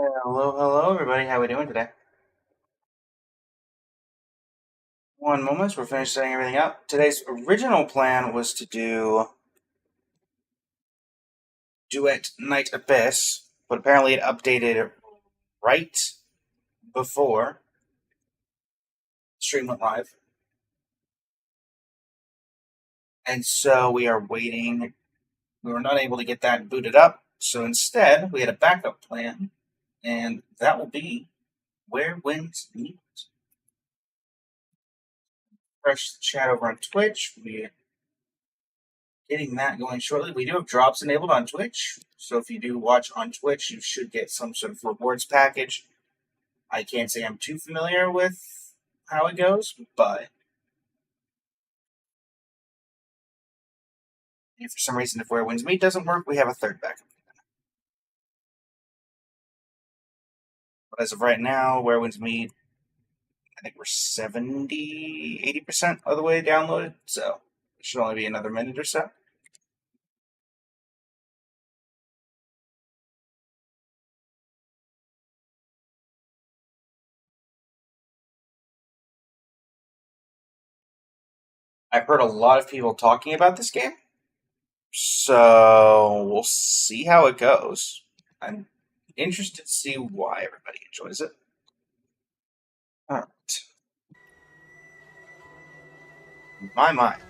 Hello, everybody. How we doing today? One moment, we're finished setting everything up. Today's original plan was to do Duet Night Abyss, but apparently it updated right before the stream went live, and so we are waiting. We were not able to get that booted up, so instead we had a backup plan, and that will be Where Winds Meet. Fresh the chat over on Twitch. We're getting that going shortly. We do have drops enabled on Twitch, so if you do watch on Twitch, you should get some sort of rewards package. I can't say I'm too familiar with how it goes, but if for some reason if Where Winds Meet doesn't work, we have a third backup. But as of right now, Where Winds Meet, I think we're 70, 80% of the way downloaded, so it should only be another minute or so. I've heard a lot of people talking about this game, so we'll see how it goes. I'm interested to see why everybody enjoys it. All right. My mind.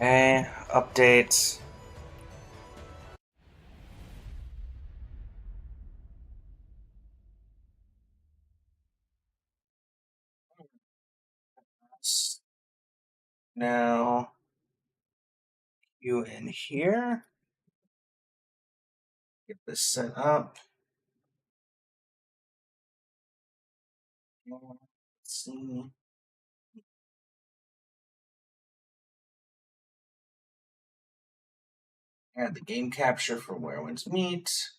Okay, updates. Now, you in here. Get this set up. Let's see. Add the game capture for Where Winds Meet.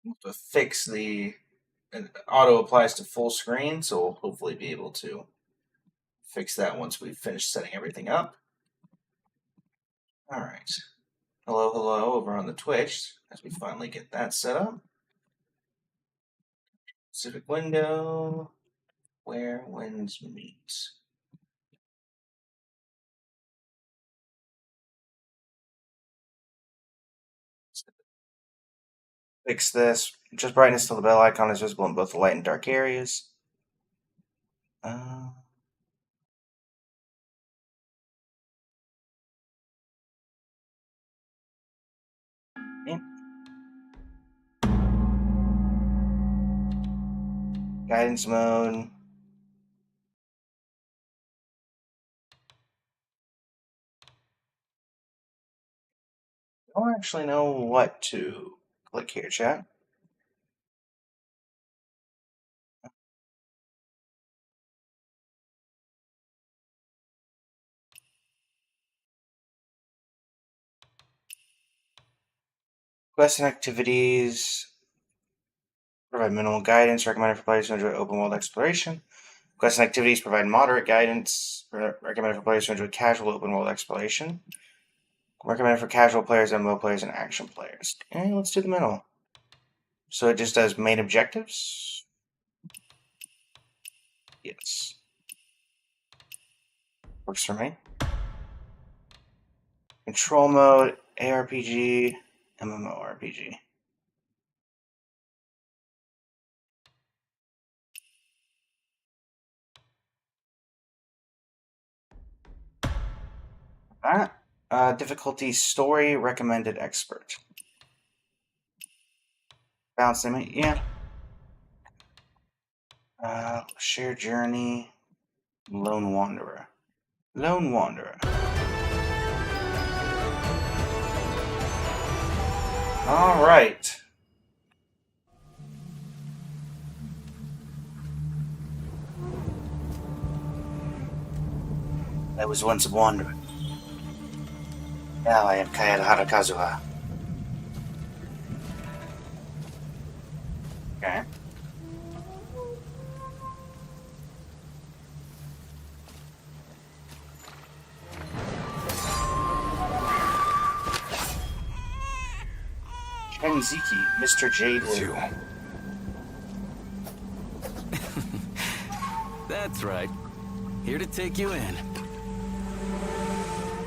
We'll have to fix the auto applies to full screen, so we'll hopefully be able to fix that once we've finished setting everything up. All right. Hello over on the Twitch as we finally get that set up. Specific window, Where Winds Meet. Fix this. Just brightness till the bell icon is visible in both the light and dark areas. Okay. Guidance mode. I don't actually know what to click here, chat. Quests and activities. Provide minimal guidance, recommended for players who enjoy open world exploration. Quests and activities provide moderate guidance, recommended for players who enjoy casual open world exploration. Recommended for casual players, MMO players, and action players. Okay, let's do the middle. So it just does main objectives? Yes. Works for me. Control mode, ARPG, MMORPG. That. Difficulty story recommended expert. Balance limit, yeah. Shared journey, lone wanderer. Lone wanderer. All right. I was once a wanderer. Now I am Kayada Harakazuha. Okay. Kenziki, Mr. Jade. You. That's right. Here to take you in.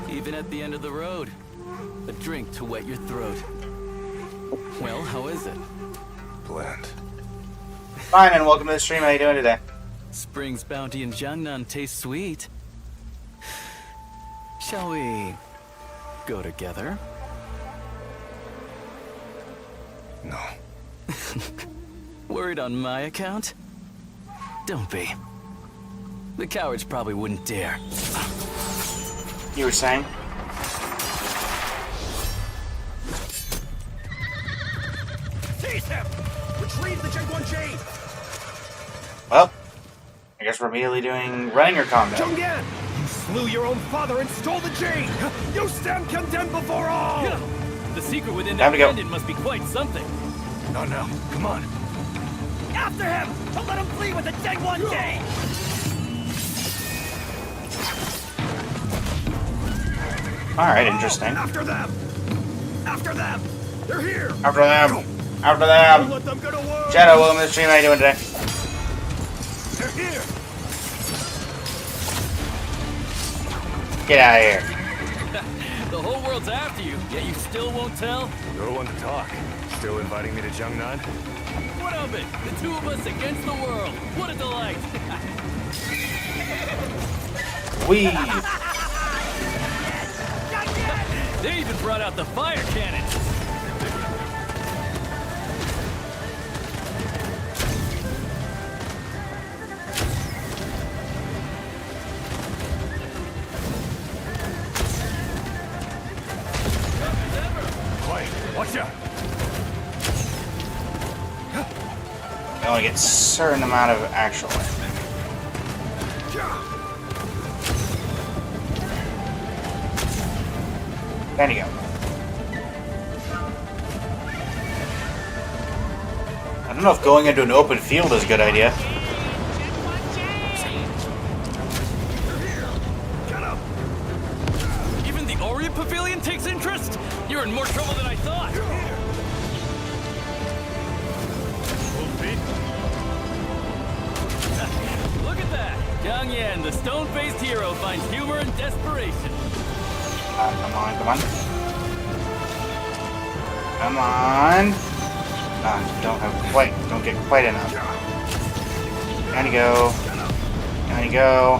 Even at the end of the road. A drink to wet your throat. Well, how is it? Bland. Fine, and welcome to the stream. How you doing today? Spring's bounty in Jiangnan tastes sweet. Shall we go together? No. Worried on my account? Don't be. The cowards probably wouldn't dare. You were saying? Seize him! Retrieve the Jingguan. Well, I guess we're immediately doing running or combat. Zhongyan! You slew your own father and stole the jade! You stand condemned before all! The secret within Time that to go. pendant must be quite something. Not now. Come on. After him! To let him flee with the Jingguan jade! Alright, interesting. After them! After them! They're here! After them! After Don't them! let them get away! Shadow, welcome to the stream. How you doing today? They're here! Get out of here. The whole world's after you, yet you still won't tell? You're the one to talk. Still inviting me to Jiangnan? What of it? The two of us against the world. What a delight. We. They even brought out the fire cannon. Quiet. Watch out. You only get a certain amount of actual life. There you go. I don't know if going into an open field is a good idea. Even the Orient Pavilion takes interest? You're in more trouble than I thought. Look at that. Jiang Yan, the stone-faced hero, finds humor in desperation. Come on, come on. Come on. Don't get quite enough. Down you go. Down you go.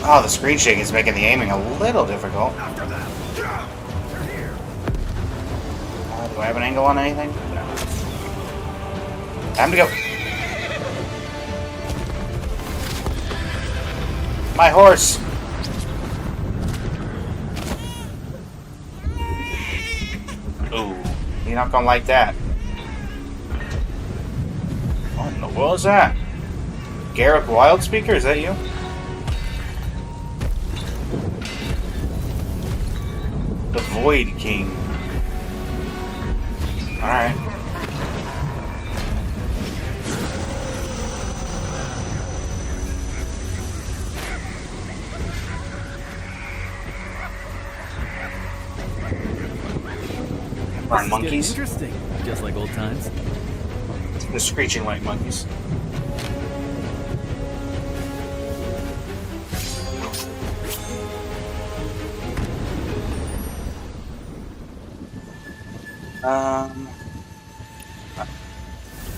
Oh, the screen shaking is making the aiming a little difficult. Do I have an angle on anything? No. Time to go. My horse! Ooh, you're not gonna like that. What in the world is that? Garrick Wildspeaker, is that you? The Void King. Alright. Run monkeys. Interesting, just like old times. The screeching white monkeys.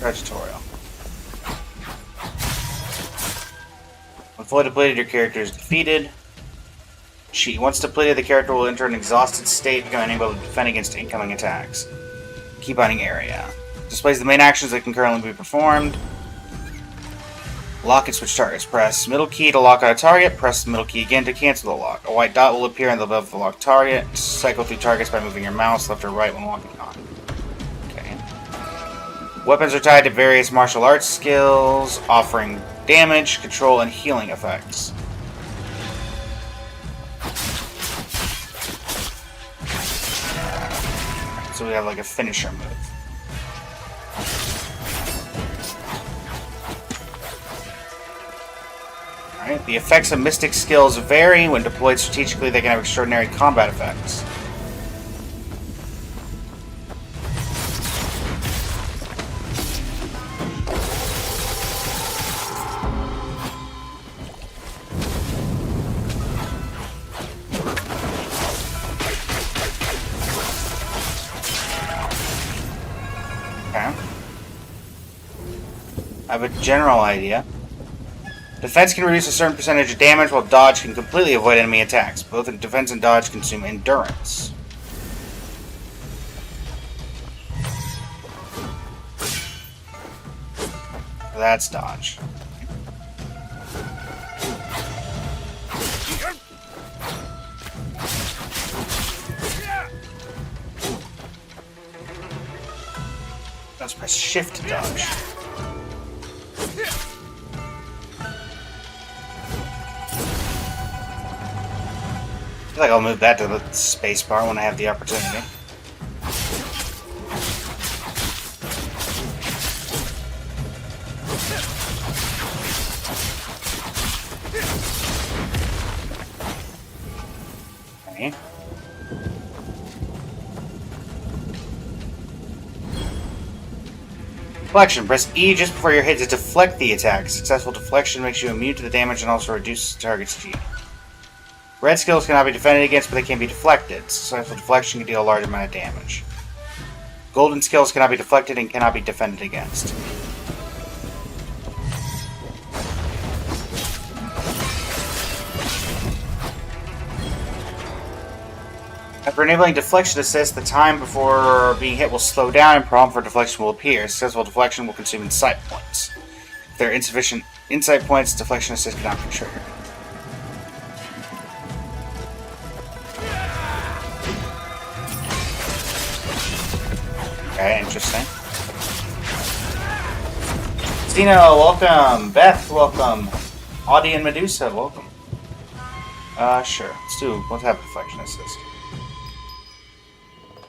Tutorial. When fully depleted, your character is defeated. Once depleted, the character will enter an exhausted state, becoming unable to defend against incoming attacks. Keybining area. Displays the main actions that can currently be performed. Lock and switch targets. Press middle key to lock on a target. Press the middle key again to cancel the lock. A white dot will appear on the above the locked target. Cycle through targets by moving your mouse left or right when locking on. Okay. Weapons are tied to various martial arts skills, offering damage, control, and healing effects. So we have like a finisher move. Alright, the effects of Mystic skills vary. When deployed strategically, they can have extraordinary combat effects. I have a general idea. Defense can reduce a certain percentage of damage, while dodge can completely avoid enemy attacks. Both in defense and dodge consume endurance. That's dodge. Let's press shift to dodge. I feel like I'll move that to the spacebar when I have the opportunity. Okay. Deflection. Press E just before your hit to deflect the attack. Successful deflection makes you immune to the damage and also reduces the target's G. Red skills cannot be defended against, but they can be deflected. Successful deflection can deal a large amount of damage. Golden skills cannot be deflected and cannot be defended against. After enabling deflection assist, the time before being hit will slow down and prompt for deflection will appear. Successful deflection will consume insight points. If there are insufficient insight points, deflection assist cannot be triggered. Okay, interesting. Stina, welcome. Beth, welcome. Audie and Medusa, welcome. Sure. Let's have deflection assist.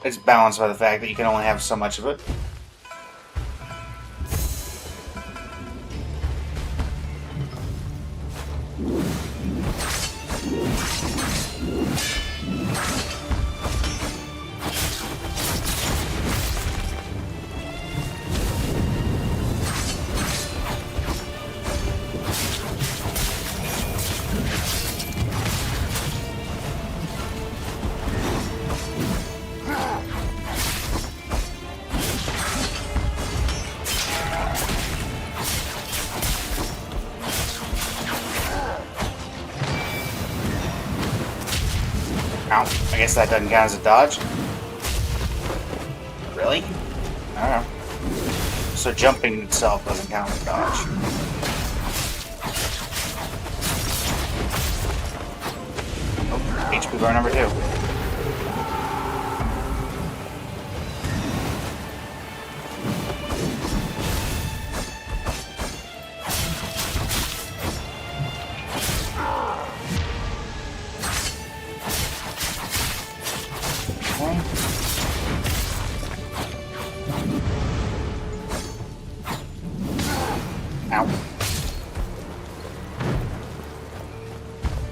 It's balanced by the fact that you can only have so much of it. Ow. I guess that doesn't count as a dodge. Really? I don't know. So jumping itself doesn't count as a dodge. Oh, HP bar number 2. Ow.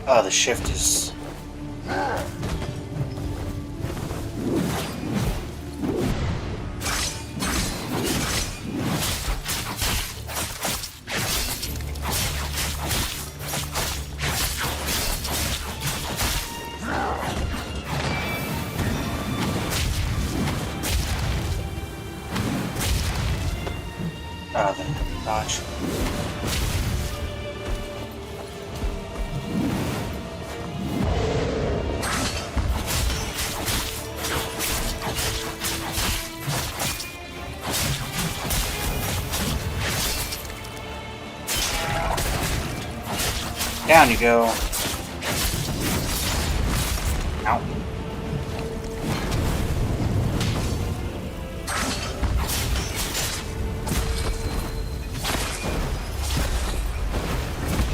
Oh, the shift is... the dodge. Down you go. Ow.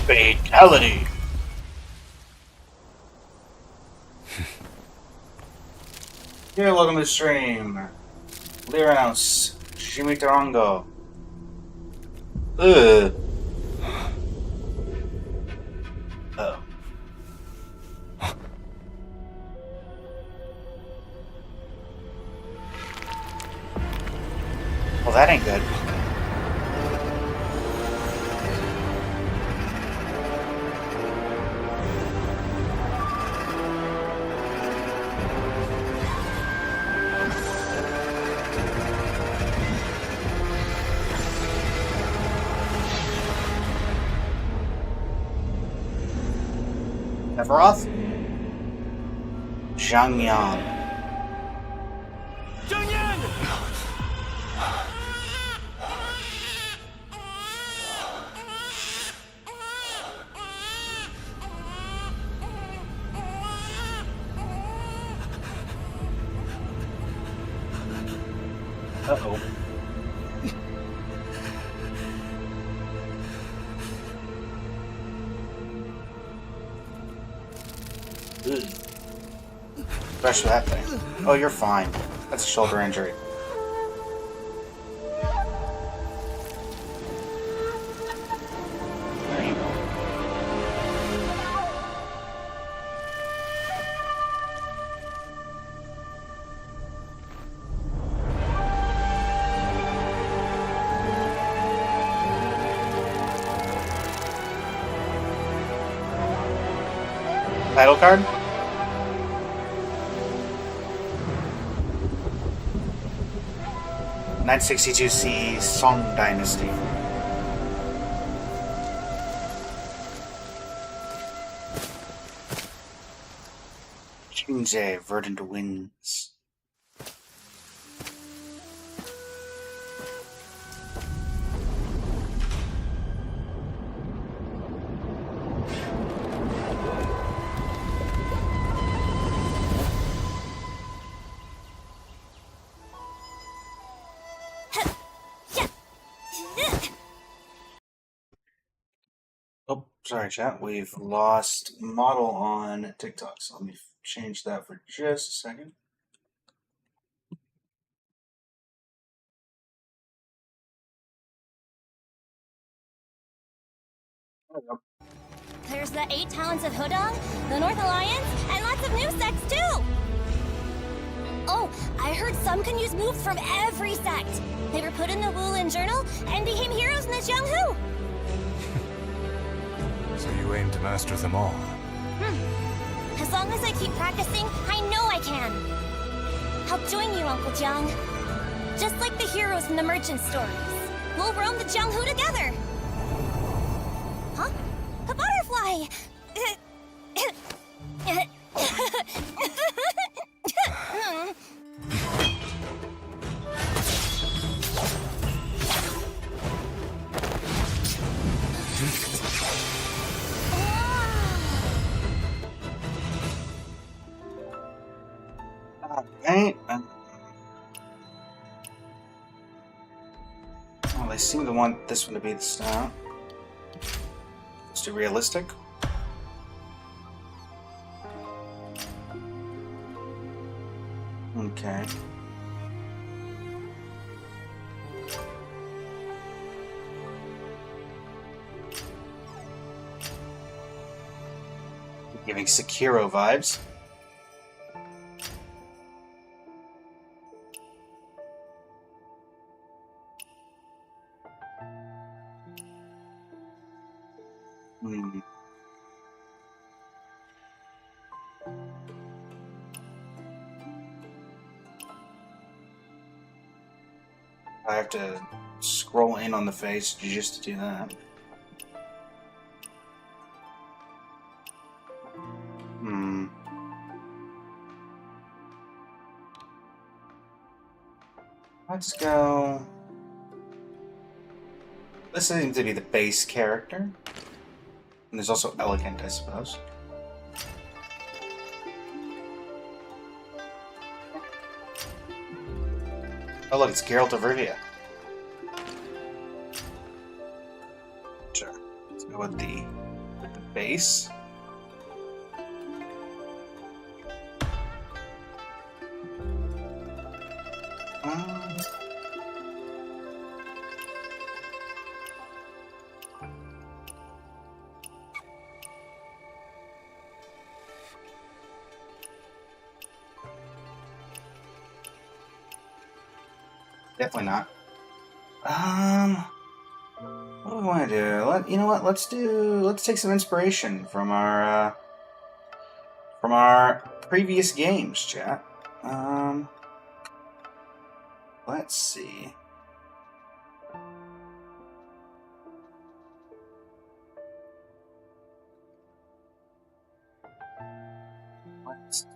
Fatality. Here, welcome to the stream. Lyranos, Shimitarango. Ugh. Oh. Well, that ain't good. Neveroth? Zhangyan. Jungyan! Uh-oh. Especially that thing. Oh, you're fine. That's a shoulder injury. There you go. Title card? (962C) Song Dynasty. Shinze, Verdant Winds. Oh, sorry, chat. We've lost model on TikTok, so let me change that for just a second. There we go. There's the 8 talents of Hodong, the North Alliance, and lots of new sects too! Oh, I heard some can use moves from every sect. They were put in the Wulin Journal and became heroes in the Jianghu. So you aim to master them all? As long as I keep practicing, I know I can. I'll join you, Uncle Jiang. Just like the heroes in the merchant stories. We'll roam the Jianghu together. Huh? A butterfly! Alright. Well, they seem to want this one to be the style. It's too realistic. Okay. Giving Sekiro vibes. I have to scroll in on the face just to do that. Let's go. This seems to be the base character. And there's also Elegant, I suppose. Oh look, it's Geralt of Rivia. Sure. Let's go with the base. Definitely not. What do we want to do? You know what? Let's take some inspiration from our previous games, chat. Let's see. Let's see.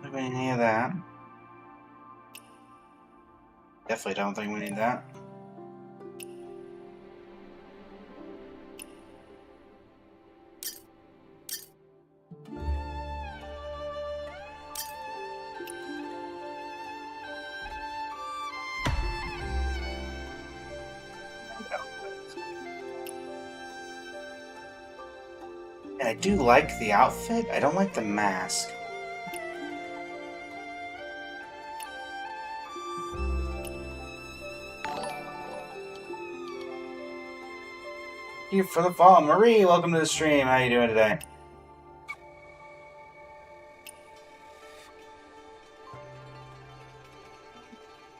Don't need any of that. Definitely don't think we need that. And I do like the outfit. I don't like the mask. Thank you for the follow. Marie, welcome to the stream. How you doing today?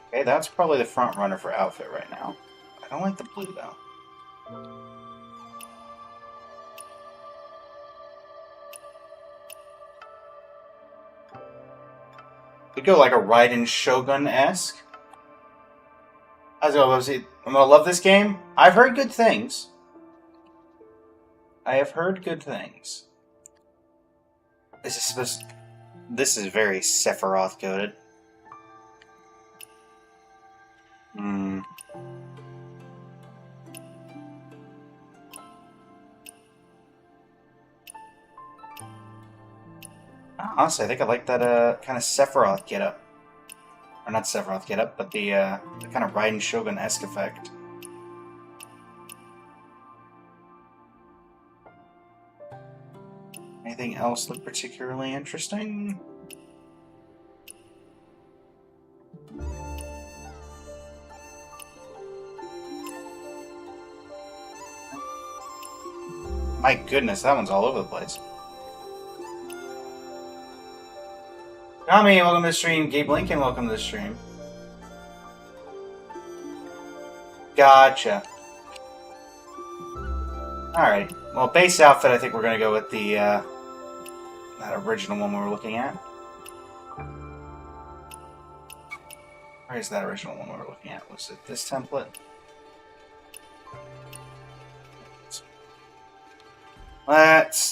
Okay, that's probably the front runner for outfit right now. I don't like the blue though. We go like a Raiden Shogun-esque. I'm gonna love this game. I've heard good things. I have heard good things. This is very Sephiroth coded. Honestly, I think I like that kind of Sephiroth getup. Or not Sephiroth getup, but the kind of Raiden Shogun-esque effect. Anything else look particularly interesting? My goodness, that one's all over the place. Tommy, welcome to the stream. Gabe Lincoln, welcome to the stream. Gotcha. Alright. Well, base outfit, I think we're going to go with the that original one we were looking at. Where's that original one we were looking at? Was it this template?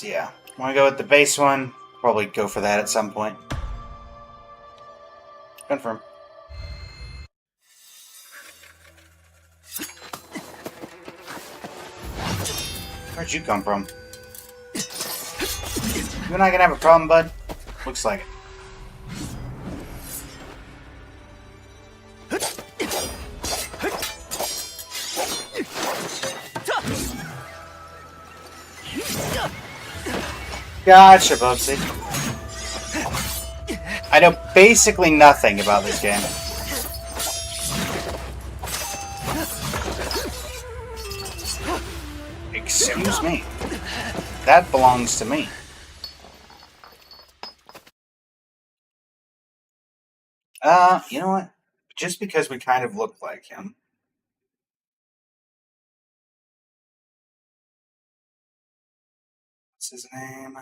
Yeah. Want to go with the base one? Probably go for that at some point. Confirm. Where'd you come from? You and I gonna have a problem, bud? Looks like it. Gotcha, Bubsy. I know basically nothing about this game. Excuse me. That belongs to me. You know what? Just because we kind of look like him. What's his name?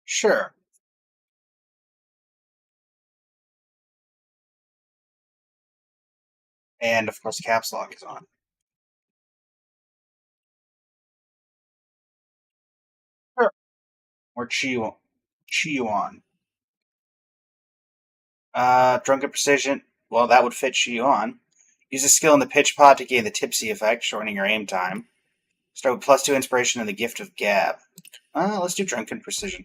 Sure. And of course, caps lock is on. Sure. Or Chi on. Drunken Precision. Well, that would fit Shion. Use a skill in the pitch pot to gain the tipsy effect, shortening your aim time. Start with +2 inspiration and the gift of gab. Let's do Drunken Precision.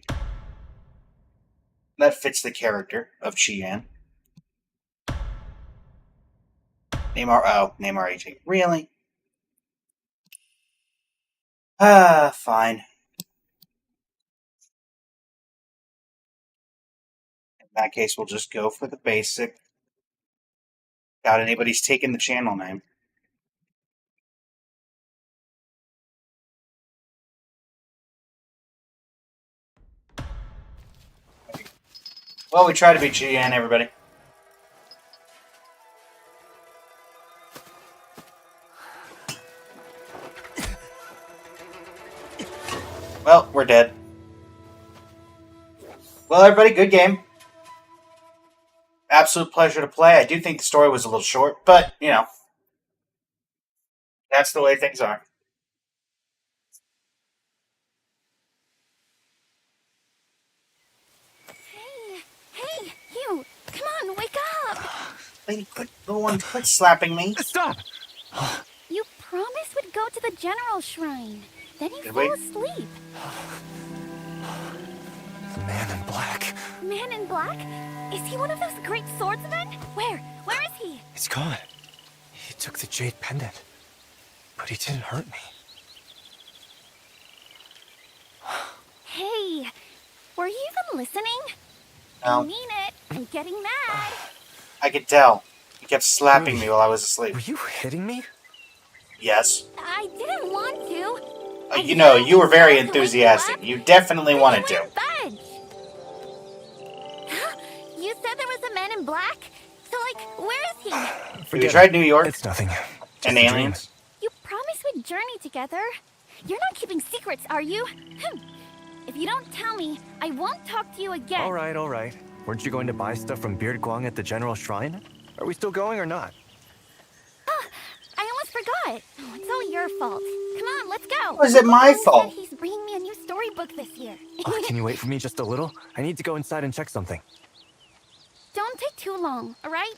That fits the character of Chian. Neymar 18. Really? Fine. In that case, we'll just go for the basic. Doubt anybody's taking the channel name. Well, we try to be GN, everybody. Well, we're dead. Well, everybody, good game. Absolute pleasure to play. I do think the story was a little short, but, you know, that's the way things are. Hey, you! Come on, wake up! Lady, quit slapping me. Stop! You promised we'd go to the General Shrine. Then you Did fell we? asleep. The man in black. Man in black? Is he one of those great swordsmen? Where? Where is he? He's gone. He took the jade pendant. But he didn't hurt me. Hey, were you even listening? No. I mean it. I'm getting mad. I could tell. He kept slapping me while I was asleep. Were you hitting me? Yes. I didn't want to. You know, you were very enthusiastic. You definitely wanted to. Budge. You said there was a man in black? So, like, where is he? Have you tried New York? It's nothing. Just And a dream. aliens? You promised we'd journey together. You're not keeping secrets, are you? If you don't tell me, I won't talk to you again. All right. Weren't you going to buy stuff from Beard Guang at the General Shrine? Are we still going or not? I almost forgot. Oh, it's all your fault. Come on, let's go. Was it my Uncle fault? said he's bringing me a new storybook this year. Can you wait for me just a little? I need to go inside and check something. Don't take too long, all right?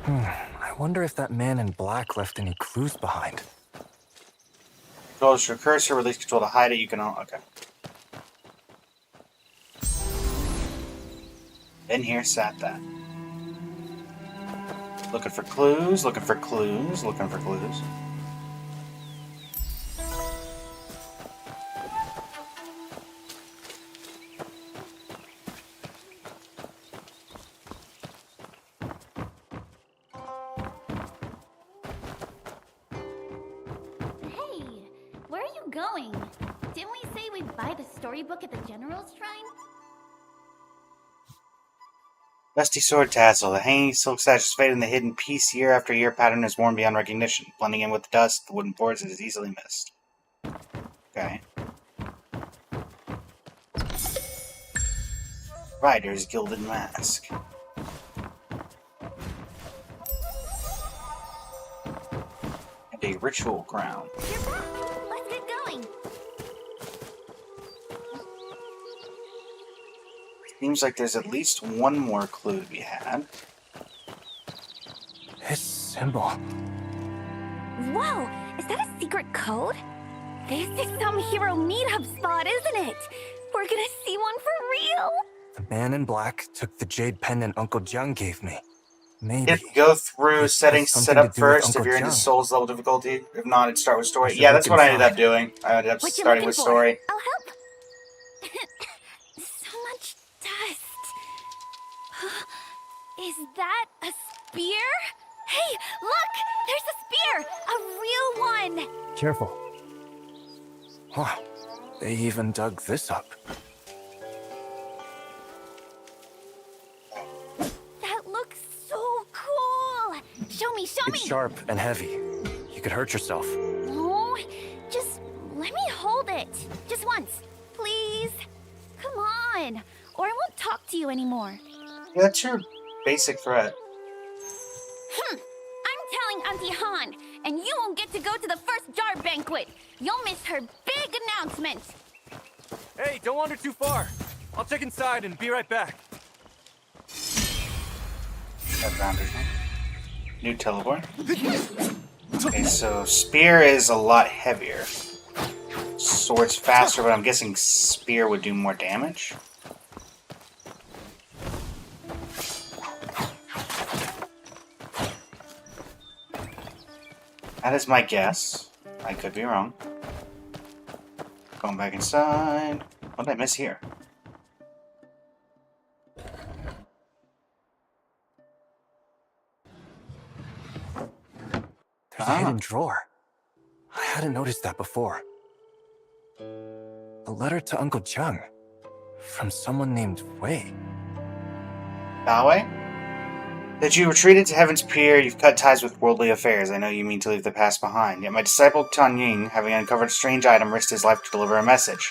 I wonder if that man in black left any clues behind. Control your cursor, release control to hide it. You can all. Okay. Been here, sat that. Looking for clues, looking for clues, looking for clues. Hey, where are you going? Didn't we say we'd buy the storybook at the General's Shrine? Rusty sword tassel. The hanging silk sash is faded in the hidden piece year after year pattern is worn beyond recognition. Blending in with the dust, the wooden boards, it is easily missed. Okay. Rider's Gilded Mask. And a ritual crown. You're back. Let's get going. Seems like there's at least one more clue to be had. His symbol. Whoa, is that a secret code? This is some hero meetup spot, isn't it? We're gonna see one for real. The man in black took the jade pendant Uncle Jiang gave me. Maybe. If go through This settings has set something up to do with first if Uncle you're into Jiang. Souls level difficulty. If not, it'd start with story. should Yeah, look that's what I ended up inside. doing. I ended up What you starting looking with for? story. I'll help. So much dust. Is that a spear? Hey, look! There's a spear! A real one! Careful. Wow. They even dug this up. That looks so cool! Show me, show It's me! sharp and heavy. You could hurt yourself. No, just let me hold it. Just once, please. Come on, or I won't talk to you anymore. Yeah, that's your basic threat. I'm telling Auntie Han, and you won't get to go to the first jar banquet. You'll miss her big announcement. Hey, don't wander too far. I'll check inside and be right back. New teleport. Okay, so spear is a lot heavier. Sword's faster, but I'm guessing spear would do more damage. That is my guess. I could be wrong. Going back inside. What did I miss here? There's a hidden drawer. I hadn't noticed that before. A letter to Uncle Jung. From someone named Wei. Yahweh? That you retreated to Heaven's Pier, you've cut ties with worldly affairs. I know you mean to leave the past behind. Yet my disciple Tan Ying, having uncovered a strange item, risked his life to deliver a message.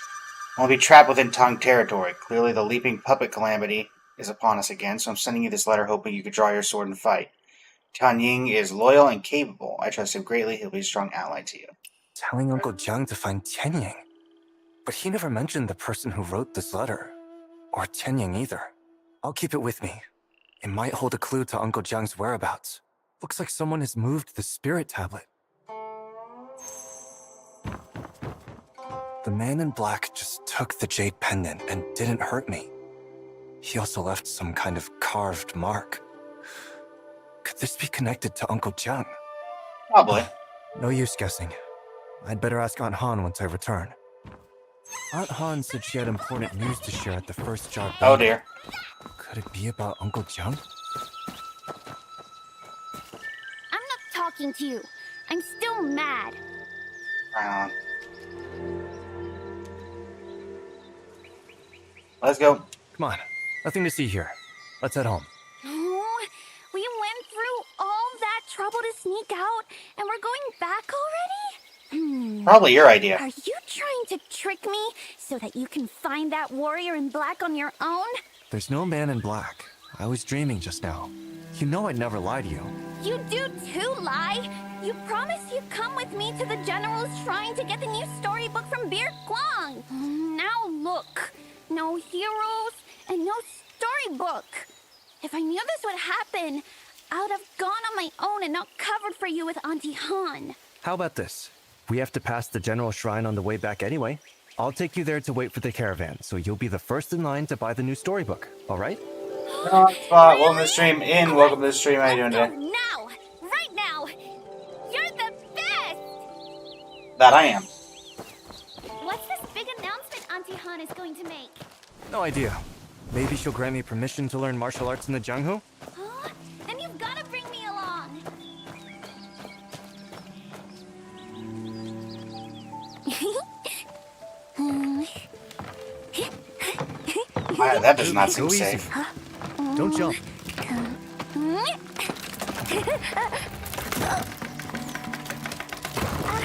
I'll be trapped within Tang territory. Clearly the leaping puppet calamity is upon us again, so I'm sending you this letter hoping you could draw your sword and fight. Tan Ying is loyal and capable. I trust him greatly. He'll be a strong ally to you. Telling Uncle Jung to find Tianying. But he never mentioned the person who wrote this letter. Or Tianying either. I'll keep it with me. It might hold a clue to Uncle Jung's whereabouts. Looks like someone has moved the spirit tablet. The man in black just took the jade pendant and didn't hurt me. He also left some kind of carved mark. Could this be connected to Uncle Jung? Probably. No use guessing. I'd better ask Aunt Han once I return. Aunt Han said she had important news to share at the first job. Oh dear. Could it be about Uncle Jung? I'm not talking to you. I'm still mad. Right on. Let's go. Come on. Nothing to see here. Let's head home. Oh, we went through all that trouble to sneak out, and we're going back already? Probably your idea. Are you trying to trick me so that you can find that warrior in black on your own? There's no man in black. I was dreaming just now. You know I'd never lie to you. You do too, Lai. You promised you'd come with me to the General's Shrine to get the new storybook from Beard Guang. Now look. No heroes and no storybook. If I knew this would happen, I would have gone on my own and not covered for you with Auntie Han. How about this? We have to pass the General Shrine on the way back anyway. I'll take you there to wait for the caravan, so you'll be the first in line to buy the new storybook, alright? Welcome to the stream. Welcome to the stream. How you doing today? Now! Right now! You're the best! That I am. What's this big announcement Auntie Han is going to make? No idea. Maybe she'll grant me permission to learn martial arts in the Jianghu? Huh? Then you've got to bring me along. That does not Go seem easy. safe. Don't jump.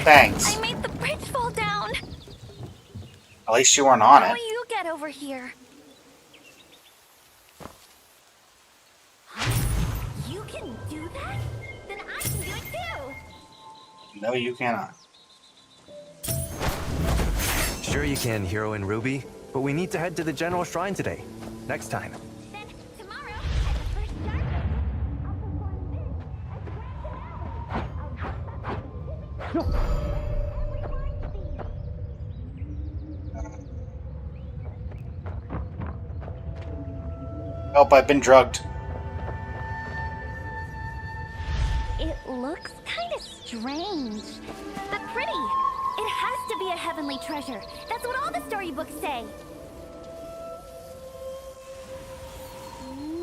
Thanks. I made the bridge fall down. At least you weren't on How it. do you get over here? You can do that? Then I can do it too. No, you cannot. Sure you can, Hero and Ruby. But we need to head to the General Shrine today. Next time. Then tomorrow, at the first darkness, I'll perform this as grand finale. I'll use that Oh, I've been drugged. It looks kind of strange, but pretty. It has to be a heavenly treasure. That's what all the storybooks say.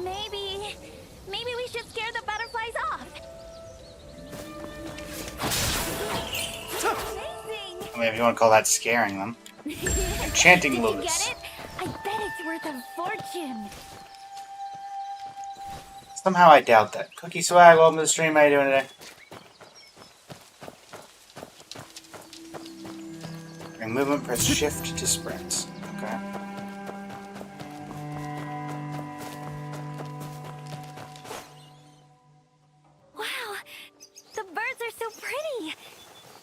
Maybe we should scare the butterflies off. Amazing! I mean, if you want to call that scaring them. Enchanting Did lotus. you get it? I bet it's worth a fortune. Somehow I doubt that. Cookie Swag, welcome to the stream. How you doing today? During movement, press shift to sprint. Okay. Wow, the birds are so pretty.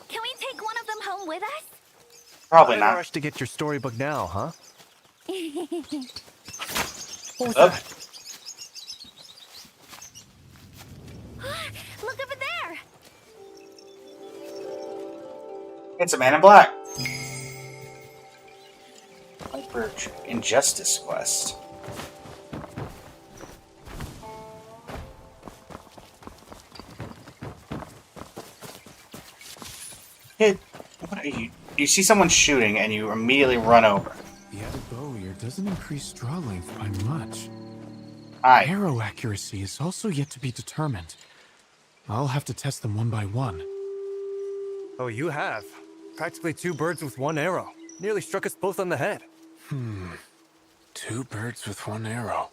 Can we take one of them home with us? Probably In a not. rush to get your storybook now, huh? What was Oh. that? Look over there! It's a man in black. Viper Injustice quest. Hey, what are you? You see someone shooting and you immediately run over. The added bow here doesn't increase straw length by much. Hi. Arrow accuracy is also yet to be determined. I'll have to test them one by one. Oh, you have. Practically 2 birds with 1 arrow. Nearly struck us both on the head. 2 birds with 1 arrow.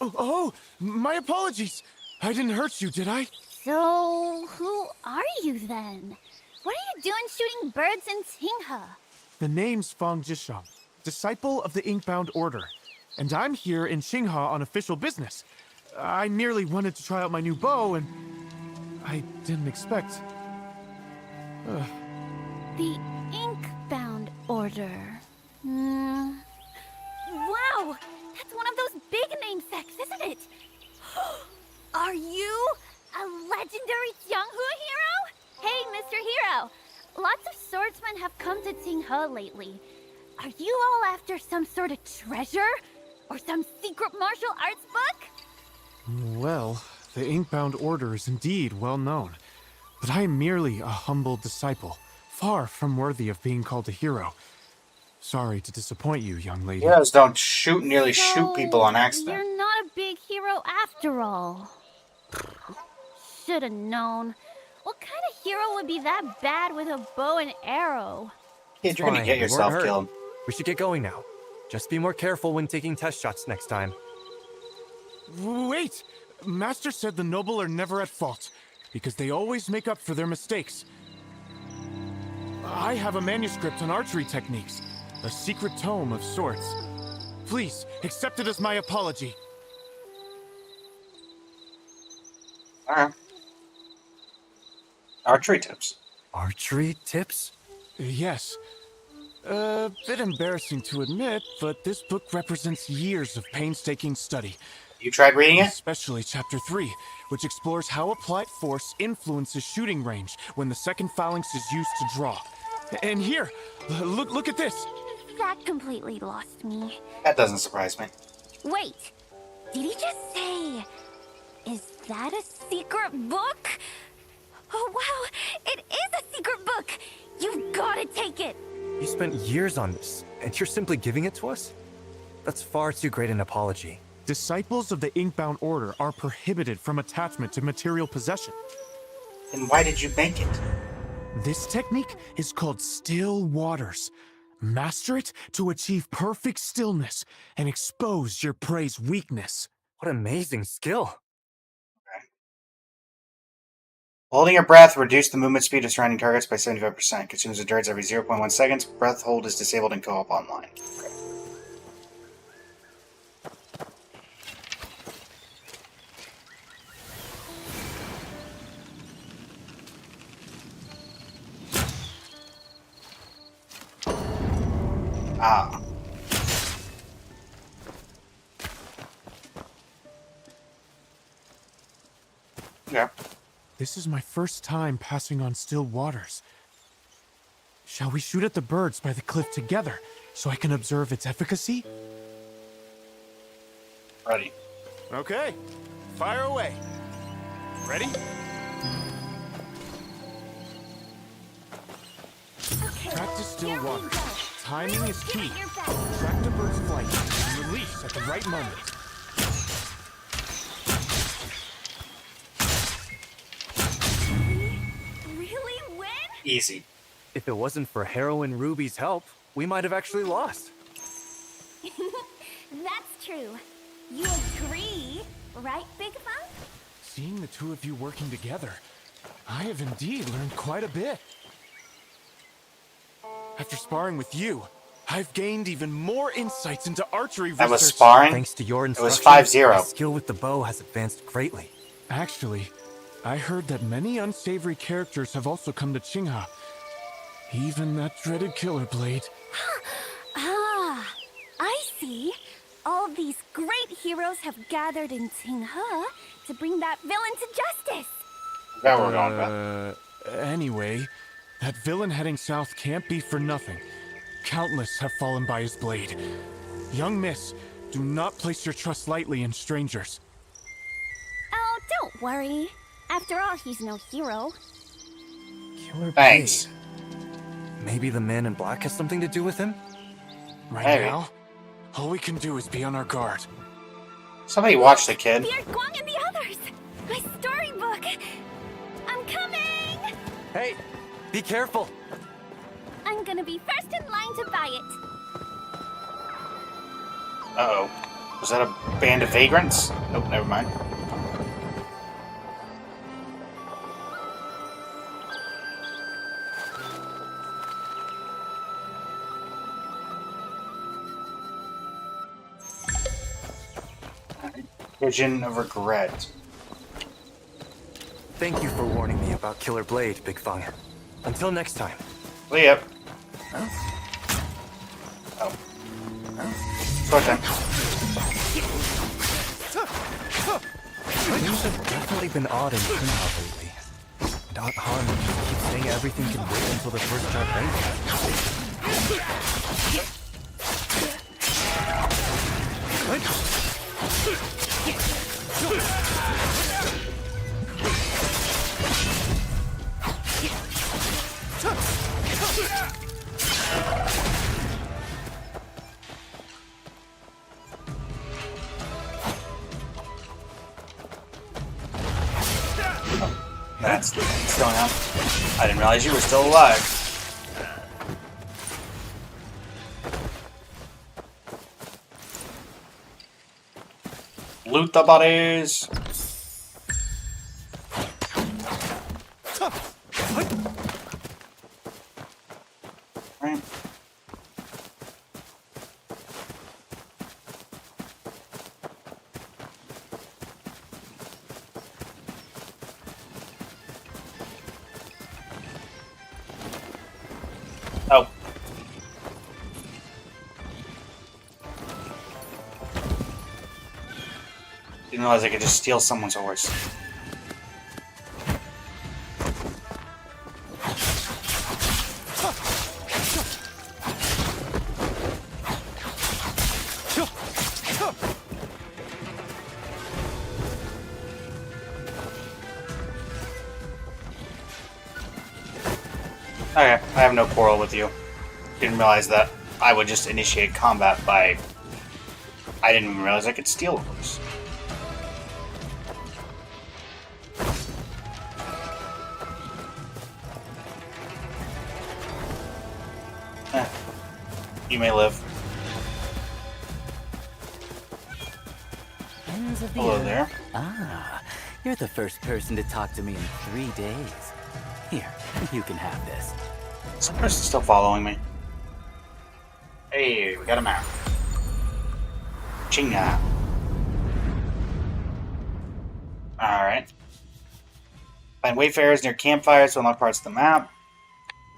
Oh, my apologies! I didn't hurt you, did I? So, who are you then? What are you doing shooting birds in Tingha? The name's Fang Jishang, disciple of the Inkbound Order. And I'm here in Qingha on official business. I merely wanted to try out my new bow, and I didn't expect... The Inkbound Order. Wow! That's one of those big name sects, isn't it? Are you a legendary Jianghu hero? Hey, Mr. Hero! Lots of swordsmen have come to Tinghe lately. Are you all after some sort of treasure? Or some secret martial arts book? Well, the Inkbound Order is indeed well known. But I am merely a humble disciple, far from worthy of being called a hero. Sorry to disappoint you, young lady. Heroes don't nearly shoot people on accident. You're not a big hero after all. Should've known. What kind of hero would be that bad with a bow and arrow? Kid, you're gonna Fine, get we weren't yourself hurt. killed. We should get going now. Just be more careful when taking test shots next time. Wait! Master said the noble are never at fault, because they always make up for their mistakes. I have a manuscript on archery techniques, a secret tome of sorts. Please, accept it as my apology. Alright. Archery tips. Archery tips? Yes. A bit embarrassing to admit, but this book represents years of painstaking study. You tried reading it? Especially Chapter 3, which explores how applied force influences shooting range when the second phalanx is used to draw. And here, look at this. That completely lost me. That doesn't surprise me. Wait, did he just say... Is that a secret book? Oh wow, it is a secret book! You've gotta take it! You spent years on this, and you're simply giving it to us? That's far too great an apology. Disciples of the Inkbound Order are prohibited from attachment to material possession. Then why did you make it? This technique is called Still Waters. Master it to achieve perfect stillness and expose your prey's weakness. What amazing skill. Holding your breath, reduce the movement speed of surrounding targets by 75%. Consumes endurance every 0.1 seconds. Breath hold is disabled in co-op online. Okay. Ah. Yeah. This is my first time passing on still waters. Shall we shoot at the birds by the cliff together, so I can observe its efficacy? Ready. Okay, fire away. Ready? Practice still waters. Timing is key. Track the bird's flight and release at the right moment. Really win? Easy. If it wasn't for Heroine Ruby's help, we might have actually lost. That's true. You agree, right, Big Fun? Seeing the two of you working together, I have indeed learned quite a bit. After sparring with you, I've gained even more insights into archery research. That was sparring? Thanks to your It was instruction, 5-0. my skill with the bow has advanced greatly. Actually, I heard that many unsavory characters have also come to Qingha. Even that dreaded killer blade. Ah, I see. All these great heroes have gathered in Tsinghe to bring that villain to justice. Is that where we're going with? Anyway, that villain heading south can't be for nothing. Countless have fallen by his blade. Young miss, do not place your trust lightly in strangers. Oh, don't worry. After all, he's no hero. Killer Thanks. blade. Maybe the man in black has something to do with him? Right Maybe. now, all we can do is be on our guard. Somebody watch the kid. Dear Guang and the others! My storybook! I'm coming! Hey, be careful. I'm gonna be first in line to buy it. Uh-oh. Was that a band of vagrants? Nope, never mind. Vision of regret. Thank you for warning me about Killer Blade, Big Fang. Until next time. Well, yep. Oh. Short time. Things have definitely been odd in Kunha lately. And Aunt Han keeps saying everything can wait until the first job That's what's going on. I didn't realize you were still alive. Loot the bodies. Right. Oh. Didn't realize I could just steal someone's horse. Okay, I have no quarrel with you. Didn't realize that I would just initiate combat by... I didn't even realize I could steal a horse. You may live. Ends of the Hello earth. there. Ah, you're the first person to talk to me in 3 days. Here, you can have this. This person's still following me. Hey, we got a map. Chinga. Alright. Find wayfarers near campfires to unlock parts of the map.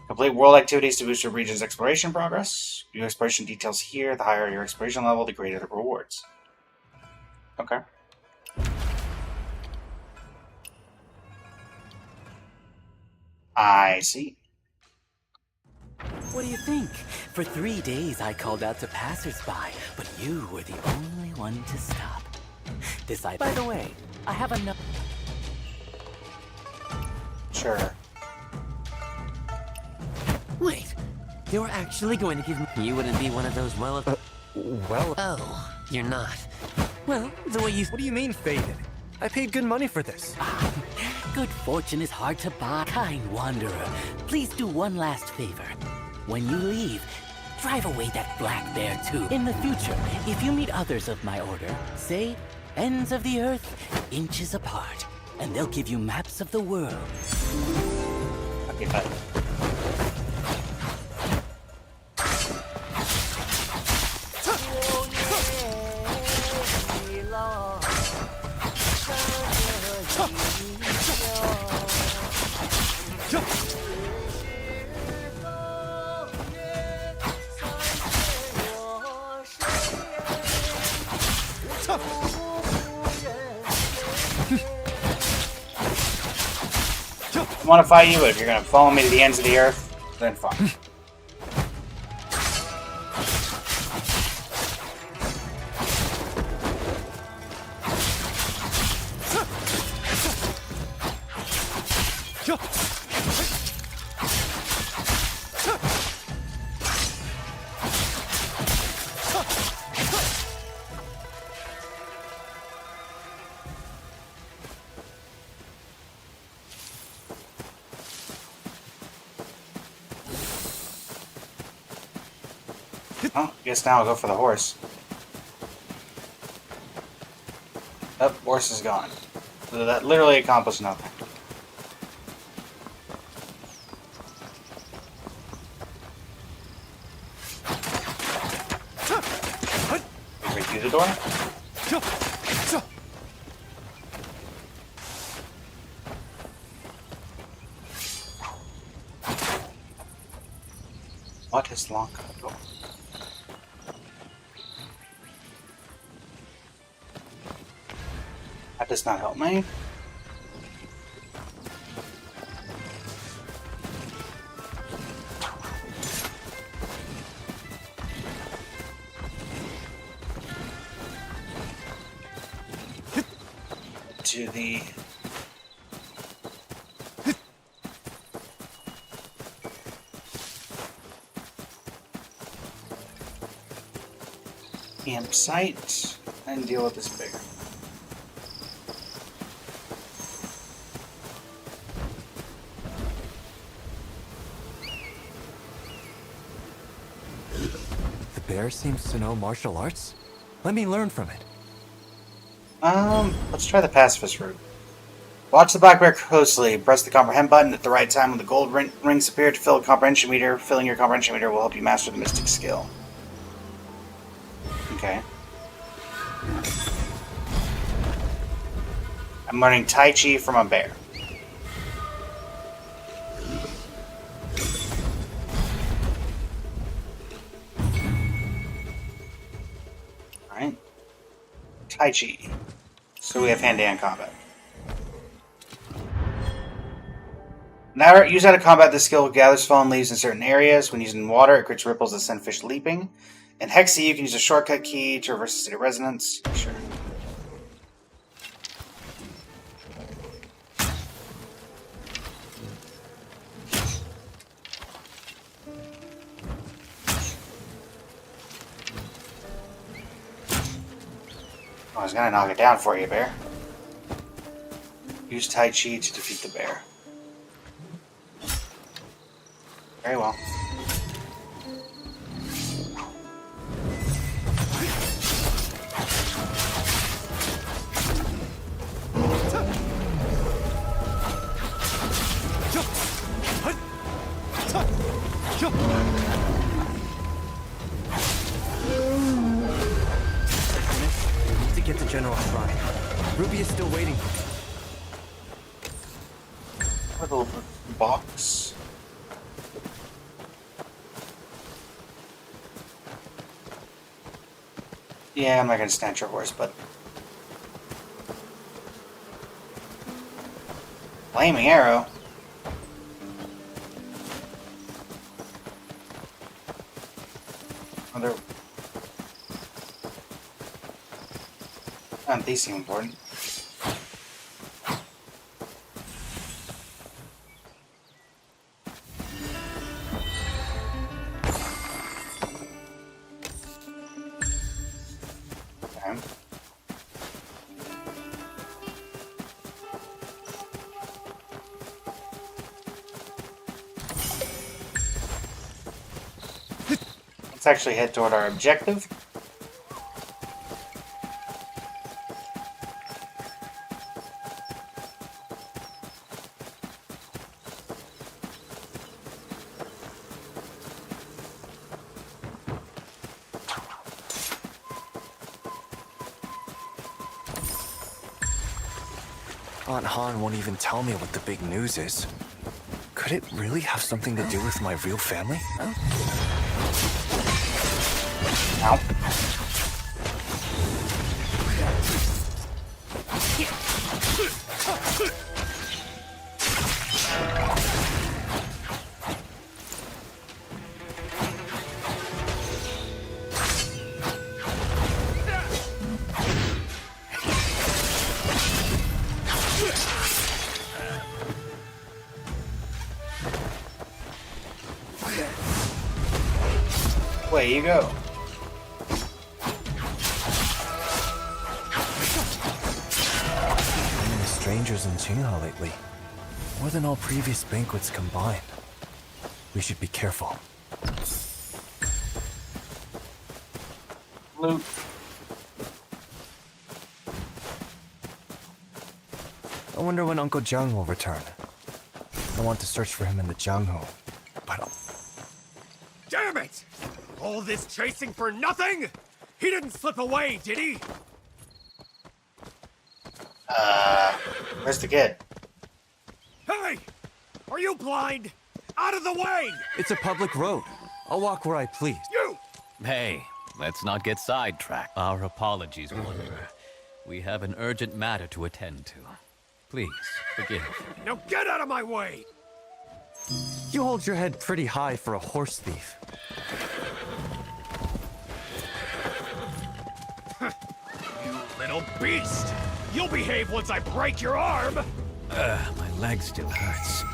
Complete world activities to boost your region's exploration progress. View exploration details here. The higher your exploration level, the greater the rewards. Okay. I see. What do you think? For 3 days I called out to passersby, but you were the only one to stop. By the way, I have enough. Sure. Wait, they were actually going to give me. You wouldn't be one of those well... Oh, you're not. Well, the way you. What do you mean, faded? I paid good money for this. Good fortune is hard to buy. Kind wanderer, please do one last favor. When you leave, drive away that black bear too. In the future, if you meet others of my order, say ends of the earth, inches apart, and they'll give you maps of the world. Okay, bye. want to fight you, but if you're going to follow me to the ends of the earth, then fine. Oh, I guess now I'll go for the horse. Oh, horse is gone. So that literally accomplished nothing. Break through the door? What is locked? Oh. That does not help me. To the campsite and deal with this bear. The bear seems to know martial arts. Let me learn from it. Let's try the pacifist route. Watch the black bear closely. Press the comprehend button at the right time when the gold rings appear to fill a comprehension meter. Filling your comprehension meter will help you master the mystic skill. Okay. I'm learning Tai Chi from a bear. Alright. Tai Chi. So we have hand-to-hand combat. Now, use out of combat, this skill gathers fallen leaves in certain areas. When using water, it creates ripples that send fish leaping. In Hexy, you can use a shortcut key to reverse the state of resonance. Sure. I was gonna knock it down for you, bear. Use Tai Chi to defeat the bear. Very well. To get to General Shrine. Ruby is still waiting for me. Little box. Yeah, I'm not gonna snatch your horse, but flaming arrow. Other. These seem important. Okay. Let's actually head toward our objective. Aunt Han won't even tell me what the big news is. Could it really have something to do with my real family? Ow. Away you go. Many strangers in Qinghe lately. More than all previous banquets combined. We should be careful. Loot. I wonder when Uncle Jiang will return. I want to search for him in the Jianghu, but Damn it! All this chasing for nothing? He didn't slip away, did he? Where's the kid? Hey! Are you blind? Out of the way! it's a public road. I'll walk where I please. You! Hey, let's not get sidetracked. Our apologies, Wanderer. We have an urgent matter to attend to. Please, forgive. Now get out of my way! You hold your head pretty high for a horse thief. You little beast! You'll behave once I break your arm! My leg still hurts.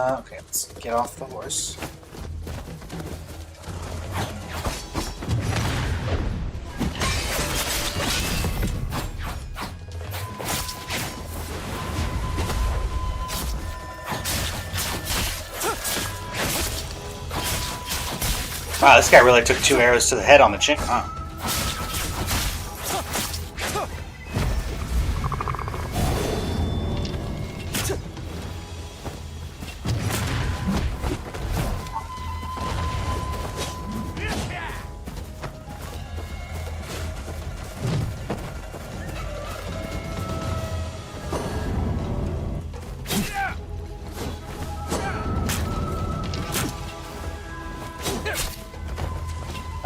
Okay, let's get off the horse. Wow, this guy really took 2 arrows to the head on the chin, huh?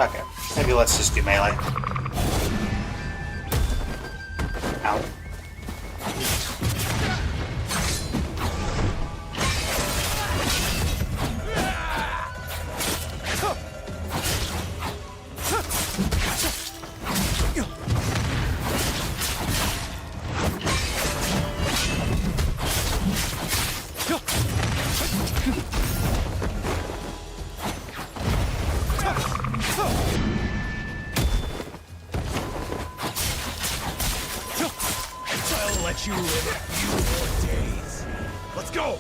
Okay, maybe let's just do melee. Ow. I'll let you live a few more days. Let's go!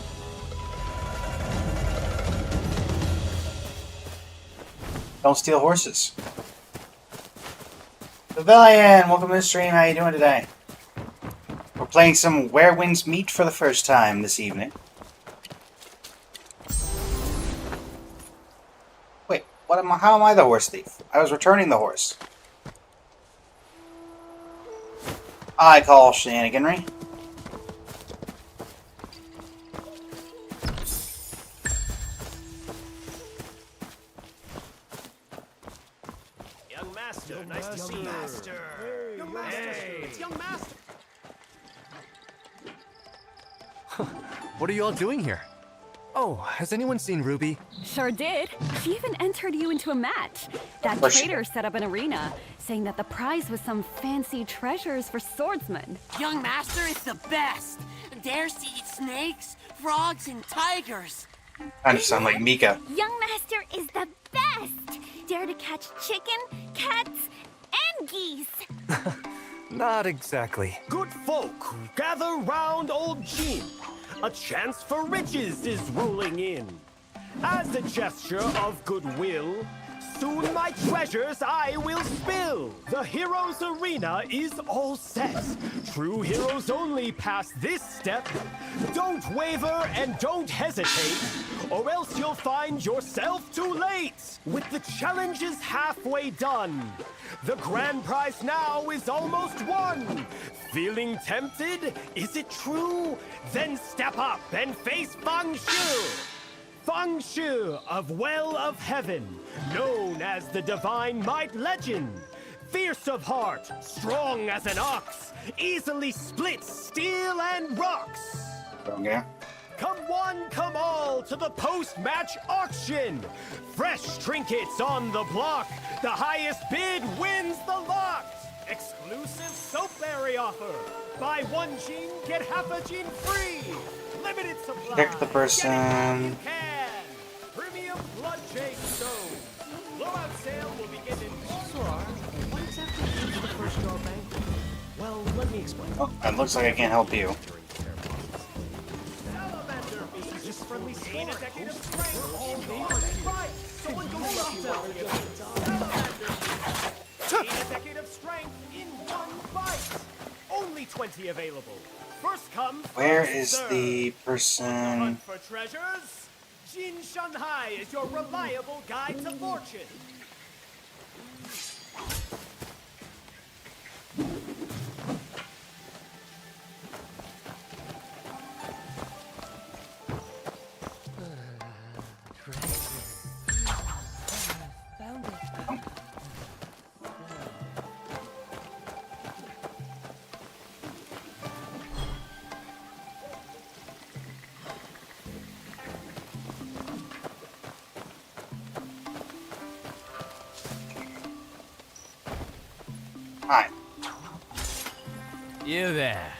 Don't steal horses. Pavilion, welcome to the stream. How you doing today? We're playing some Where Winds Meet for the first time this evening. Wait, what am I? How am I the horse thief? I was returning the horse. I call shenaniganry. Young master, nice to see you. Master. Young master. Hey. It's young master. What are you all doing here? Oh, has anyone seen Ruby? Sure did. She even entered you into a match. That course she traitor set up an arena, saying that the prize was some fancy treasures for swordsmen. Young Master is the best. Dares to eat snakes, frogs, and tigers. Kind of sound like Mika. Young Master is the best! Dare to catch chicken, cats, and geese! Not exactly. Good folk, gather round old Jean. A chance for riches is rolling in. As a gesture of goodwill, soon my treasures I will spill. The hero's arena is all set. True heroes only pass this step. Don't waver and don't hesitate, or else you'll find yourself too late. With the challenges halfway done, the grand prize now is almost won. Feeling tempted? Is it true? Then step up and face Feng Shu. Feng Shu of Well of Heaven, known as the Divine Might Legend. Fierce of heart, strong as an ox, easily splits steel and rocks. Okay. Come one, come all to the post-match auction. Fresh trinkets on the block. The highest bid wins the lot. Exclusive soap berry offer. Buy 1 gene, get half a gene free. Limited supply. Pick the person. Get it while you can. Premium blood jade stone. Blowout sale will begin in what exactly is the first draw bank? Well, let me explain. Oh, it looks like I can't help you. Friendly gain a decade of strength. All neighbors right. Someone go gain a decade of strength in 1 bite. Only 20 available. First come. Where first is serve. the person? Hunt for treasures. Jin Shanghai is your reliable guide to fortune. Hi. You there.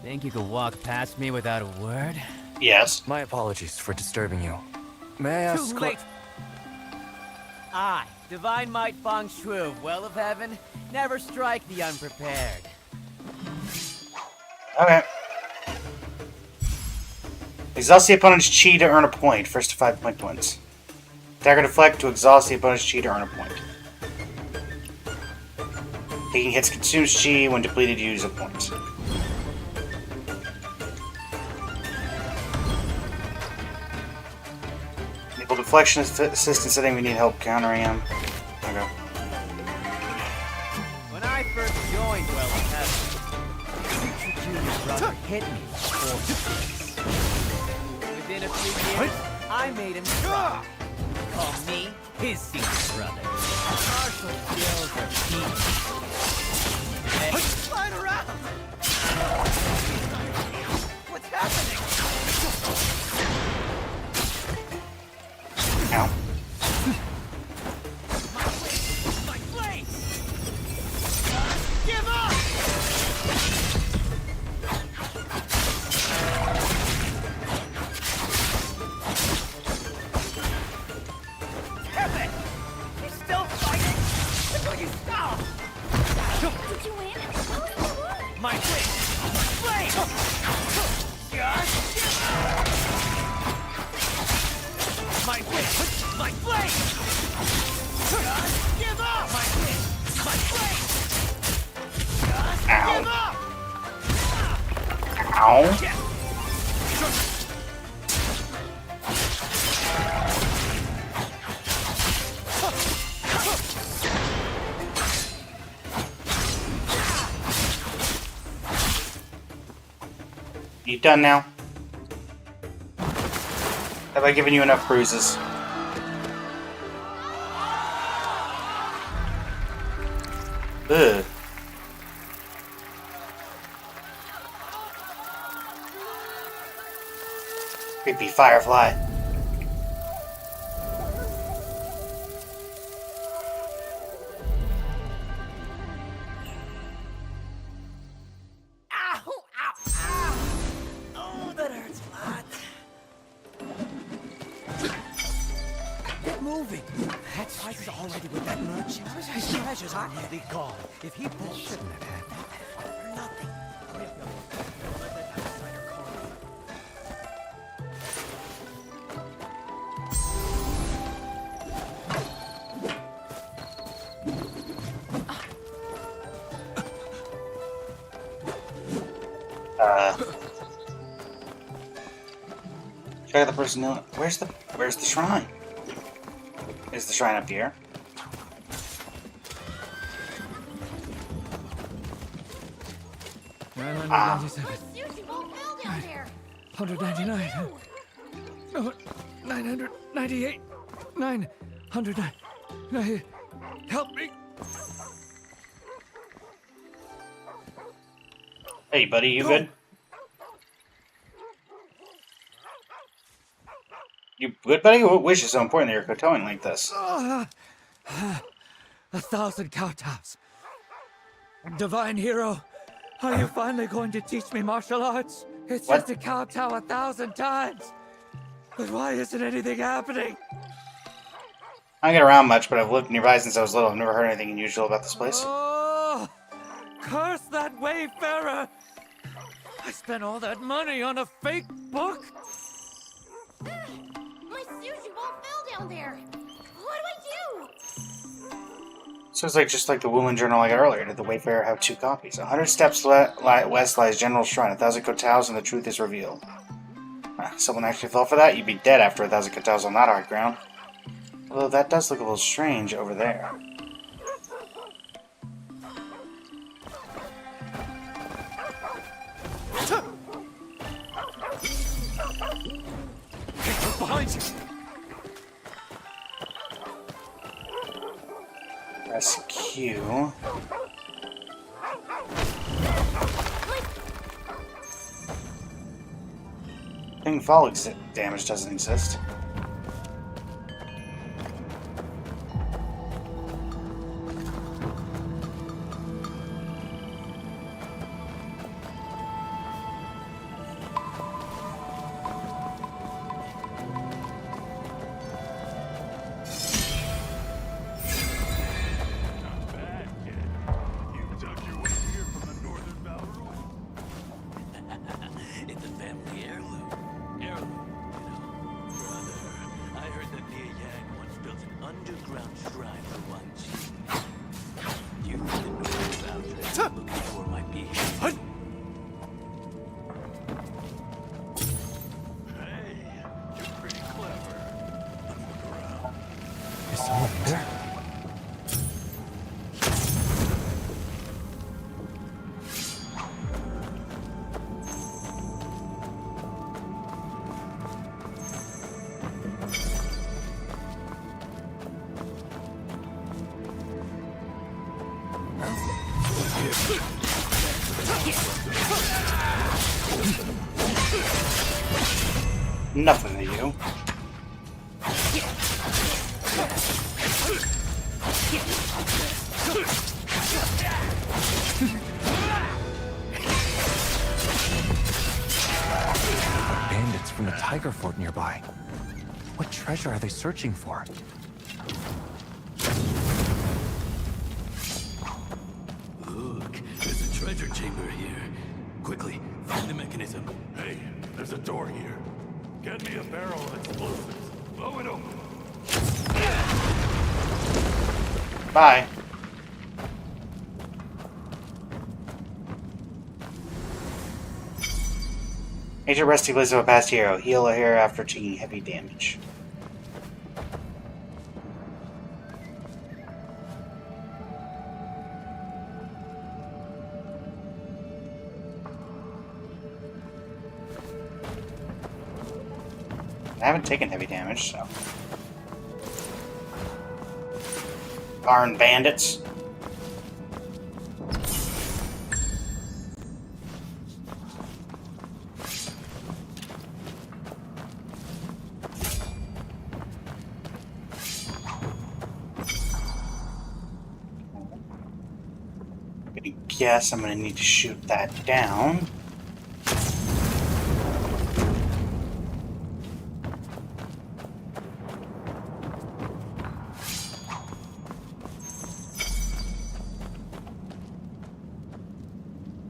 Think you could walk past me without a word? Yes. My apologies for disturbing you. May I ask Too late! I, Divine Might Feng Shui, Well of Heaven, never strike the unprepared. Okay. Exhaust the opponent's chi to earn a point. First to 5 point points. Dagger deflect to exhaust the opponent's chi to earn a point. Taking hits consumes chi. When depleted, use a point. Enable deflection assistance setting. We need help countering him. Okay. When I first joined Well of Heaven, Future Junior's brother hit me for six. Within a few years, I made him cry. Call me his secret brother. Martial skills are key. Hey, slide around! What's happening? Ow. My blade! Give up! Damn it! You're still fighting? Until you stop! Did you win? How was the one? My blade! My blade! Just give up! My blade! My blade! Just give up! My blade! My blade! Just Ow. give up! Ow. You done now? Have I given you enough bruises? Ugh. Creepy firefly. Ow! Ow! Ow! Oh, that hurts a lot. Get moving. That's price already with that merchant. His treasures are nearly gone. If he pulls, shouldn't have had that for nothing. Check out the person. Where's the shrine? Is the shrine up here? Ah. 997. Won't fall down there. 199. No, 998. 900. Help me. Hey, buddy, you good? You good, buddy? What wish is so important that you're kowtowing like this? 1,000 kowtows. Divine hero, are you finally going to teach me martial arts? It's What? just a kowtow 1,000 times. But why isn't anything happening? I don't get around much, but I've lived nearby since I was little. I've never heard anything unusual about this place. Oh, curse that wayfarer! I spent all that money on a fake book. My sushi ball fell down there. What do I do? So it's like just like the Woolen Journal I got earlier. Did the Wayfarer have 2 copies? 100 steps west lies General Shrine. 1,000 kowtows and the truth is revealed. Someone actually fell for that? You'd be dead after 1,000 kowtows on that hard ground. Although that does look a little strange over there. Behind you! Press Q. Thing fall damage doesn't exist. It's a family heirloom. Heirloom, Brother, I heard that Nia Yang once built an underground shrine for Wang Qi. You in the Northern Boundary looking for might be here. Hey, you're pretty clever. Let's look around. Is someone in there? Nothing to you. Bandits from the Tiger Fort nearby. What treasure are they searching for? Look, there's a treasure chamber here. Quickly, find the mechanism. Hey, there's a door here. Get me a barrel of explosives. Blow it open. Bye. Major resting place of a past hero. Heal a hero after taking heavy damage. I haven't taken heavy damage, so. Darn bandits. I guess I'm gonna need to shoot that down.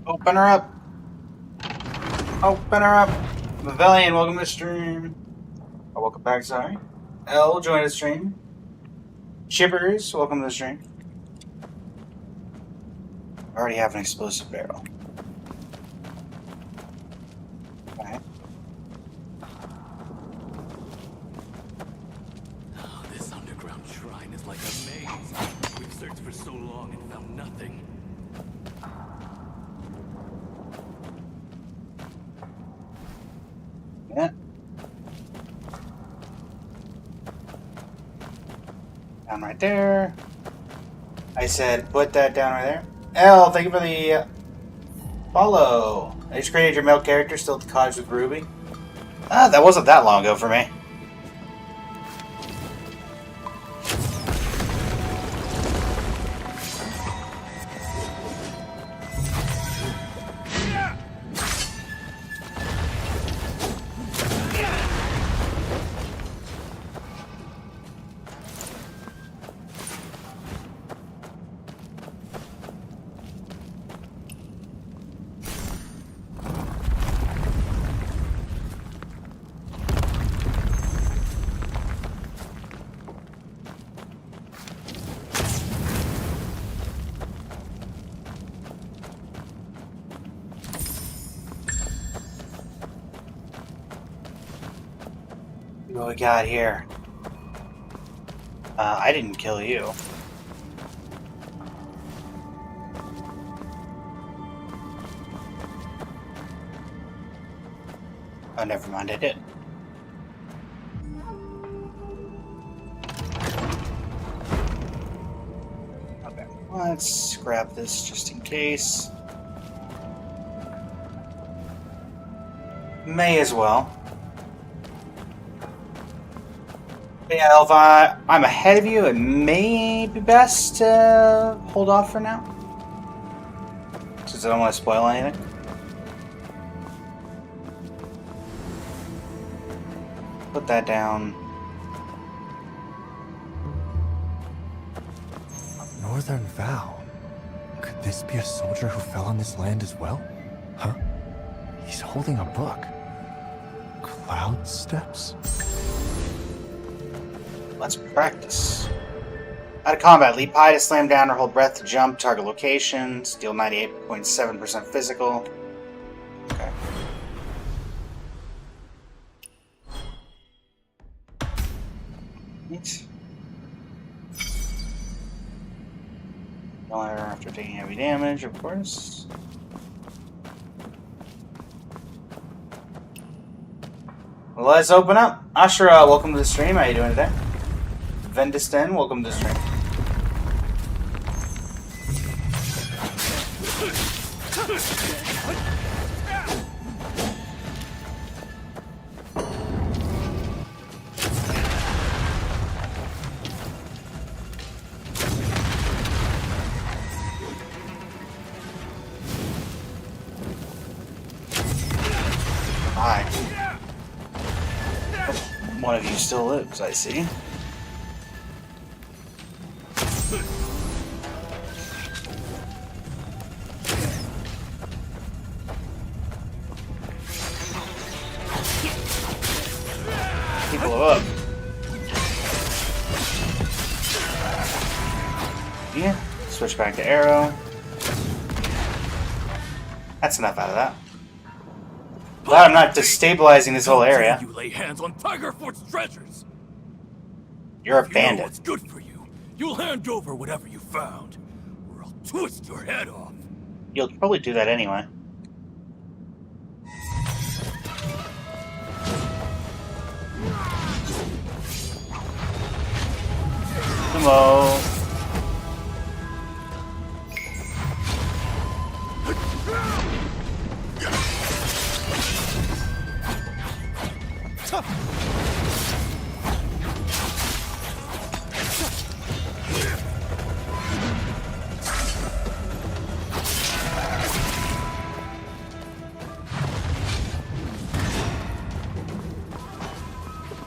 Open her up. Open her up. Mavellian, welcome to the stream. Oh, welcome back, sorry. L, join the stream. Chippers, welcome to the stream. I already have an explosive barrel. Okay. Oh, this underground shrine is like a maze. We've searched for so long and found nothing. Yeah. Down right there. I said, put that down right there. L, thank you for the Follow. I just created your male character still at the cottage with Ruby. Ah, that wasn't that long ago for me. What we got here? I didn't kill you. Oh, never mind, I did. Okay, let's grab this just in case. May as well. But yeah, if I'm ahead of you, it may be best to hold off for now. Since I don't want to spoil anything. Put that down. Northern Vow. Could this be a soldier who fell on this land as well? Huh? He's holding a book. Cloud Steps? Let's practice. Out of combat, leap high to slam down or hold breath to jump, target locations, deal 98.7% physical. Okay. Neat. Fire after taking heavy damage, of course. Well, let's open up. Ashura, welcome to the stream. How you doing today? Vendiston, welcome to the stream. Hi. One of you still lives, I see. People are up. Yeah, switch back to arrow. That's enough out of that. Glad I'm not destabilizing this whole area. You lay hands on Tigerfort's treasures. You're a If you know bandit. what's good for you, you'll hand over whatever you found, or I'll twist your head off. You'll probably do that anyway. Hello.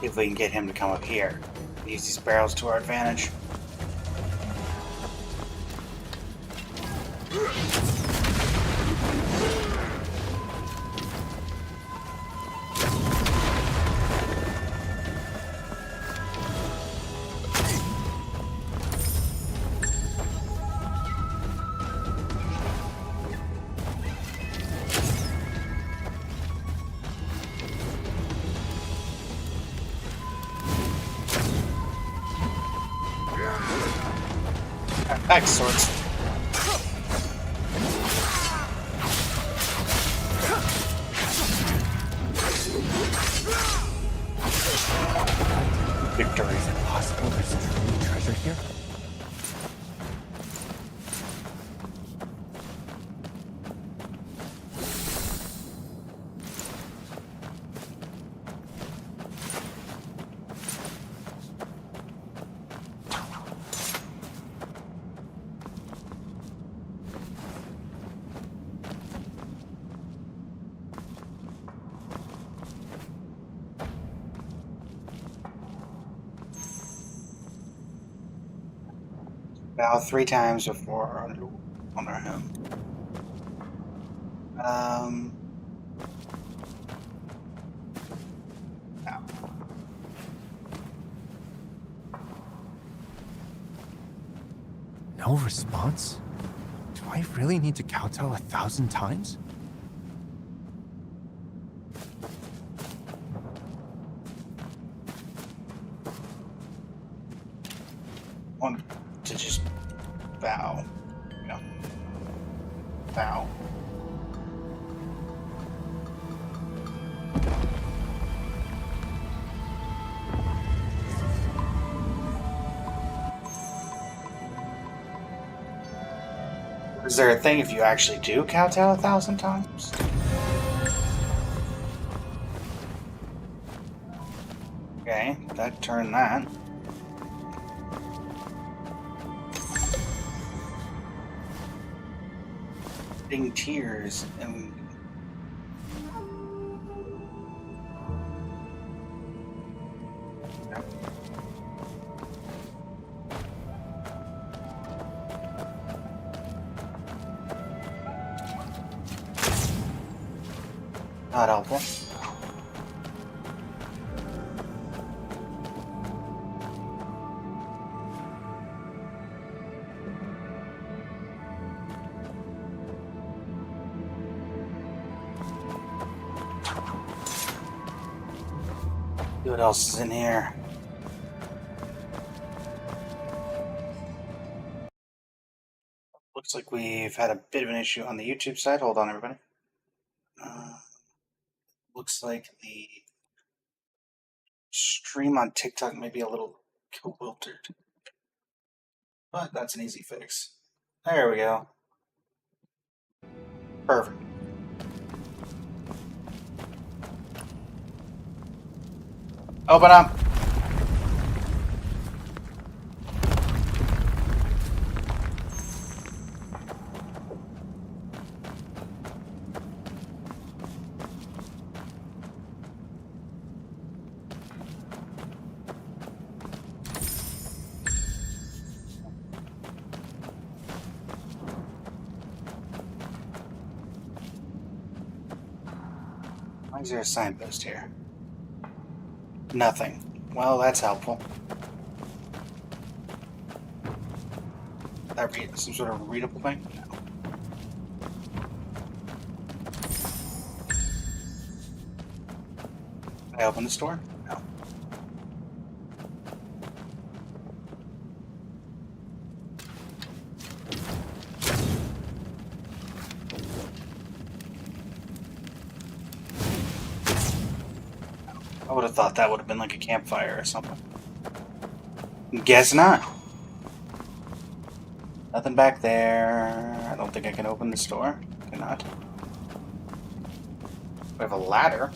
If we can get him to come up here, use these barrels to our advantage. Back swords. Victory. Is it possible there's truly treasure here? Bow 3 times before honor him. No response? Do I really need to kowtow 1,000 times? Want to just bow. Yeah. Bow. Is there a thing if you actually do kowtow 1,000 times? Okay, that turned that. Getting tears and not helpful. See what else is in here. Looks like we've had a bit of an issue on the YouTube side. Hold on, everybody. Looks like the stream on TikTok may be a little bewildered, but that's an easy fix. There we go. Perfect. Open up. Why is there a signpost here? Nothing. Well, that's helpful. That read some sort of readable thing? No. Can I open this door? No. I would have thought that would have been like a campfire or something. Guess not. Nothing back there. I don't think I can open this door. Cannot. We have a ladder.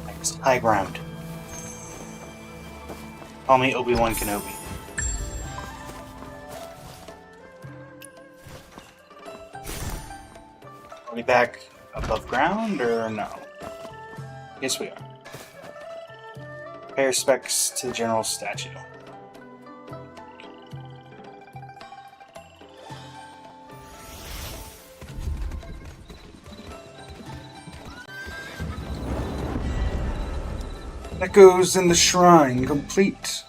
Thanks. High ground. Call me Obi-Wan Kenobi. Are we back above ground or no? Yes, we are. Pay respects to the general statue. Echoes in the shrine complete.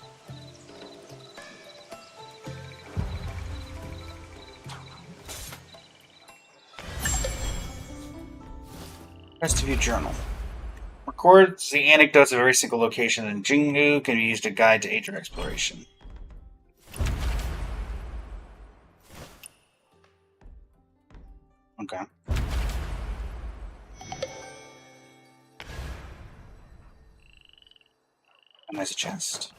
Rest of your journal. Records the anecdotes of every single location in Jingu, can be used to guide to aid your exploration. Okay. And there's a chest.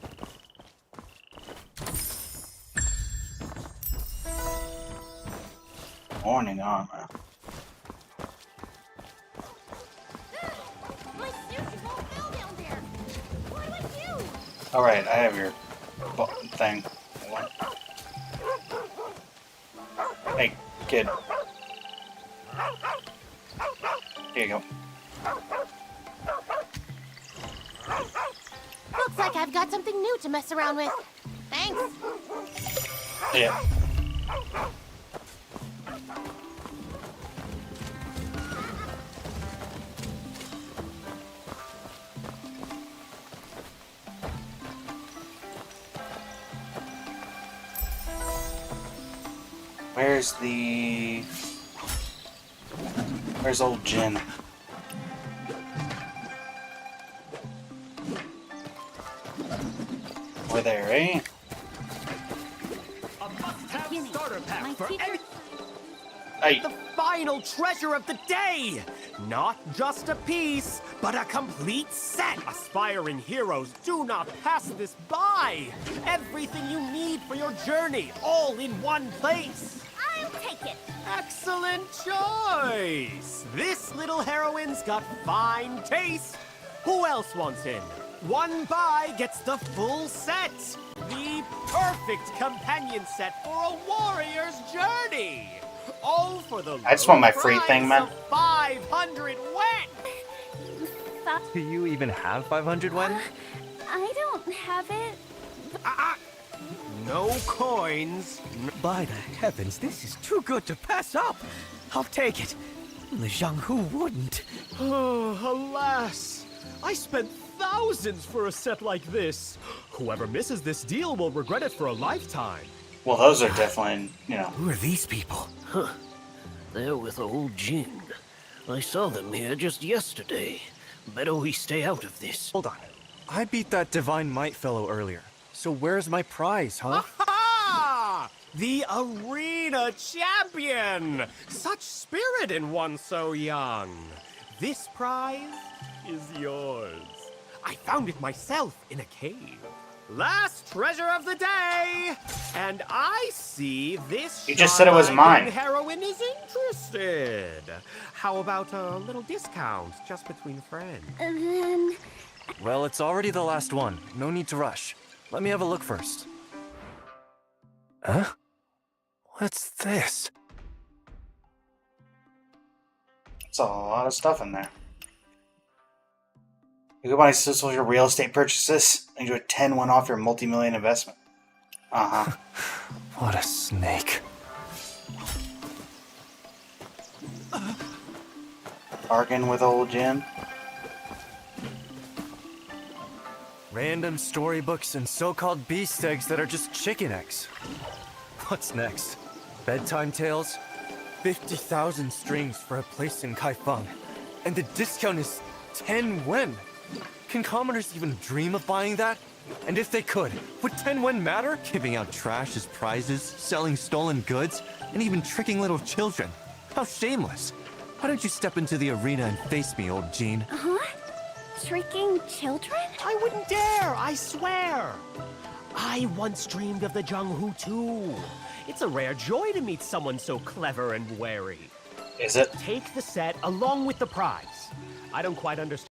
Morning armor. Alright, I have your thing. Hey, kid. Here you go. Looks like I've got something new to mess around with. Thanks. Yeah. Where's old Jin? We're there, eh? A must-have starter pack for any... Hey. The final treasure of the day! Not just a piece, but a complete set! Aspiring heroes, do not pass this by! Everything you need for your journey, all in one place! I'll take it. Excellent choice! This little heroine's got fine taste! Who else wants in? One buy gets the full set! The perfect companion set for a warrior's journey! All for the I just want my low free price thing, man. of 500 wen! Do you even have 500 wen? I don't have it. No coins. By the heavens, this is too good to pass up. I'll take it. The Jianghu wouldn't. Oh, alas! I spent thousands for a set like this. Whoever misses this deal will regret it for a lifetime. Well, those are definitely, you know. Who are these people? Huh. They're with old Jin. I saw them here just yesterday. Better we stay out of this. Hold on. I beat that Divine Might fellow earlier. So where's my prize, huh? Aha! The arena champion! Such spirit in one so young. This prize is yours. I found it myself in a cave. Last treasure of the day! And I see this You just said it was mine. heroine is interested. How about a little discount just between friends? And then... Well, it's already the last one. No need to rush. Let me have a look first. Huh? What's this? It's a lot of stuff in there. You can buy social your real estate purchases. Enjoy 10-1 off your multi-million investment. Uh-huh. What a snake. Bargain with old Jin. Random storybooks and so-called beast eggs that are just chicken eggs. What's next? Bedtime tales? 50,000 strings for a place in Kaifeng. And the discount is 10 wen. Can commoners even dream of buying that? And if they could, would 10 wen matter? Giving out trash as prizes, selling stolen goods, and even tricking little children. How shameless. Why don't you step into the arena and face me, old Jean? Huh? Tricking children? I wouldn't dare, I swear. I once dreamed of the Jianghu too. It's a rare joy to meet someone so clever and wary. Is it? Take the set along with the prize. I don't quite understand.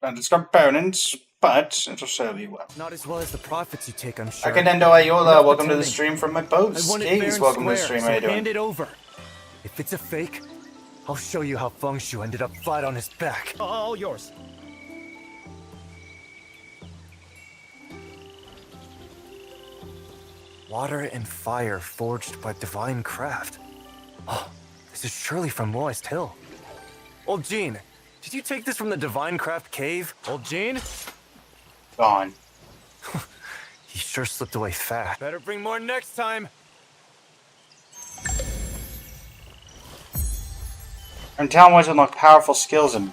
Its components, but it'll serve you well. Not as well as the profits you take, I'm sure. Akinendo Ayola, welcome to the pretending. stream from my I post. want it fair Keys, and welcome to the square, stream. How you so hand doing? it over. If it's a fake, I'll show you how Feng Shu ended up flat on his back. All yours. Water and fire forged by divine craft. Oh, this is surely from Moist Hill. Old Jean, did you take this from the divine craft cave? Old Jean? Gone. He sure slipped away fast. Better bring more next time. Earn talent points to unlock powerful skills and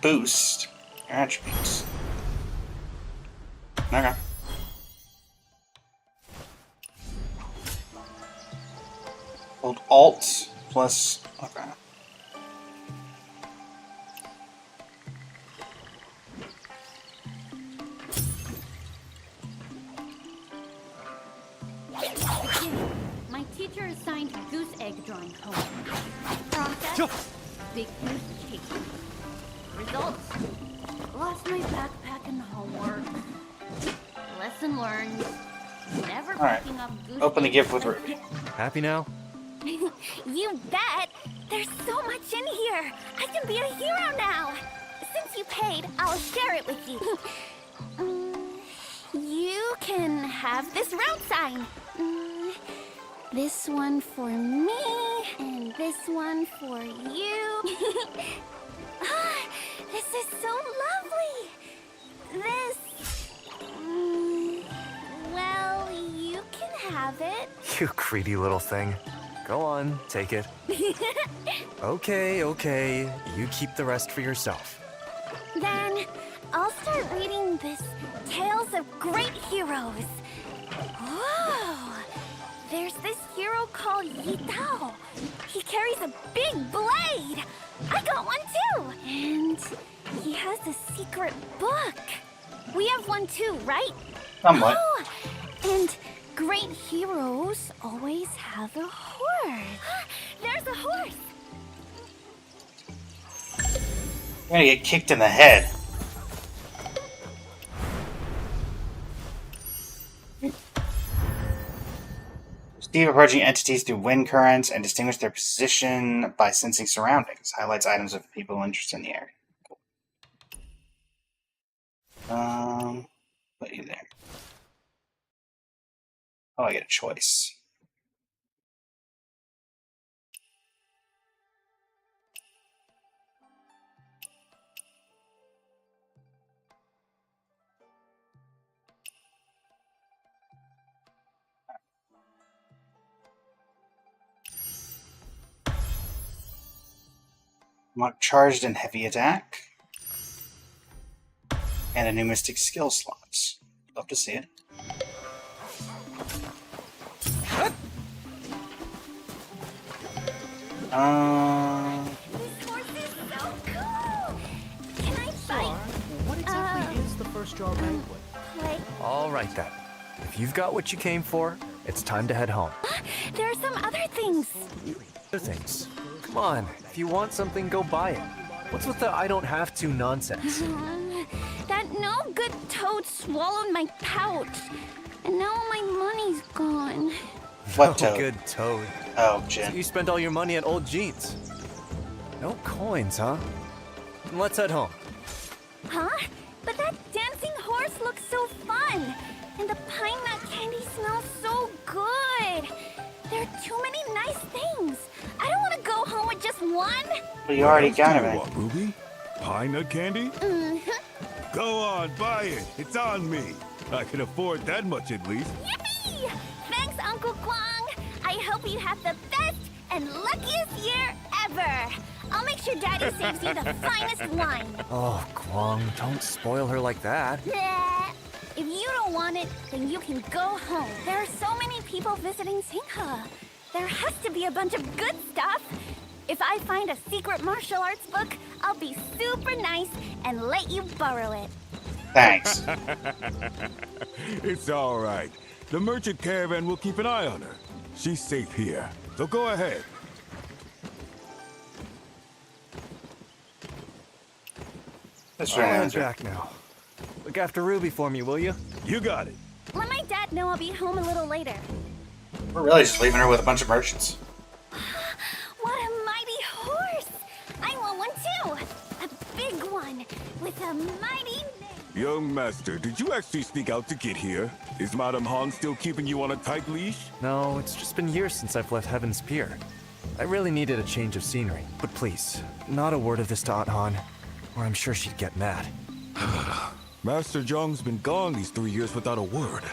boost your attributes. Okay. Hold Alt plus. Okay. My teacher assigned goose egg drawing homework. Process, big goose chasing. Results, lost my backpack and homework. Lesson learned, never All right. picking up goose Open the eggs gift with from Ruby. Happy now? You bet! There's so much in here. I can be a hero now. Since you paid, I'll share it with you. You can have this road sign. This one for me, and this one for you. This is so lovely. This... well, you can have it. You greedy little thing. Go on, take it. Okay, okay. You keep the rest for yourself. Then I'll start reading this Tales of Great Heroes. Whoa! There's this hero called Yi Tao. He carries a big blade. I got one too. And he has a secret book. We have one too, right? Somewhat. Oh, and great heroes always have a horse. There's a horse. You're gonna get kicked in the head. Perceive approaching entities through wind currents and distinguish their position by sensing surroundings. Highlights items of people interested in the area. Cool. Put you there. Oh, I get a choice. Mark charged and heavy attack. And a new mystic skill slots. Love to see it. This horse is so cool. Can I fight? What exactly is the First Jar Banquet? Play? All right then. If you've got what you came for, it's time to head home. There are some other things. Other things. Come on, if you want something, go buy it. What's with the I don't have to nonsense? That no good toad swallowed my pouch. And now my money's gone. What toad? Good toad. Oh, So Jen. you spent all your money at old jeans. No coins, huh? Then let's head home. Huh? But that dancing horse looks so fun. And the pine nut candy smells so good. There are too many nice things. I don't want to go home with just one. But you already got Do you it. want, Ruby? Pine nut candy? Mm-hmm. Go on, buy it. It's on me. I can afford that much at least. Yippee! Thanks, Uncle Kwang. I hope you have the best and luckiest year ever. I'll make sure Daddy saves you the finest wine. Oh, Kwang, don't spoil her like that. Bleh. If you don't want it, then you can go home. There are so many people visiting Singha. There has to be a bunch of good stuff. If I find a secret martial arts book, I'll be super nice and let you borrow it. Thanks. It's all right. The merchant caravan will keep an eye on her. She's safe here, so go ahead. That's I'll right. head back now. Look after Ruby for me, will you? You got it. Let my dad know I'll be home a little later. We're really just leaving her with a bunch of merchants. What a mighty horse! I want one too! A big one with a mighty name. Young master, did you actually sneak out to get here? Is Madame Han still keeping you on a tight leash? No, it's just been years since I've left Heaven's Pier. I really needed a change of scenery. But please, not a word of this to Aunt Han, or I'm sure she'd get mad. Master Zhong's been gone these 3 years without a word.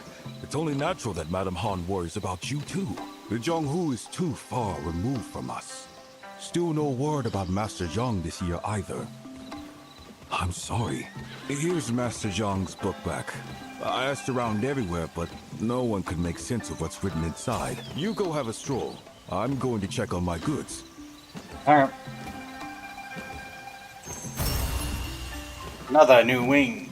It's only natural that Madame Han worries about you too. The Zhonghu is too far removed from us. Still no word about Master Zhong this year either. I'm sorry. Here's Master Zhong's book back. I asked around everywhere, but no one could make sense of what's written inside. You go have a stroll. I'm going to check on my goods. Alright. Another new wing.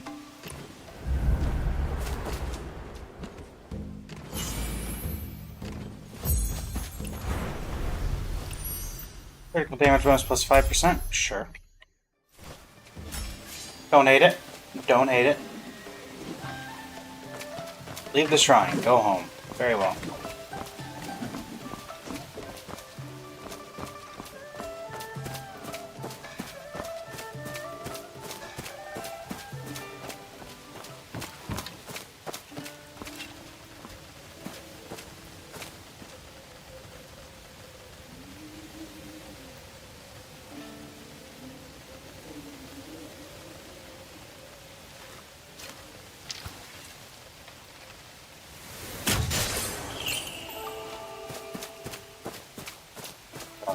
Critical damage bonus plus 5%? Sure. Don't hate it. Don't hate it. Leave the shrine. Go home. Very well.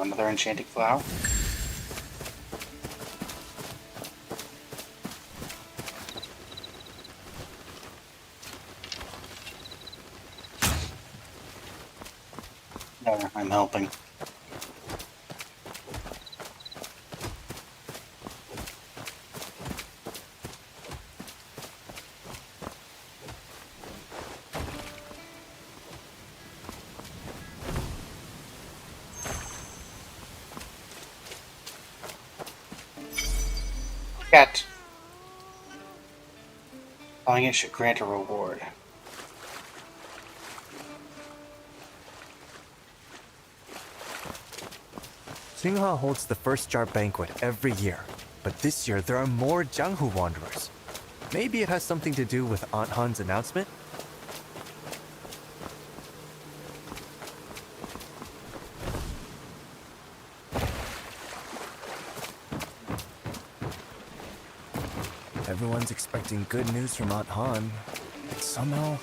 another enchanting flower. There, I'm helping. Cat. Calling it should grant a reward. Tsinghua holds the first jar banquet every year, but this year there are more Jianghu wanderers. Maybe it has something to do with Aunt Han's announcement? Everyone's expecting good news from Aunt Han, but somehow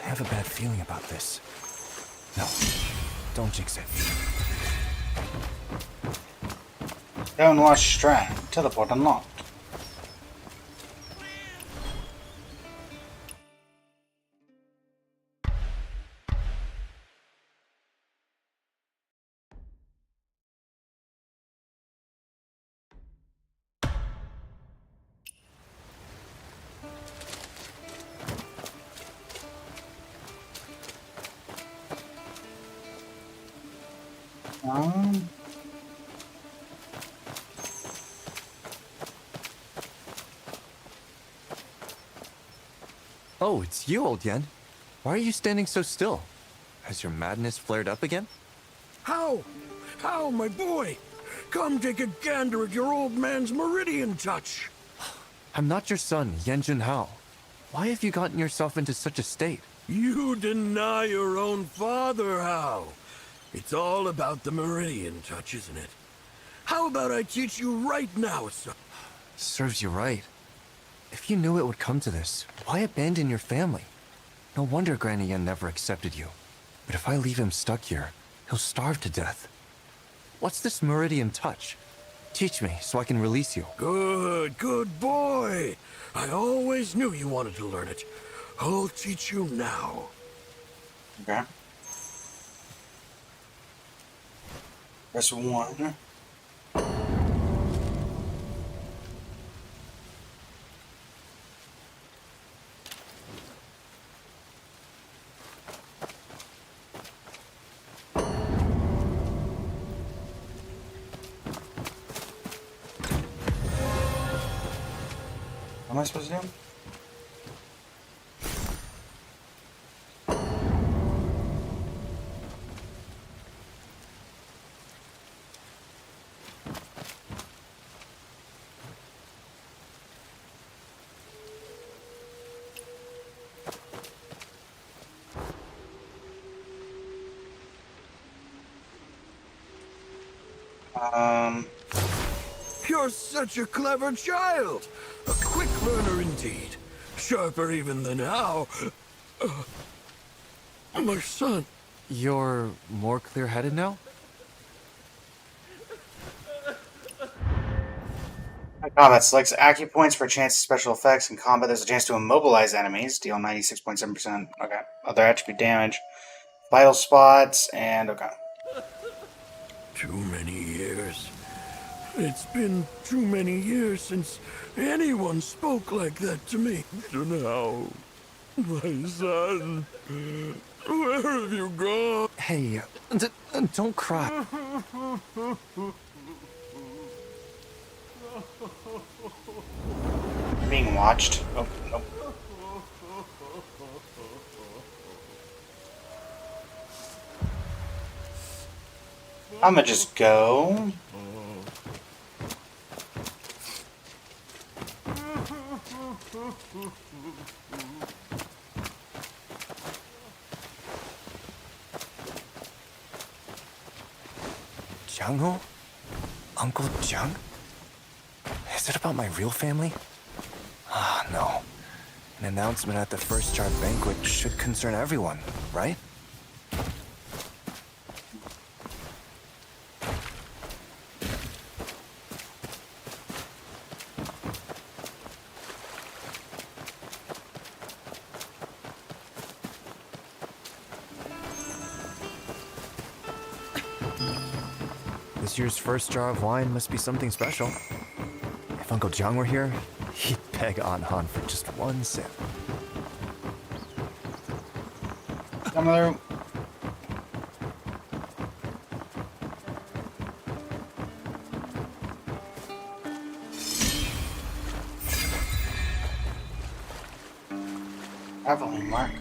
I have a bad feeling about this. No, don't jinx it. Downwash Strand. Teleport unlocked. Um, Oh, it's you, old Yen. Why are you standing so still? Has your madness flared up again? How? How, my boy? Come take a gander at your old man's meridian touch. I'm not your son, Yen Junhao. Why have you gotten yourself into such a state? You deny your own father, How? It's all about the meridian touch, isn't it? How about I teach you right now, son? Serves you right. If you knew it would come to this, why abandon your family? No wonder Granny Yen never accepted you. But if I leave him stuck here, he'll starve to death. What's this meridian touch? Teach me so I can release you. Good boy. I always knew you wanted to learn it. I'll teach you now. okay. Press 1. What am I supposed to do? You're such a clever child. A quick learner indeed. Sharper even than How. My son. You're more clear-headed now? Combat selects acupoints for chance to special effects. In combat, there's a chance to immobilize enemies, deal 96.7%. Okay. Other attribute damage, vital spots, and okay. Too many years. It's been too many years since anyone spoke like that to me. Now, my son, where have you gone? Hey, don't cry. Being watched. Oh, nope. I'ma just go. Jianghu? Uncle Jiang? Is it about my real family? Ah, no. An announcement at the first jar banquet should concern everyone, right? This year's first jar of wine must be something special. If Uncle Jiang were here, he'd beg Aunt Han for just one sip. Come through. Traveling mark.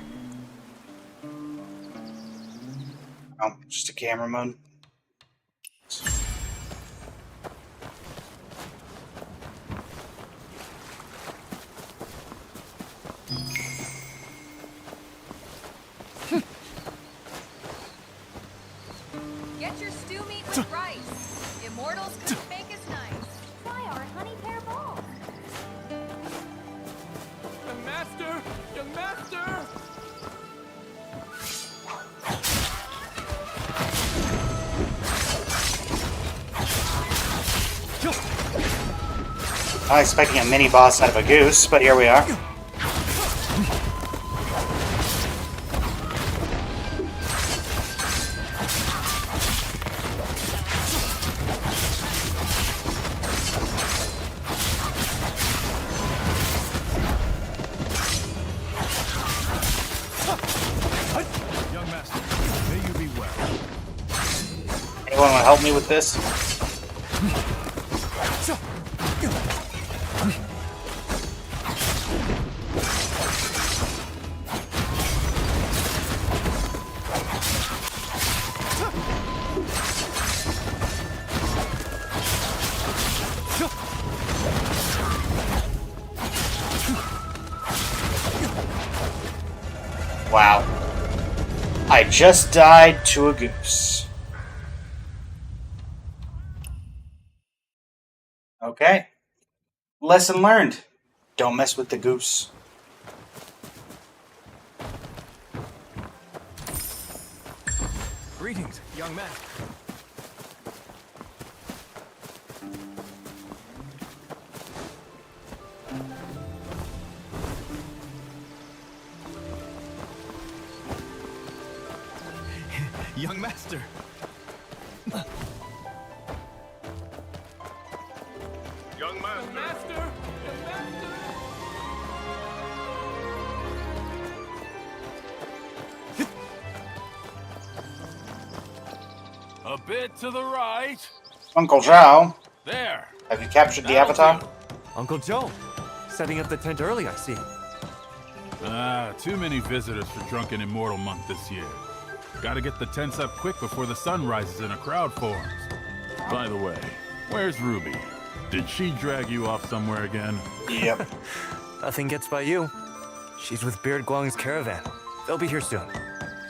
Oh, just a camera mode. Get your stew meat with rice. Immortals couldn't make as nice. Try our honey pear ball. Young master! Young master! I was expecting a mini boss out of a goose, but here we are. Young master, may you be well. Anyone want to help me with this? Wow. I just died to a goose. Okay. Lesson learned. Don't mess with the goose. Greetings, young man. Young master. Young master! A bit to the right. Uncle Zhao, There. have you captured the That'll avatar? do. Uncle Joe, setting up the tent early, I see. Too many visitors for Drunken Immortal Month this year. Gotta get the tents up quick before the sun rises and a crowd forms. By the way, where's Ruby? Did she drag you off somewhere again? Yep. Nothing gets by you. She's with Beard Guang's caravan. They'll be here soon.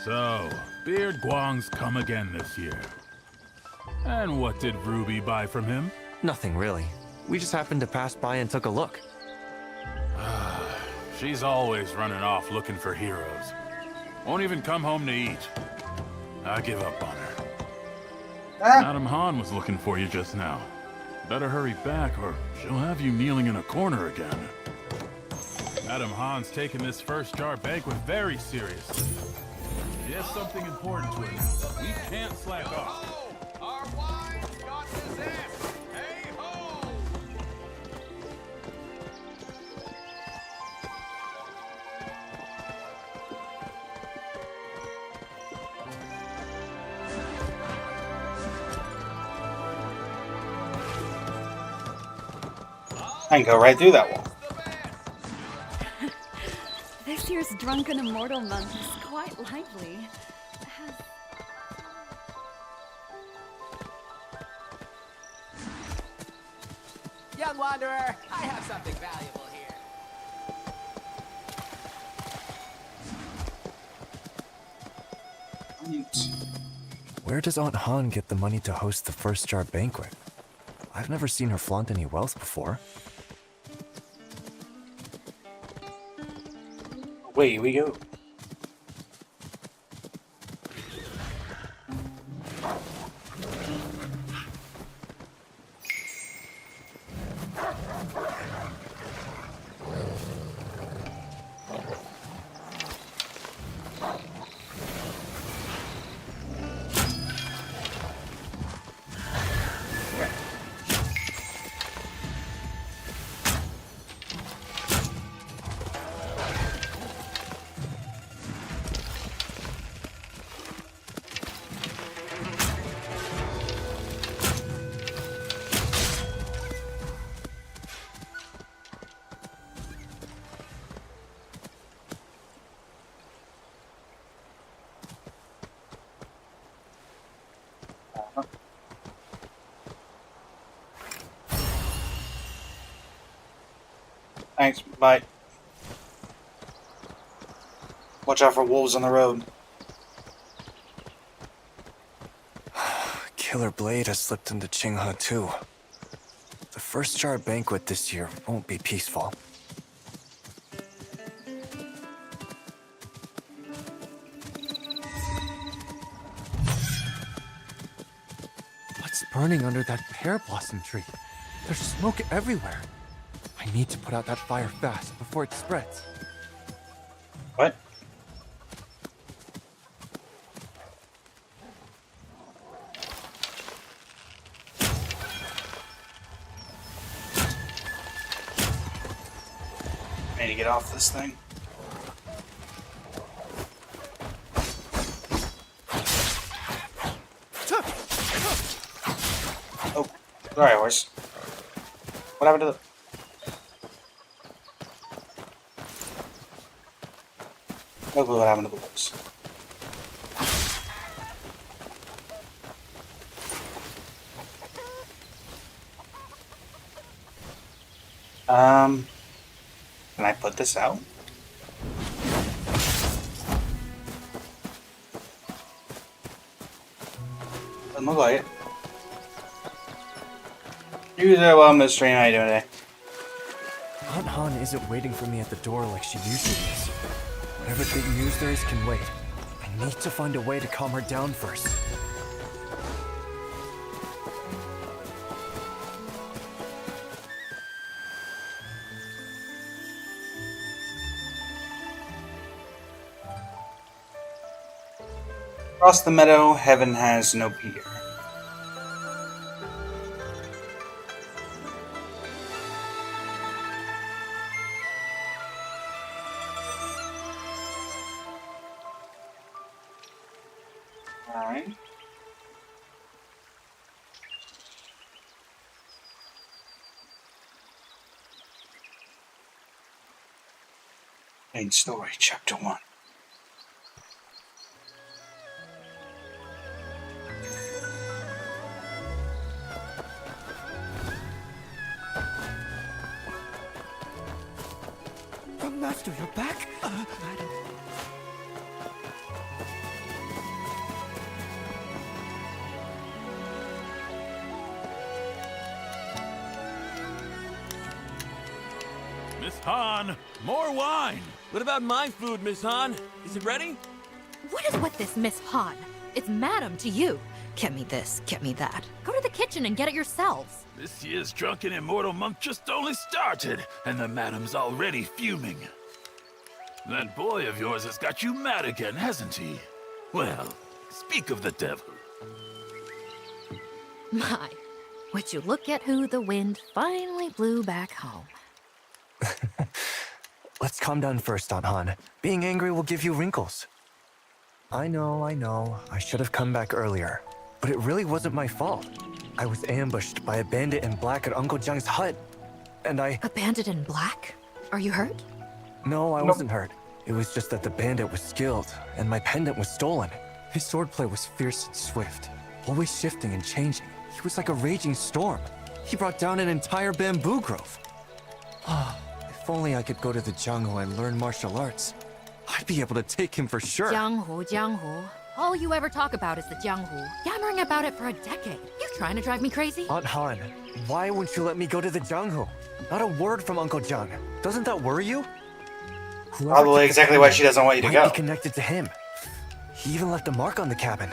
So, Beard Guang's come again this year. And what did Ruby buy from him? Nothing really. We just happened to pass by and took a look. She's always running off looking for heroes. Won't even come home to eat. I give up on her. Madam Han was looking for you just now. Better hurry back or she'll have you kneeling in a corner again. Madam Han's taking this first jar banquet very seriously. She has something important to announce. We can't slack off. Our wine's got possessed! Hey ho! I can go right through that wall. This year's Drunken Immortal Month is quite lively. Young wanderer, I have something valuable here. Where does Aunt Han get the money to host the first jar banquet? I've never seen her flaunt any wealth before. Away we go. Thanks. Bye. Watch out for wolves on the road. Killer Blade has slipped into Qinghe too. The first Jar banquet this year won't be peaceful. What's burning under that pear blossom tree? There's smoke everywhere. I need to put out that fire fast before it spreads. What? I need to get off this thing. Oh, sorry, horse. What happened to the... No clue what happened to the wolves. Can I put this out? Doesn't look like it. You there, well, Miss Stream, how you doing today? Aunt Han isn't waiting for me at the door like she usually is. Whatever big news there is can wait. I need to find a way to calm her down first. Across the meadow, heaven has no peer. Alright. Main story, chapter 1. Master, you're back? Miss Han, more wine! What about my food, Miss Han? Is it ready? What is with this Miss Han? It's madam to you. Get me this, get me that. Go to the kitchen and get it yourselves. This year's drunken immortal month just only started, and the madam's already fuming. That boy of yours has got you mad again, hasn't he? Well, speak of the devil. My, would you look at who the wind finally blew back home. Let's calm down first, Aunt Han. Being angry will give you wrinkles. I know. I should have come back earlier. But it really wasn't my fault. I was ambushed by a bandit in black at Uncle Jiang's hut. And I... A bandit in black? Are you hurt? No, I wasn't hurt. It was just that the bandit was skilled, and my pendant was stolen. His swordplay was fierce and swift, always shifting and changing. He was like a raging storm. He brought down an entire bamboo grove. If only I could go to the Jianghu and learn martial arts. I'd be able to take him for sure. Jianghu. All you ever talk about is the Jianghu. Yammering about it for a decade. You trying to drive me crazy? Aunt Han, why won't you let me go to the Jianghu? Not a word from Uncle Jiang. Doesn't that worry you? Probably exactly why she doesn't want you to might go. Be connected to him. He even left a mark on the cabin.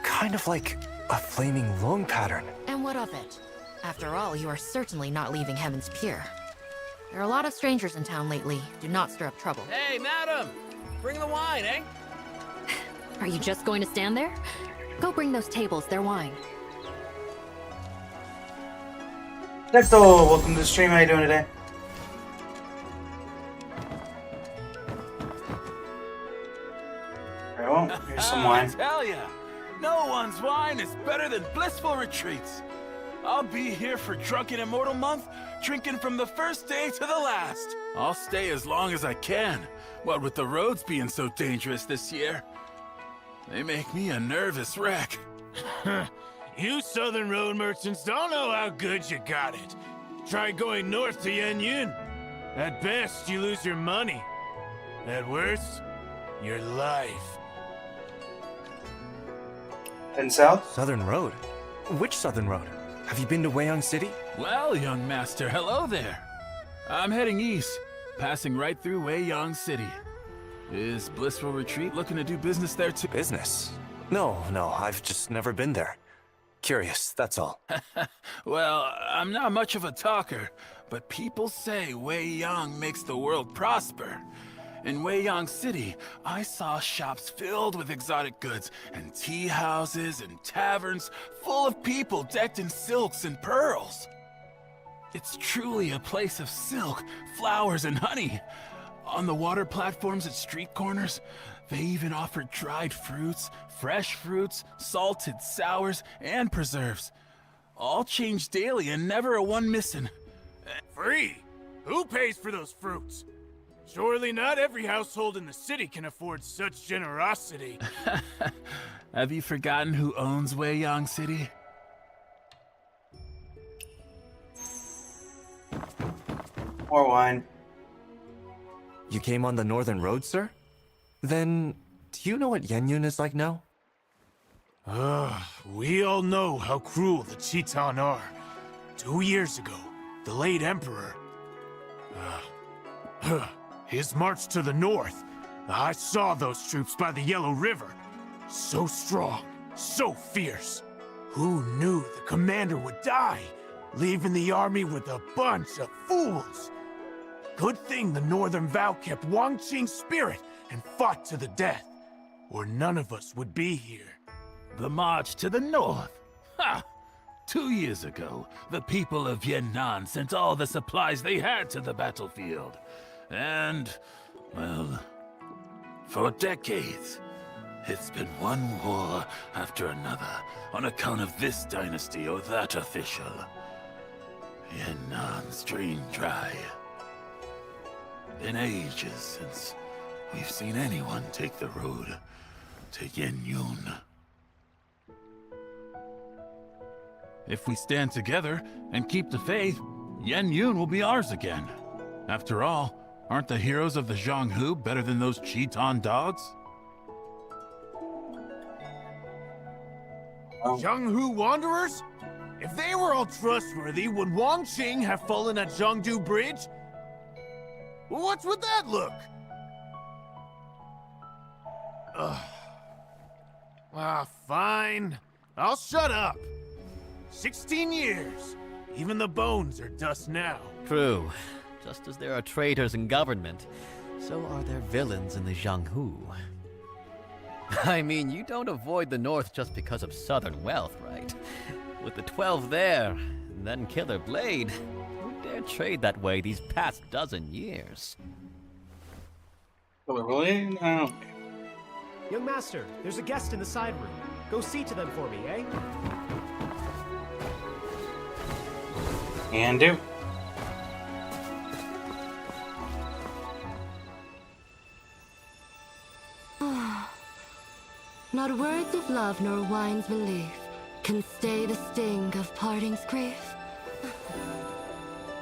Kind of like a flaming lung pattern. And what of it? After all, you are certainly not leaving Heaven's Pier. There are a lot of strangers in town lately. Do not stir up trouble. Hey, madam! Bring the wine, eh? Are you just going to stand there? Go bring those tables their wine. Neto, welcome to the stream. How you doing today? Very well. Here's some wine. I tell ya, no one's wine is better than blissful retreats. I'll be here for Drunken Immortal Month, drinking from the first day to the last. I'll stay as long as I can, what with the roads being so dangerous this year. They make me a nervous wreck. You southern road merchants don't know how good you got it. Try going north to Yanyin. At best, you lose your money. At worst, your life. And south? Southern Road? Which Southern Road? Have you been to Weiyang City? Well, young master, hello there. I'm heading east, passing right through Weiyang City. Is Blissful Retreat looking to do business there too? Business? No, I've just never been there. Curious, that's all. Well, I'm not much of a talker, but people say Weiyang makes the world prosper. In Weiyang City, I saw shops filled with exotic goods, and tea houses and taverns full of people decked in silks and pearls. It's truly a place of silk, flowers, and honey. On the water platforms at street corners, they even offered dried fruits, fresh fruits, salted sours, and preserves. All changed daily and never a one missing. Free? Who pays for those fruits? Surely not every household in the city can afford such generosity. Have you forgotten who owns Weiyang City? More wine. You came on the Northern Road, sir? Then, do you know what Yenyun is like now? We all know how cruel the Chitan are. 2 years ago, the late Emperor... his march to the north. I saw those troops by the Yellow River. So strong, so fierce. Who knew the commander would die, leaving the army with a bunch of fools? Good thing the Northern Vow kept Wang Qing's spirit and fought to the death, or none of us would be here. The march to the north? Ha! 2 years ago, the people of Yan'an sent all the supplies they had to the battlefield. And, well, for decades, it's been one war after another on account of this dynasty or that official. Yan'an's drained dry. Been ages since we've seen anyone take the road to Yenyun. If we stand together and keep the faith, Yenyun will be ours again. After all, aren't the heroes of the Zhonghu better than those Chitan dogs? Zhonghu wanderers? If they were all trustworthy, would Wang Qing have fallen at Zhongdu Bridge? What's with that look? Fine. I'll shut up. 16 years. Even the bones are dust now. True. Just as there are traitors in government, so are there villains in the Zhonghu. I mean, you don't avoid the North just because of southern wealth, right? With the 12 there, and then Killer Blade, who dare trade that way these past dozen years? Killer Blade? Oh. Young master, there's a guest in the side room. Go see to them for me, eh? Can do. Not words of love nor wine's relief can stay the sting of parting's grief.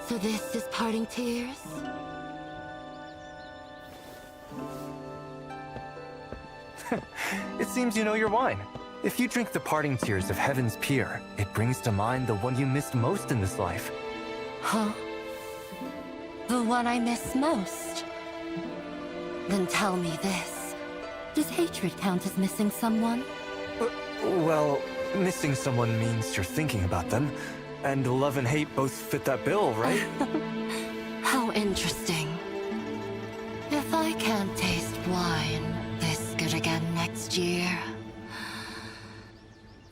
So this is parting tears? It seems you know your wine. If you drink the parting tears of Heaven's Pier, it brings to mind the one you missed most in this life. Huh? The one I miss most? Then tell me this. Does hatred count as missing someone? Well, missing someone means you're thinking about them, and love and hate both fit that bill, right? How interesting. If I can't taste wine this good again next year,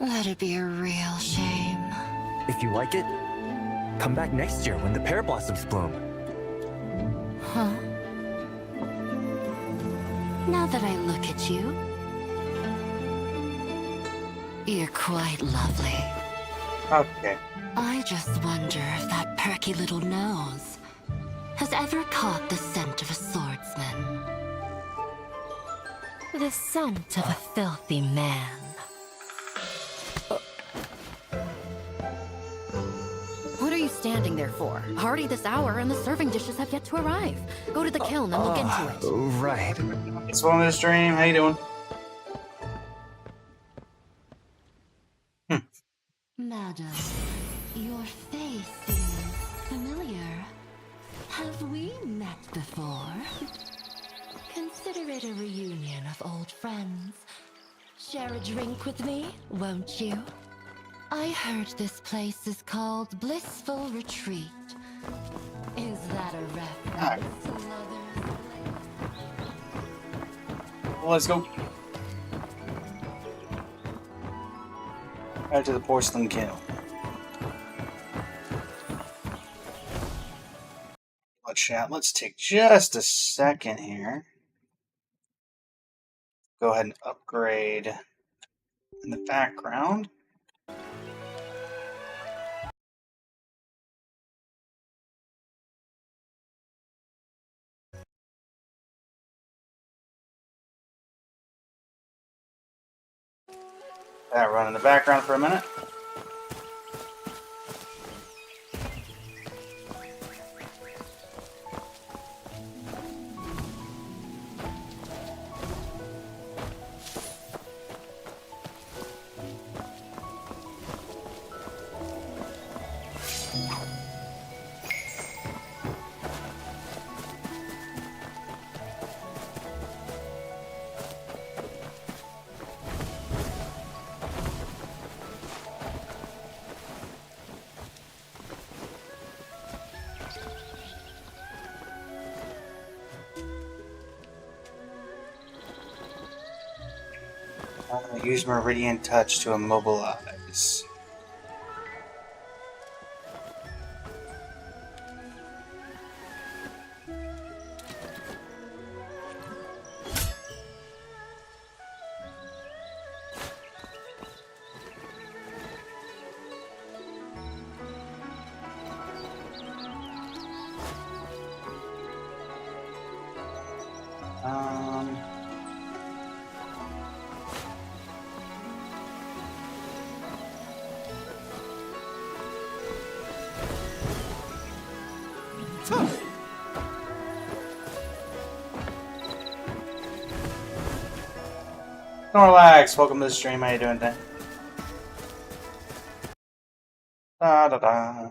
that'd be a real shame. If you like it, come back next year when the pear blossoms bloom. Huh? Now that I look at you, you're quite lovely. Okay. I just wonder if that perky little nose has ever caught the scent of a swordsman. The scent of a filthy man. What are you standing there for? Already this hour and the serving dishes have yet to arrive. Go to the kiln and look into it. Right. It's one of the stream. How you doing? Madam, your face seems familiar. Have we met before? Consider it a reunion of old friends. Share a drink with me, won't you? I heard this place is called Blissful Retreat. Is that a reference to Mother's? Well, let's go. Right to the porcelain kiln. Let's take just a second here. Go ahead and upgrade in the background. That run in the background for a minute. Use Meridian Touch to immobilize. Snorlax, welcome to the stream. How you doing today? Da da da.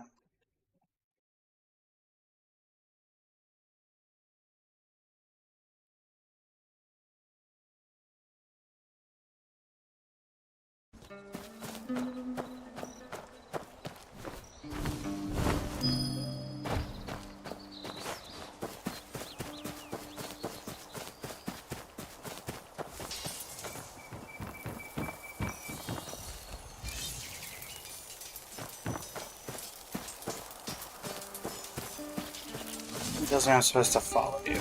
It tells me I'm supposed to follow you.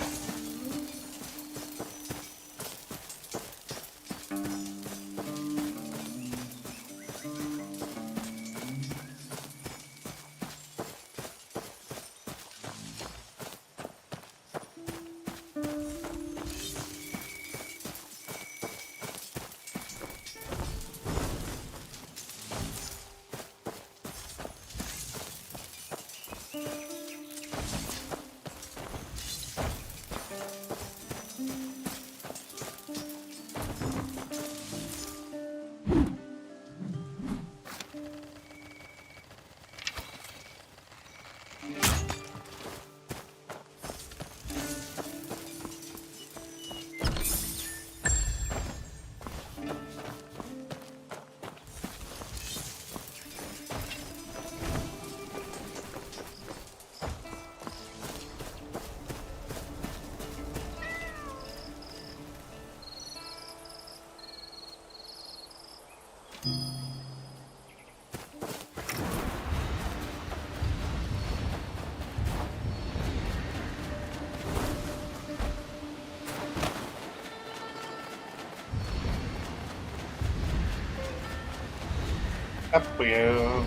Up you.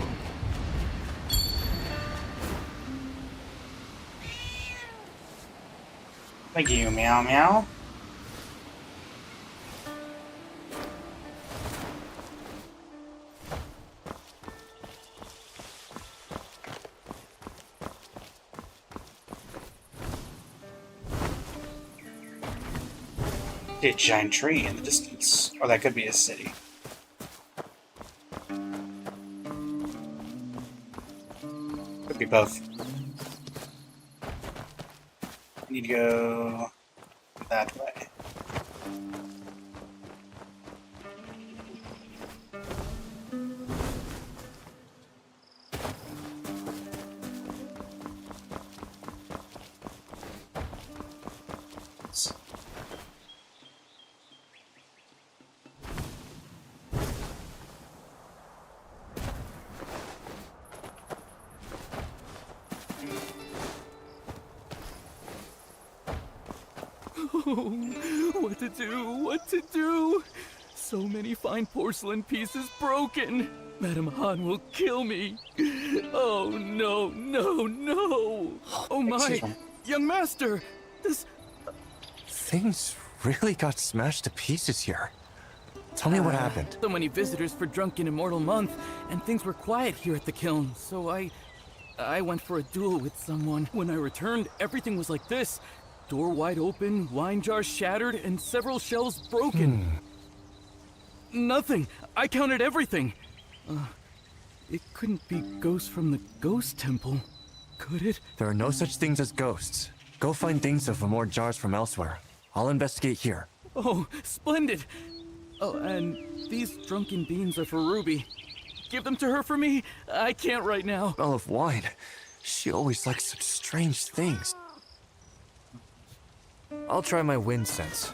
Thank you, meow meow. See a giant tree in the distance. Or that could be a city. Could be both. Need to go that way. What to do? What to do? So many fine porcelain pieces broken. Madame Han will kill me. Oh no, no, no! Oh my, young master! This... Things really got smashed to pieces here. Tell me what happened. So many visitors for Drunken Immortal Month, and things were quiet here at the kiln, so I went for a duel with someone. When I returned, everything was like this. Door wide open, wine jars shattered, and several shelves broken. Nothing. I counted everything. It couldn't be ghosts from the ghost temple, could it? There are no such things as ghosts. Go find things of more jars from elsewhere. I'll investigate here. Oh, splendid. Oh, and these drunken beans are for Ruby. Give them to her for me. I can't right now. Smell of wine. She always likes such strange things. I'll try my wind sense.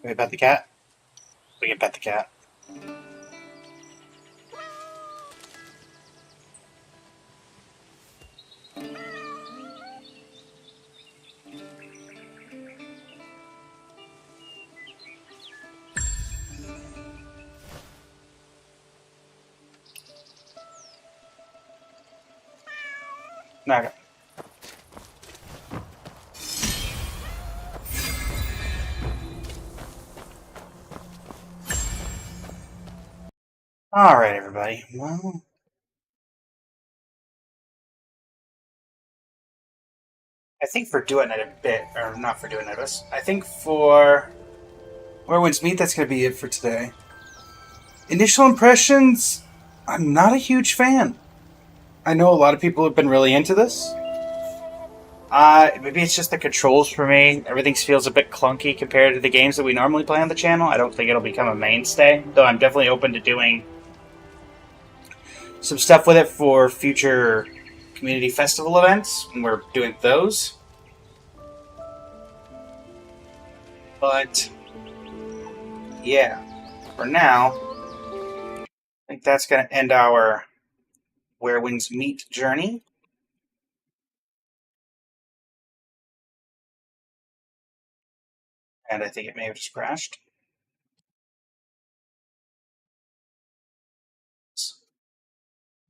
Can we pet the cat? We can pet the cat. Okay. Alright, everybody. Well, I think for doing it a bit, or not for doing it, but I think for Where Winds Meet, that's going to be it for today. Initial impressions, I'm not a huge fan. I know a lot of people have been really into this. Maybe it's just the controls for me. Everything feels a bit clunky compared to the games that we normally play on the channel. I don't think it'll become a mainstay, though I'm definitely open to doing some stuff with it for future community festival events, and we're doing those. But, yeah, for now, I think that's going to end our Where Winds Meet journey. And I think it may have just crashed.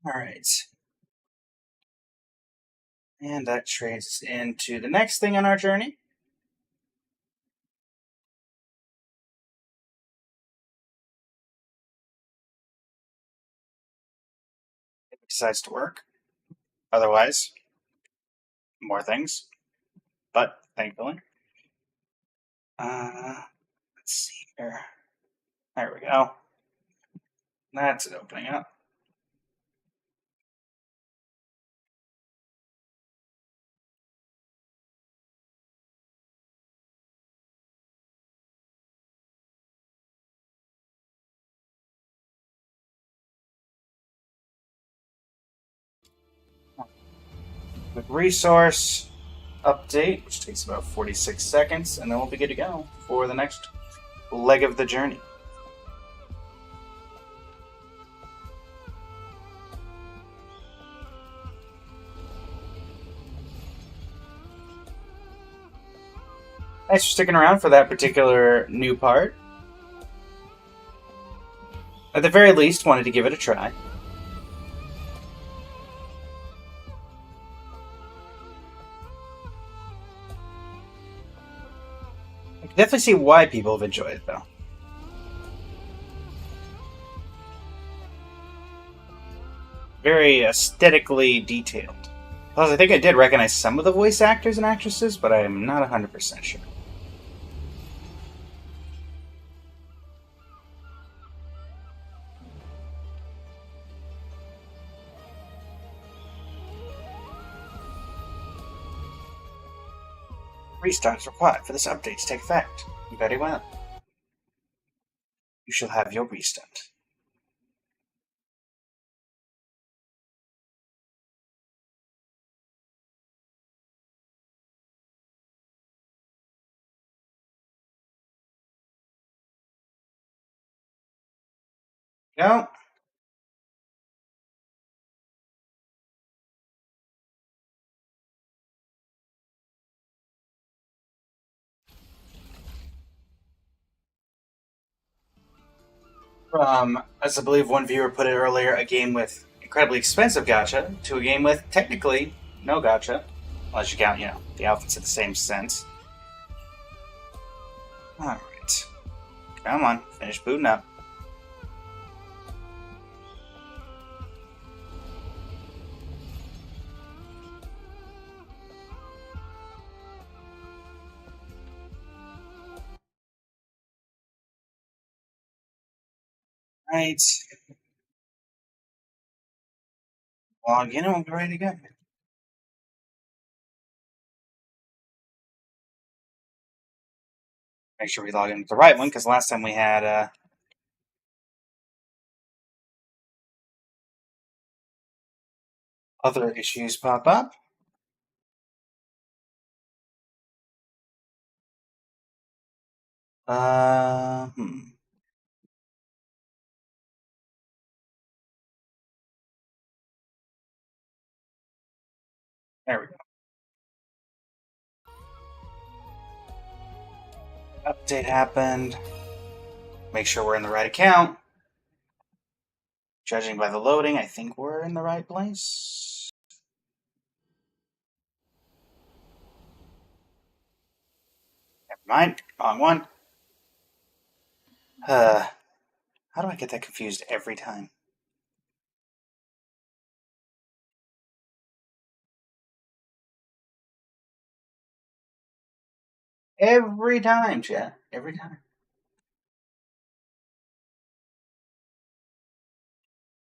Alright. And that trades us into the next thing on our journey. It decides to work. Otherwise, more things. But, thankfully. Let's see here. There we go. That's it opening up. Quick resource update, which takes about 46 seconds, and then we'll be good to go for the next leg of the journey. Thanks for sticking around for that particular new part. At the very least, wanted to give it a try. I can definitely see why people have enjoyed it, though. very aesthetically detailed. Plus, I think I did recognize some of the voice actors and actresses, but I am not 100% sure. Restarts required for this update to take effect. Very well. You shall have your restart. Go. From, as I believe one viewer put it earlier, a game with incredibly expensive gacha to a game with technically no gacha, unless you count, the outfits in the same sense. Alright. Come on, finish booting up. Right. Log in and we'll be ready to go. Make sure we log in with the right one, because last time we had other issues pop up. Hmm. There we go. Update happened. Make sure we're in the right account. Judging by the loading, I think we're in the right place. Never mind. Wrong one. How do I get that confused every time? Every time, chat. Every time.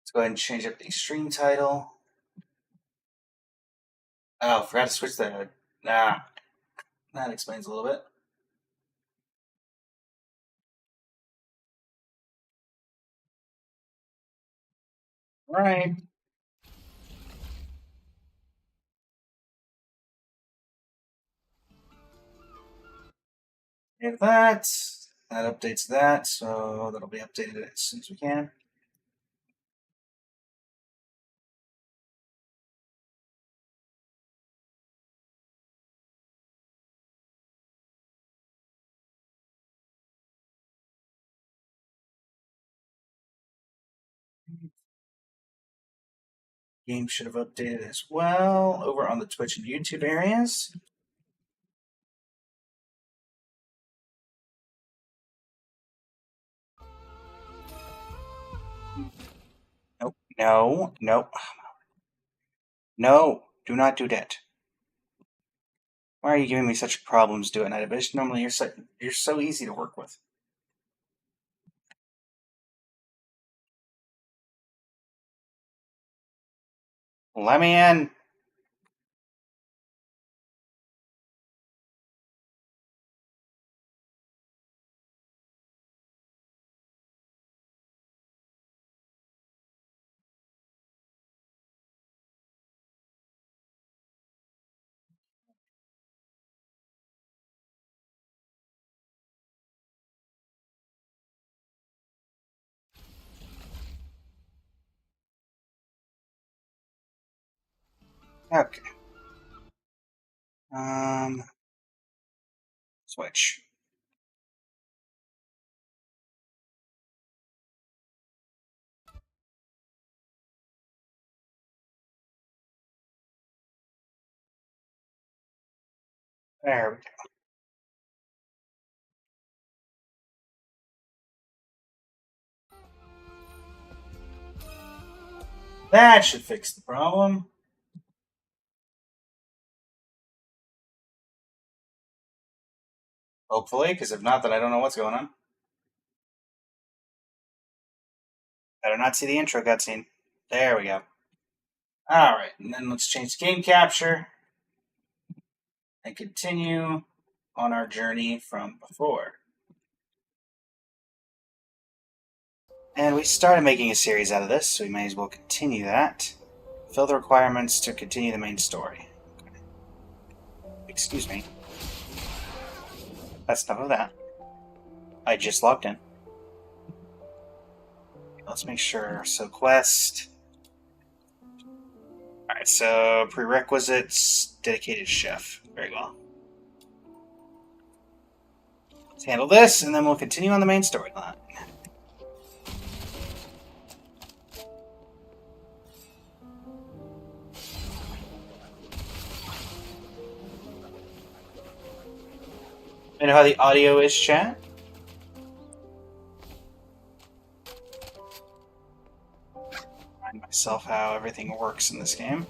Let's go ahead and change up the stream title. Oh, forgot to switch the... Nah. That explains a little bit. Alright. Save that. That updates that, so that'll be updated as soon as we can. Game should have updated as well over on the Twitch and YouTube areas. Nope. No. Nope. No. Do not do that. Why are you giving me such problems doing that? But normally you're so easy to work with. Let me in. Okay. Switch. There we go. That should fix the problem. Hopefully, because if not, then I don't know what's going on. Better not see the intro cutscene. There we go. Alright, and then let's change game capture and continue on our journey from before. And we started making a series out of this, so we may as well continue that. Fill the requirements to continue the main story. Okay. Excuse me. That's enough of that. I just logged in. Let's make sure. So, quest. Alright, so prerequisites, dedicated chef. Very well. Let's handle this, and then we'll continue on the main storyline. You know how the audio is, chat? Remind myself how everything works in this game.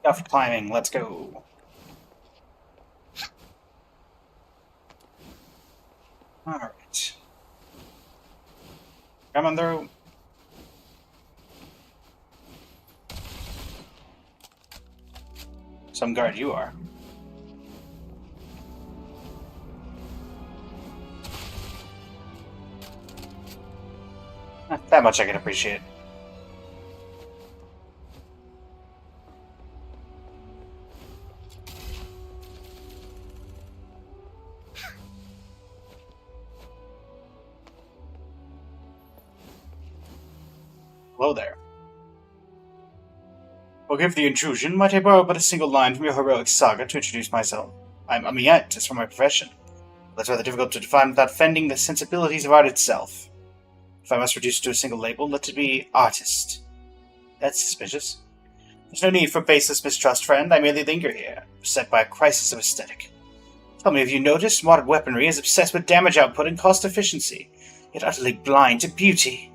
Stuff climbing, let's go. Alright. Coming through. Some guard you are. That much I can appreciate. Hello there. Forgive the intrusion. Might I borrow but a single line from your heroic saga to introduce myself? I'm Amiette, as for my profession. That's rather difficult to define without offending the sensibilities of art itself. If I must reduce it to a single label, let it be artist. That's suspicious. There's no need for baseless mistrust, friend. I merely linger here, beset by a crisis of aesthetic. Tell me, have you noticed modern weaponry is obsessed with damage output and cost efficiency, yet utterly blind to beauty?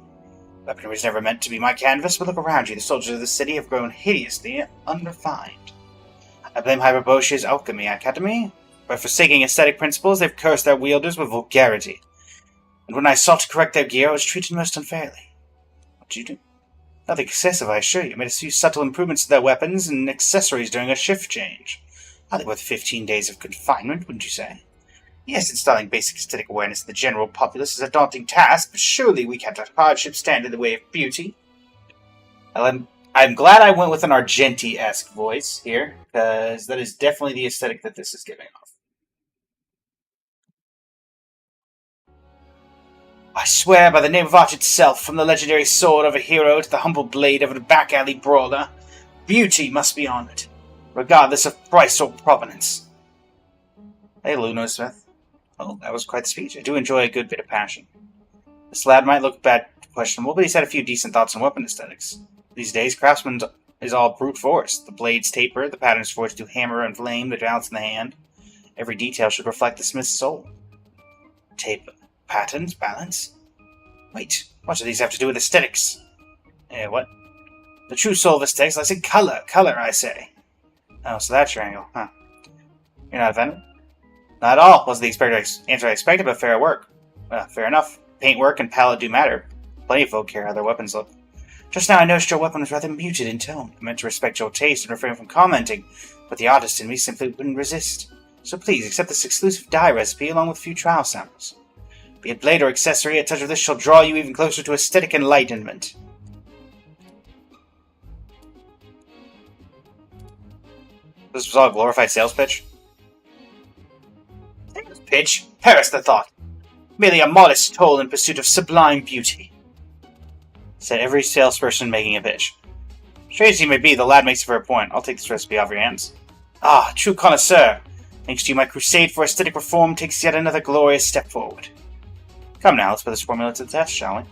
Weaponry was never meant to be my canvas, but look around you. The soldiers of the city have grown hideously unrefined. I blame Hyperboshia's Alchemy Academy. By forsaking aesthetic principles, they've cursed their wielders with vulgarity. And when I sought to correct their gear, I was treated most unfairly. What did you do? Nothing excessive, I assure you. Made a few subtle improvements to their weapons and accessories during a shift change. Hardly worth 15 days of confinement, wouldn't you say? Yes, installing basic aesthetic awareness in the general populace is a daunting task, but surely we can't let hardship stand in the way of beauty. Well, I'm glad I went with an Argenti-esque voice here, because that is definitely the aesthetic that this is giving off. I swear by the name of art itself, from the legendary sword of a hero to the humble blade of a back-alley brawler, beauty must be honored, regardless of price or provenance. Hey, Luno Smith. Oh, that was quite the speech. I do enjoy a good bit of passion. This lad might look bad, questionable, but he's had a few decent thoughts on weapon aesthetics. These days, craftsman is all brute force. The blades taper, the patterns forged to hammer and flame, the balance in the hand. Every detail should reflect the smith's soul. Taper, patterns, balance? Wait, what do these have to do with aesthetics? What? The true soul of aesthetics lies in color. Color, I say. Oh, so that's your angle, huh? You're not offended? Not at all. Wasn't the answer I expected, but fair work. Fair enough. Paintwork and palette do matter. Plenty of folk care how their weapons look. Just now I noticed your weapon was rather muted in tone. I meant to respect your taste and refrain from commenting, but the artist in me simply wouldn't resist. So please, accept this exclusive dye recipe along with a few trial samples. Be it blade or accessory, a touch of this shall draw you even closer to aesthetic enlightenment. This was all a glorified sales pitch? pitch? Perish the thought! Merely a modest toll in pursuit of sublime beauty, said every salesperson making a pitch. Strange as he may be, the lad makes it for a point. I'll take this recipe off your hands. Ah, true connoisseur! Thanks to you, my crusade for aesthetic reform takes yet another glorious step forward. Come now, let's put this formula to the test, shall we?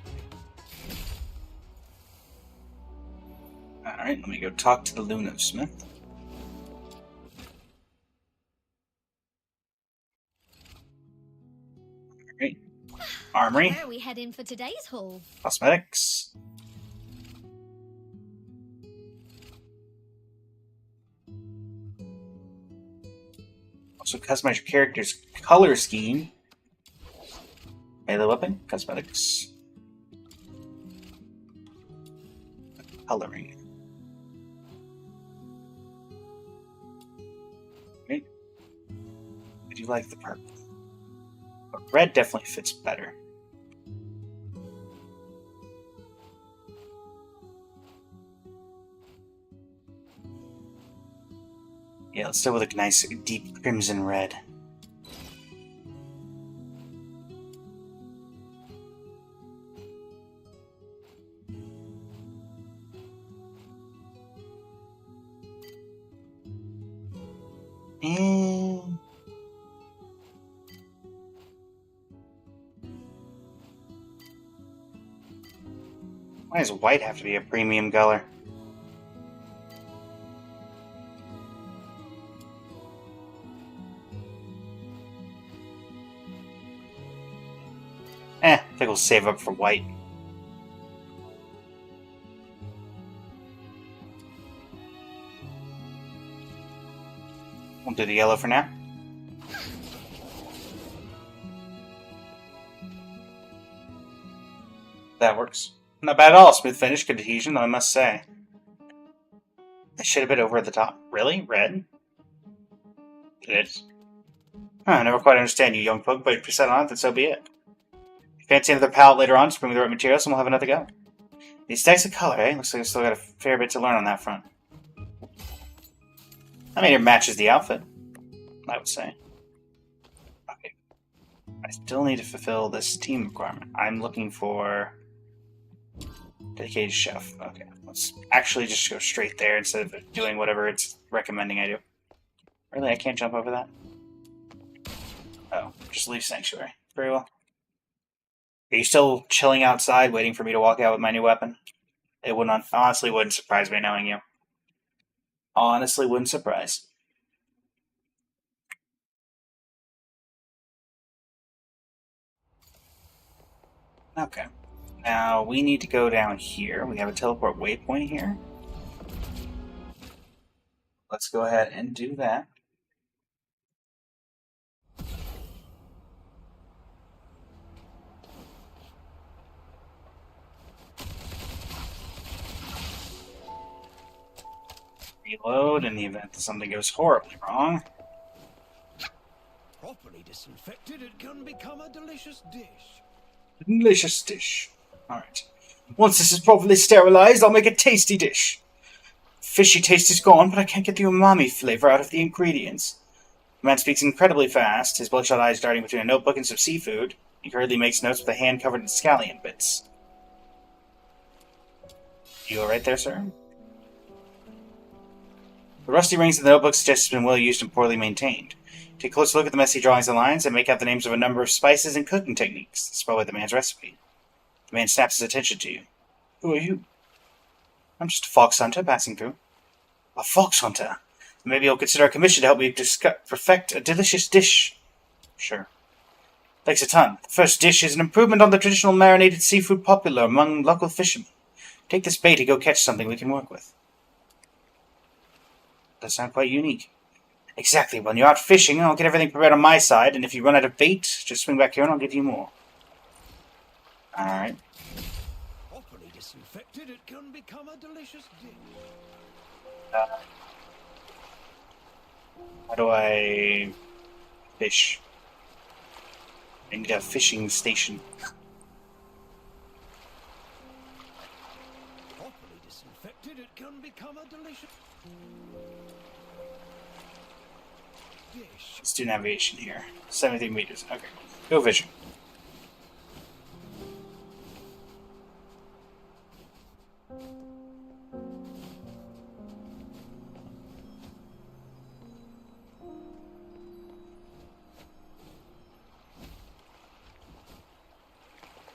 Alright, let me go talk to the Lunosmith. Alright. Armory. Where are we heading for today's haul? Cosmetics. Also customize your character's color scheme. Melee weapon, cosmetics. Coloring. Right. I do like the purple. But red definitely fits better. Yeah, let's go with a nice deep crimson red. And why does white have to be a premium color? I think we'll save up for white. We'll do the yellow for now. That works. Not bad at all. Smooth finish, good adhesion, though I must say. I should have been over at the top. Really? Red? It is. I never quite understand you, young pug, but if you set on it, then so be it. Fancy another palette later on, just bring me the right materials and we'll have another go. These stacks of color, eh? Looks like I've still got a fair bit to learn on that front. I mean, it matches the outfit, I would say. Okay. I still need to fulfill this team requirement. I'm looking for dedicated chef. Okay, let's actually just go straight there instead of doing whatever it's recommending I do. Really, I can't jump over that? Oh, just leave Sanctuary. Very well. Are you still chilling outside, waiting for me to walk out with my new weapon? It would not, honestly wouldn't surprise me knowing you. Honestly wouldn't surprise. Okay. Now, we need to go down here. We have a teleport waypoint here. Let's go ahead and do that. Reload in the event that something goes horribly wrong. Properly disinfected, it can become a delicious dish. Delicious dish. Alright. Once this is properly sterilized, I'll make a tasty dish. Fishy taste is gone, but I can't get the umami flavor out of the ingredients. The man speaks incredibly fast, his bloodshot eyes darting between a notebook and some seafood. He hurriedly makes notes with a hand covered in scallion bits. You alright there, sir? The rusty rings in the notebook suggest it's been well used and poorly maintained. Take a close look at the messy drawings and lines and make out the names of a number of spices and cooking techniques. That's probably the man's recipe. The man snaps his attention to you. Who are you? I'm just a fox hunter passing through. A fox hunter? Maybe you'll consider a commission to help me perfect a delicious dish. Sure. Thanks a ton. The first dish is an improvement on the traditional marinated seafood popular among local fishermen. Take this bait and go catch something we can work with. Does sound quite unique. Exactly. When you're out fishing, I'll get everything prepared on my side, and if you run out of bait, just swing back here and I'll give you more. Alright. Properly disinfected, it can become a delicious dish. How do I fish? I need a fishing station. Properly disinfected, it can become a delicious. dish. Let's do navigation here. 73 meters. Okay. Go fishing.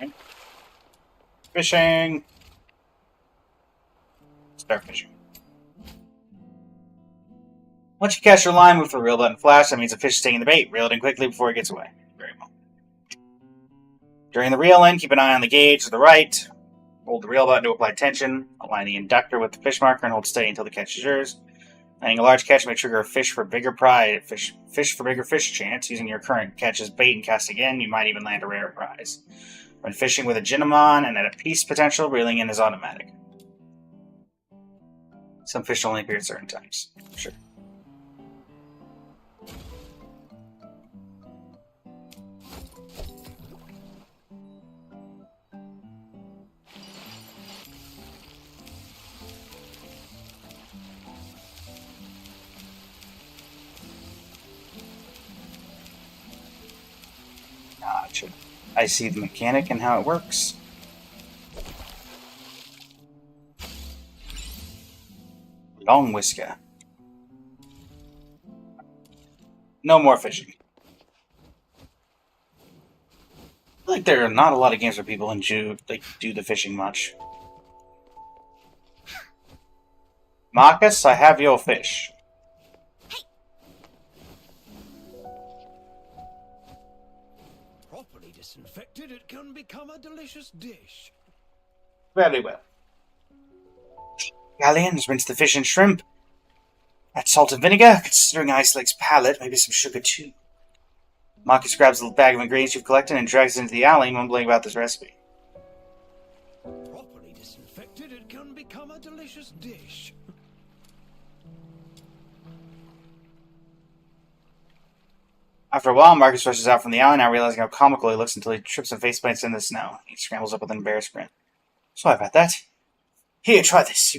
Okay. Fishing. Start fishing. Once you catch your line with the reel button flash, that means the fish is taking the bait. Reel it in quickly before it gets away. Very well. During the reel in, keep an eye on the gauge to the right. Hold the reel button to apply tension. Align the inductor with the fish marker and hold steady until the catch is yours. Landing a large catch may trigger a fish for bigger prize. Fish for bigger fish chance. Using your current catch as bait and cast again, you might even land a rare prize. When fishing with a Jinomon and at a piece potential, reeling in is automatic. Some fish only appear at certain times. Sure. Gotcha. I see the mechanic and how it works. Long whisker. No more fishing. I feel like there are not a lot of games where people do the fishing much. Marcus, I have your fish. Properly disinfected, it can become a delicious dish. Very well. Galleons, rinse the fish and shrimp. Add salt and vinegar, considering Ice Lake's palate, maybe some sugar too. Marcus grabs the bag of ingredients you've collected and drags it into the alley, mumbling about this recipe. Properly disinfected, it can become a delicious dish. After a while, Marcus rushes out from the alley, now realizing how comical he looks until he trips and faceplants in the snow. He scrambles up with an embarrassed grin. Sorry about that. Here, try this.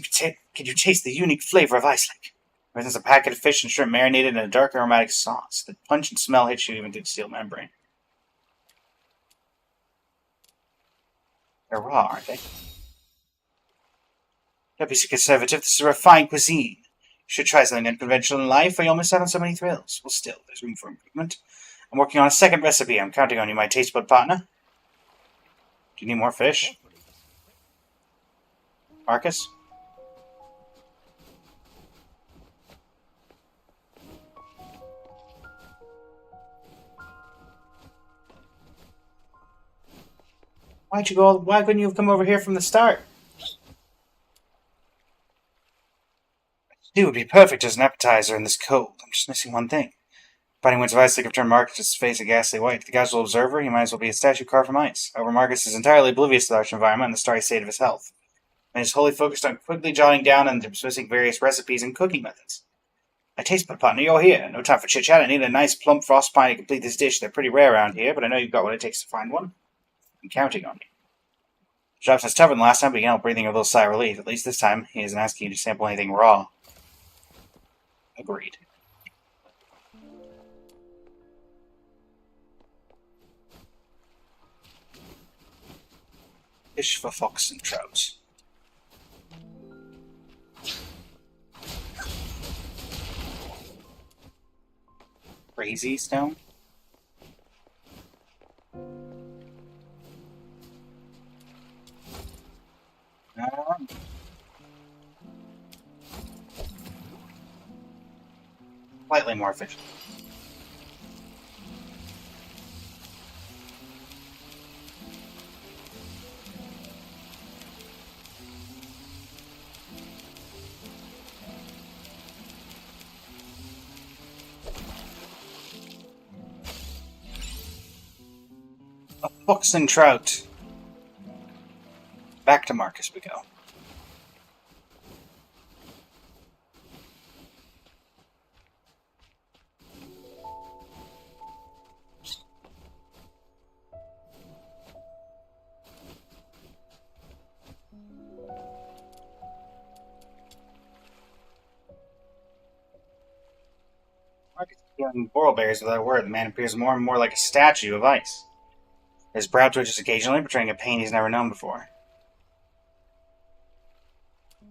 Can you taste the unique flavor of Ice Lake? It presents a packet of fish and shrimp marinated in a dark aromatic sauce. The pungent smell hits you even through the steel membrane. They're raw, aren't they? Don't be so conservative. This is a refined cuisine. You should try something unconventional in life, or you'll miss out on so many thrills. Well, still, there's room for improvement. I'm working on a second recipe. I'm counting on you, my taste bud partner. Do you need more fish? Marcus? Why couldn't you have come over here from the start? It would be perfect as an appetizer in this cold. I'm just missing one thing. Fighting winds of ice have turned Marcus' face a ghastly white. The casual observer, he might as well be a statue carved from ice. However, Marcus is entirely oblivious to the harsh environment and the starry state of his health, and is wholly focused on quickly jotting down and dismissing various recipes and cooking methods. My taste bud partner, you're here. No time for chit-chat. I need a nice plump frost pine to complete this dish. They're pretty rare around here, but I know you've got what it takes to find one. I'm counting on you. Jobs is tougher than last time, but you can't help breathing a little sigh of relief. At least this time, he isn't asking you to sample anything raw. Agreed. Fish for fox and trout. Crazy stone? Slightly more efficient. A fox and trout. Back to Marcus we go. Marcus is feeling boral berries without a word. The man appears more and more like a statue of ice. His brow twitches occasionally, betraying a pain he's never known before.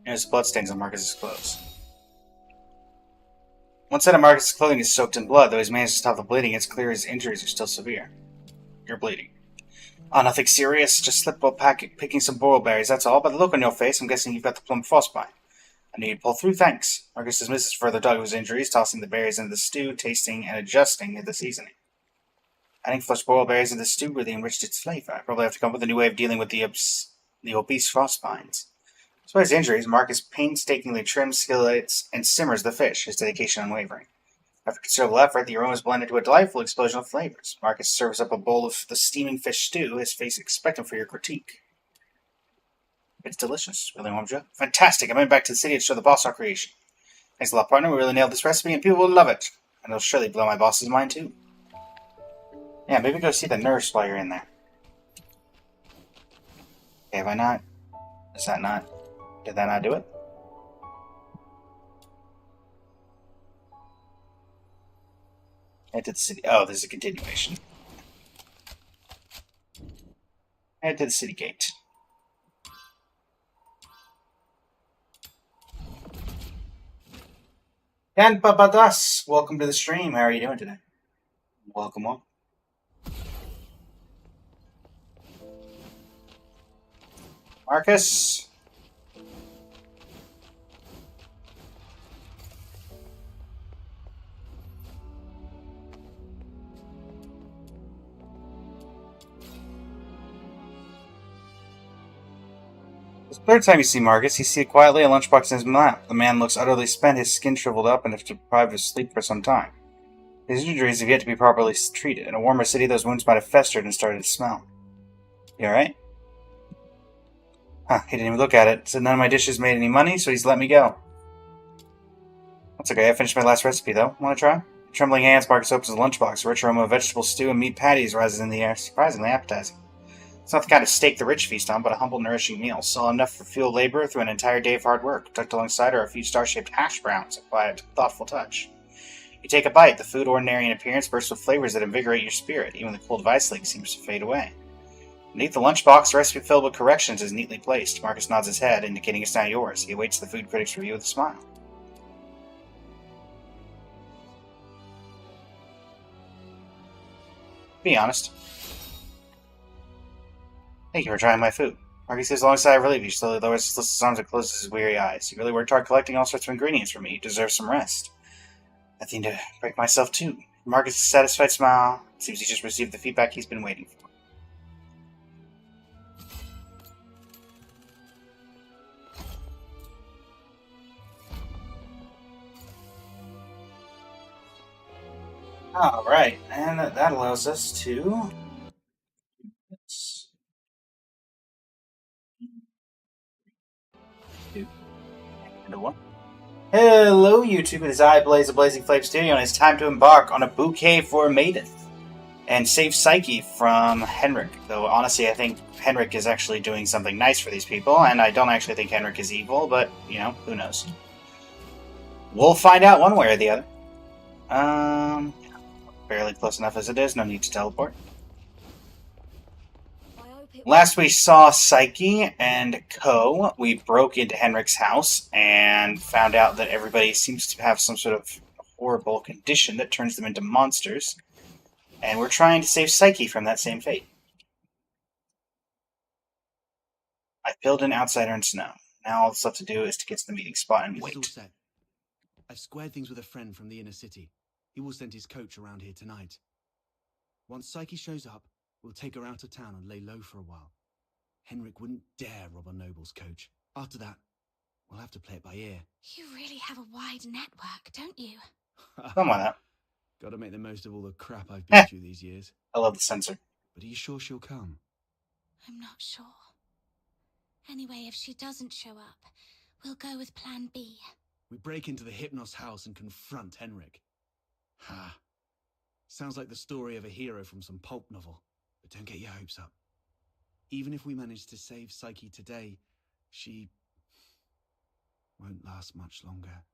There's bloodstains on Marcus's clothes. One set of Marcus's clothing is soaked in blood, though he's managed to stop the bleeding. It's clear his injuries are still severe. You're bleeding. Oh, nothing serious. Just slipped while picking some boral berries, that's all. By the look on your face, I'm guessing you've got the plum frostbite. I knew you'd pull through, thanks. Marcus dismisses further talk of his injuries, tossing the berries into the stew, tasting and adjusting the seasoning. Adding fresh boiled berries into the stew really enriched its flavor. I probably have to come up with a new way of dealing with the obese frostbines. Despite his injuries, Marcus painstakingly trims, skillets, and simmers the fish, his dedication unwavering. After considerable effort, the aroma is blended into a delightful explosion of flavors. Marcus serves up a bowl of the steaming fish stew, his face expectant for your critique. It's delicious. Really warms you up. Fantastic. I'm heading back to the city to show the boss our creation. Thanks a lot, partner. We really nailed this recipe, and people will love it. And it'll surely blow my boss's mind, too. Yeah, maybe go see the nurse while you're in there. Okay, have I not? Is that not? Did that not do it? Head to the city. Oh, there's a continuation. Head to the city gate. And Papadas, welcome to the stream. How are you doing today? Welcome on. Marcus. It's the third time you see Marcus. You see it quietly, a lunchbox in his lap. The man looks utterly spent, his skin shriveled up, and has deprived of sleep for some time. His injuries have yet to be properly treated. In a warmer city, those wounds might have festered and started to smell. You alright? Huh, he didn't even look at it. Said none of my dishes made any money, so he's let me go. That's okay, I finished my last recipe, though. Want to try? With trembling hands, Marcus opens the lunchbox. A rich aroma of vegetable stew and meat patties rises in the air, surprisingly appetizing. It's not the kind of steak the rich feast on, but a humble, nourishing meal. Still enough for fuel labor through an entire day of hard work. Tucked alongside are a few star-shaped hash browns, a quiet, thoughtful touch. You take a bite. The food, ordinary in appearance, bursts with flavors that invigorate your spirit. Even the cold vice lake seems to fade away. Beneath the lunchbox, the recipe filled with corrections is neatly placed. Marcus nods his head, indicating it's now yours. He awaits the food critic's review with a smile. Be honest. Thank you for trying my food. Marcus gives a long sigh of relief. He slowly lowers his listless arms and closes his weary eyes. You really worked hard collecting all sorts of ingredients for me. You deserve some rest. I think to break myself too. Marcus' satisfied smile. It seems he just received the feedback he's been waiting for. Alright, and that allows us to... Hello, YouTube. It is I, Blaze of Blazing Flame Studio, and it's time to embark on a bouquet for Maiden and save Psyche from Henrik. Though, honestly, I think Henrik is actually doing something nice for these people, and I don't actually think Henrik is evil, but, you know, who knows. We'll find out one way or the other. Fairly close enough as it is, no need to teleport. Last we saw Psyche and Co. We broke into Henrik's house and found out that everybody seems to have some sort of horrible condition that turns them into monsters. And we're trying to save Psyche from that same fate. I filled an outsider in snow. Now all that's left to do is to get to the meeting spot and wait. All set. I've squared things with a friend from the inner city. He will send his coach around here tonight. Once Psyche shows up, we'll take her out of town and lay low for a while. Henrik wouldn't dare rob a noble's coach. After that, we'll have to play it by ear. You really have a wide network, don't you? Come on out. Gotta make the most of all the crap I've been through these years. I love the censor. But are you sure she'll come? I'm not sure. Anyway, if she doesn't show up, we'll go with plan B. We break into the Hypnos house and confront Henrik. Ha. Sounds like the story of a hero from some pulp novel. But don't get your hopes up. Even if we manage to save Psyche today, she won't last much longer.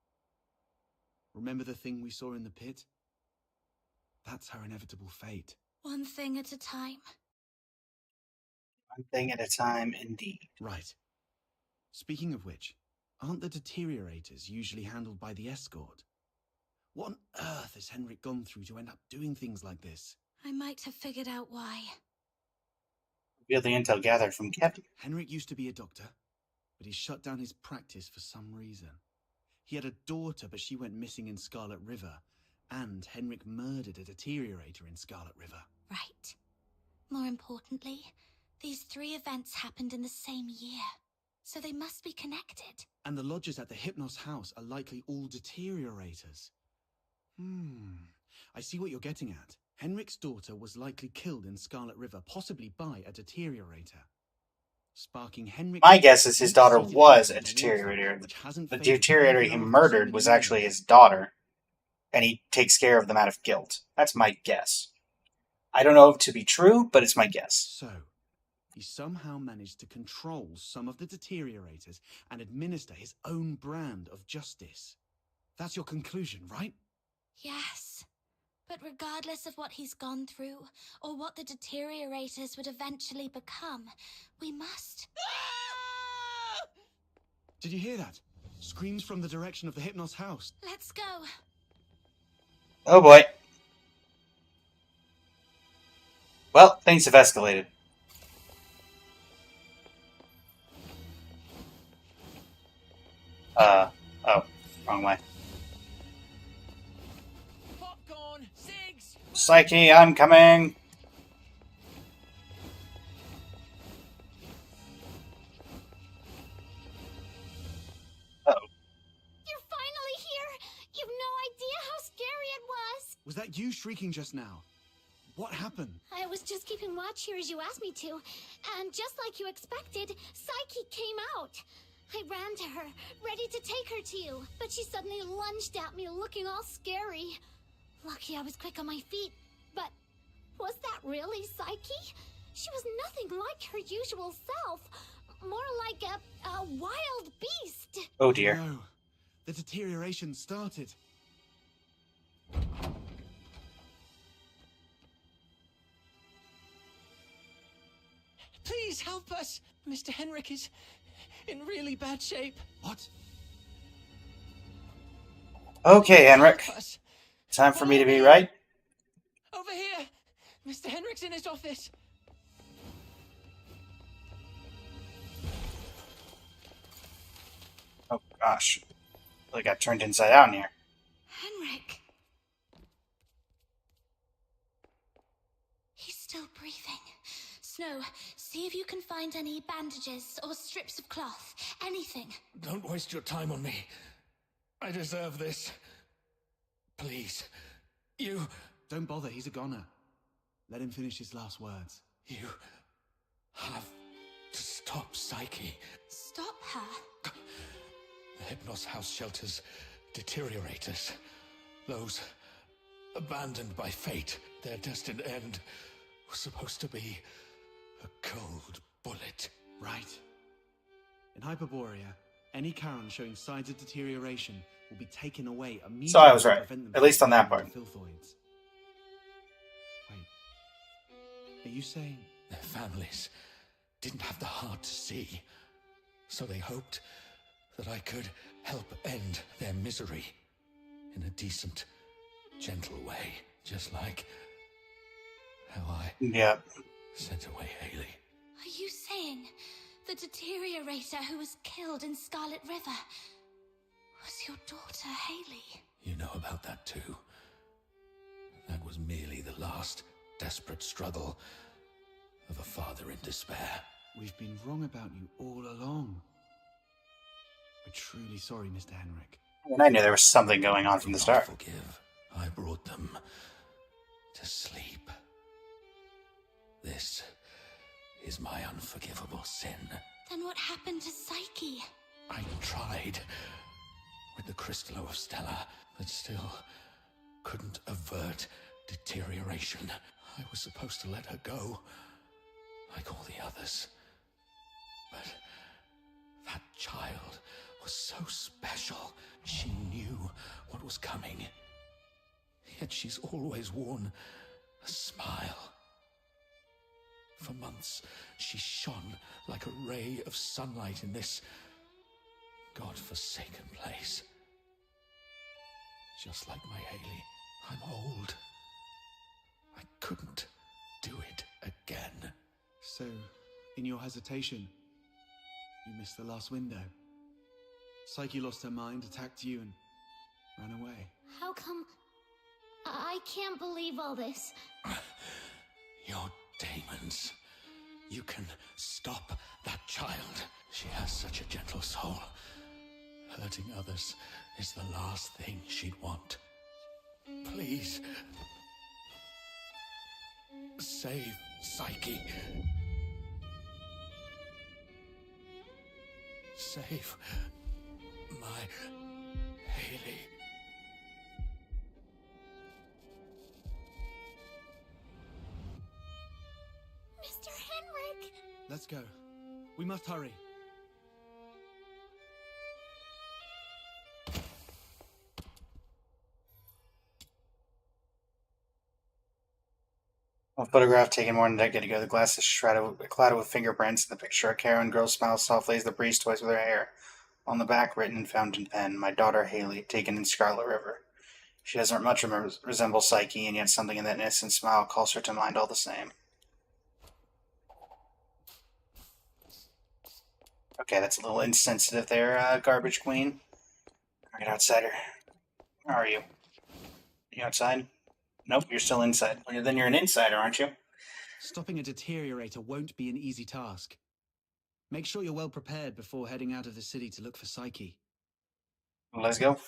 Remember the thing we saw in the pit? That's her inevitable fate. One thing at a time. One thing at a time, indeed. Right. Speaking of which, aren't the deteriorators usually handled by the escort? What on earth has Henrik gone through to end up doing things like this? I might have figured out why. Reveal the intel gathered from Kevin. Henrik used to be a doctor, but he shut down his practice for some reason. He had a daughter, but she went missing in Scarlet River, and Henrik murdered a deteriorator in Scarlet River. Right. More importantly, these 3 events happened in the same year, so they must be connected. And the lodgers at the Hypnos house are likely all deteriorators. I see what you're getting at. Henrik's daughter was likely killed in Scarlet River, possibly by a deteriorator. Sparking Henrik. My guess is his daughter was a deteriorator. The deteriorator he murdered was actually his daughter, and he takes care of them out of guilt. That's my guess. I don't know if to be true, but it's my guess. So, he somehow managed to control some of the deteriorators and administer his own brand of justice. That's your conclusion, right? Yes. But regardless of what he's gone through, or what the deteriorators would eventually become, we must... Did you hear that? Screams from the direction of the Hypnos house. Let's go. Oh boy. Well, things have escalated. Oh, wrong way. Popcorn, cigs. Psyche, I'm coming. You're finally here! You've no idea how scary it was! Was that you shrieking just now? What happened? I was just keeping watch here as you asked me to, and just like you expected, Psyche came out. I ran to her, ready to take her to you, but she suddenly lunged at me, looking all scary. Lucky I was quick on my feet, but was that really Psyche? She was nothing like her usual self, more like a wild beast. Oh dear. No, the deterioration started. Please help us. Mr. Henrik is in really bad shape. What? Okay, Henrik. Time for me to be right. Over here. Mr. Henrik's in his office. Oh gosh. I got turned inside out in here. Henrik. He's still breathing. Snow, see if you can find any bandages or strips of cloth. Anything. Don't waste your time on me. I deserve this. Please. You... Don't bother, he's a goner. Let him finish his last words. You have to stop Psyche. Stop her? The Hypnos house shelters deteriorators. Those abandoned by fate. Their destined end was supposed to be a cold bullet. Right. In Hyperborea, any Charon showing signs of deterioration will be taken away immediately. So I was right, at least on that part. Filthoids. Wait. Are you saying... Their families didn't have the heart to see, so they hoped that I could help end their misery in a decent, gentle way, just like how I sent away Haley. Are you saying the deteriorator who was killed in Scarlet River was your daughter, Haley? You know about that too. That was merely the last desperate struggle of a father in despair. We've been wrong about you all along. We're truly sorry, Mr. Henrik. And I knew there was something going on from the start. Forgive. I brought them to sleep. This is my unforgivable sin. Then what happened to Psyche? I tried with the Crystallo of Stella, but still couldn't avert deterioration. I was supposed to let her go, like all the others. But that child was so special. She knew what was coming. Yet she's always worn a smile. For months, she shone like a ray of sunlight in this God-forsaken place. Just like my Haley, I'm old. I couldn't do it again. So, in your hesitation, you missed the last window. Psyche lost her mind, attacked you, and ran away. How come... I can't believe all this. Your demons. You can stop that child. She has such a gentle soul. Hurting others is the last thing she'd want. Please. Save Psyche. Save my Haley. Mr. Henrik! Let's go. We must hurry. A photograph taken more than a decade ago. The glass is clouded with fingerprints. In the picture, a Karen girl smiles softly as the breeze toys with her hair. On the back, written in fountain pen, "My daughter Haley, taken in Scarlet River." She doesn't much resemble Psyche, and yet something in that innocent smile calls her to mind all the same. Okay, that's a little insensitive there, Garbage Queen. Alright, outsider. Where are you? You outside? Nope, you're still inside. Well, then you're an insider, aren't you? Stopping a deteriorator won't be an easy task. Make sure you're well prepared before heading out of the city to look for Psyche. Let's go.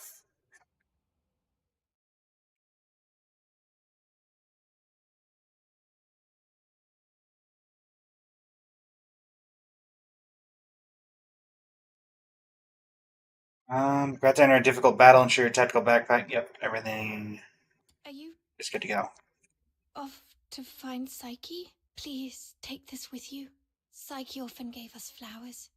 Got to enter a difficult battle. Ensure your tactical backpack. Yep, everything Are you is good to go. off to find Psyche? Please take this with you. Psyche often gave us flowers.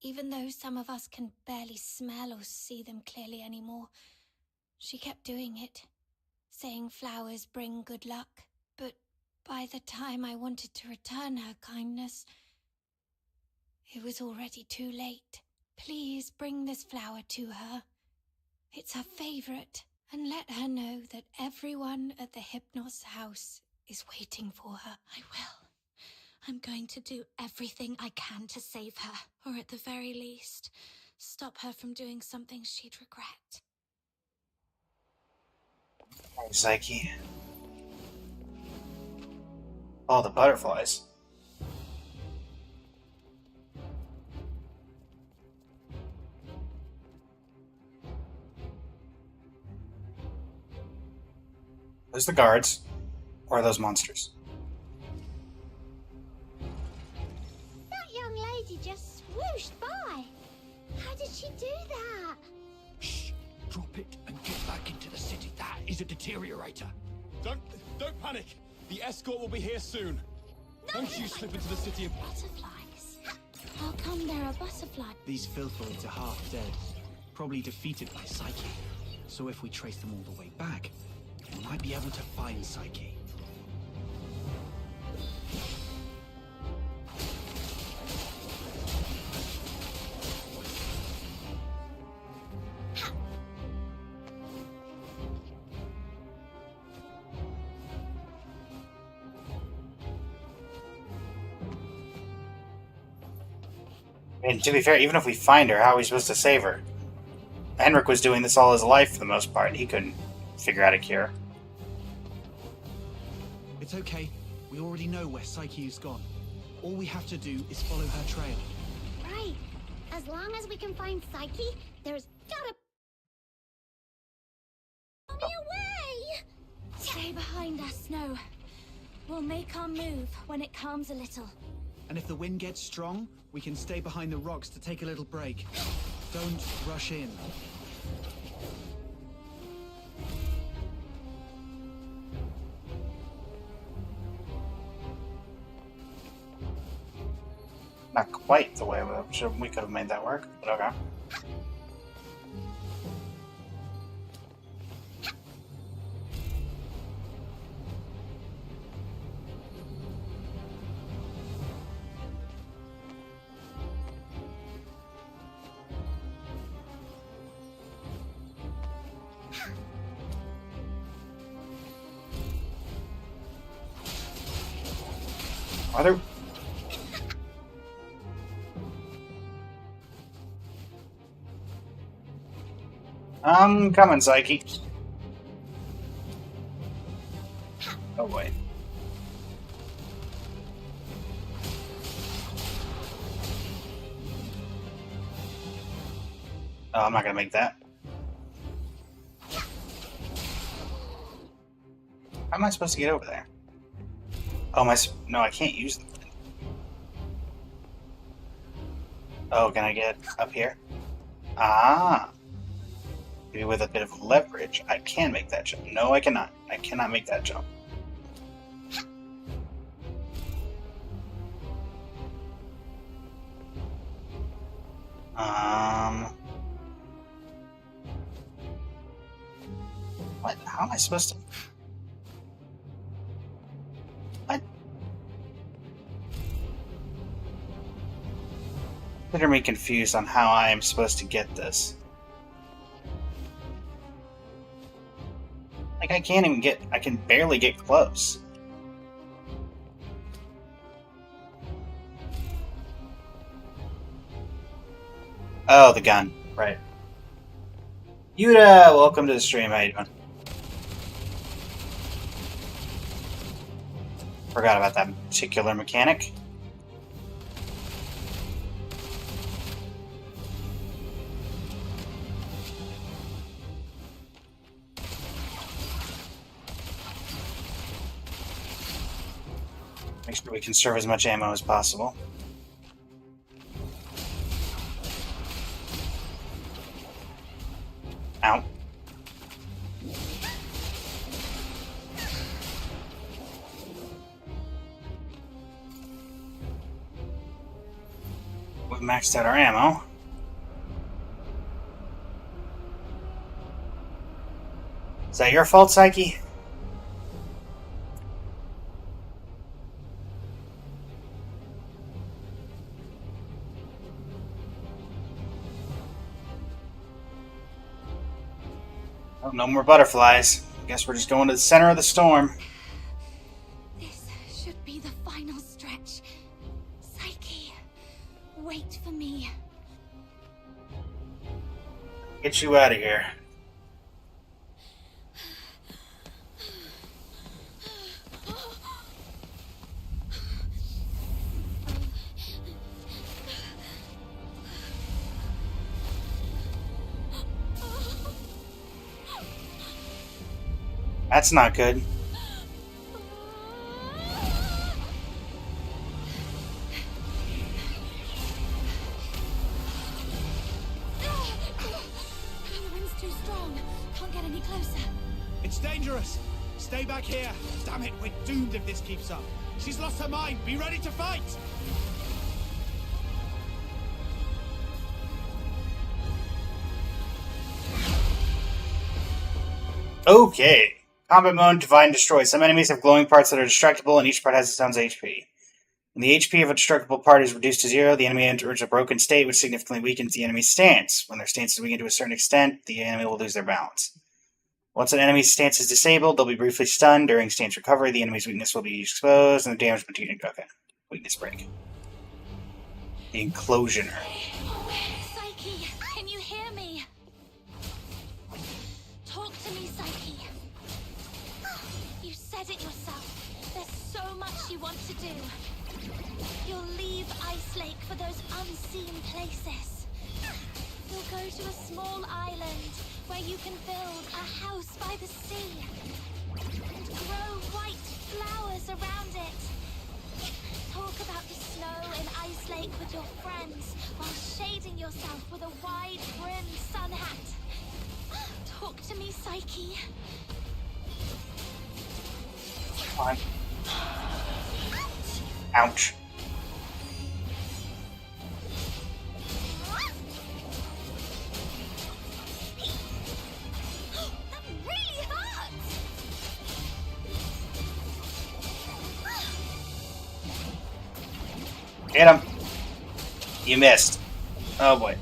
Even though some of us can barely smell or see them clearly anymore, she kept doing it, saying flowers bring good luck. But by the time I wanted to return her kindness, it was already too late. Please bring this flower to her. It's her favorite, and let her know that everyone at the Hypnos house is waiting for her. I will. I'm going to do everything I can to save her, or at the very least, stop her from doing something she'd regret. Oh, Psyche. Oh, the butterflies. Those the guards, or are those monsters? That young lady just swooshed by. How did she do that? Shh! Drop it and get back into the city. That is a deteriorator. Don't panic. The escort will be here soon. Don't you slip into the city of Butterflies? How come there are butterflies? These filthoids are half dead, probably defeated by Psyche. So if we trace them all the way back, we might be able to find Psyche. I mean, to be fair, even if we find her, how are we supposed to save her? Henrik was doing this all his life for the most part. He couldn't figure out a cure. It's okay. We already know where Psyche is gone. All we have to do is follow her trail. Right. As long as we can find Psyche, there's gotta be a way! Stay behind us, Snow. We'll make our move when it calms a little. And if the wind gets strong, we can stay behind the rocks to take a little break. Don't rush in. Not quite the way we could have made that work, but okay. Are there... I'm coming, Psyche. Oh boy. Oh, I'm not gonna make that. How am I supposed to get over there? Oh, no, I can't use them. Oh, can I get up here? Ah! Maybe with a bit of leverage, I can make that jump. No, I cannot. I cannot make that jump. What? How am I supposed to... What? Consider me confused on how I am supposed to get this. Like, I can't even get... I can barely get close. Oh, the gun. Right. Yuta, welcome to the stream. How you doing? Forgot about that particular mechanic. Make sure we conserve as much ammo as possible. Ow. We've maxed out our ammo. Is that your fault, Psyche? Oh, no more butterflies. Guess we're just going to the center of the storm. This should be the final stretch. Psyche, wait for me. Get you out of here. That's not good. The wind's too strong. Can't get any closer. It's dangerous. Stay back here. Damn it, we're doomed if this keeps up. She's lost her mind. Be ready to fight. Okay. Combat mode, Divide and Destroy. Some enemies have glowing parts that are destructible, and each part has its own HP. When the HP of a destructible part is reduced to 0, the enemy enters a broken state, which significantly weakens the enemy's stance. When their stance is weakened to a certain extent, the enemy will lose their balance. Once an enemy's stance is disabled, they'll be briefly stunned. During stance recovery, the enemy's weakness will be exposed, and the damage material... Okay. Weakness break. The Enclosioner. Psyche, can you hear me? Talk to me, Psyche. You said it yourself. There's so much you want to do. You'll leave Ice Lake for those unseen places. You'll go to a small island where you can build a house by the sea and grow white flowers around it. Talk about the snow in Ice Lake with your friends while shading yourself with a wide-brimmed sun hat. Talk to me, Psyche. Come on. Ouch. That really hurts! Hit him. You missed. Oh boy.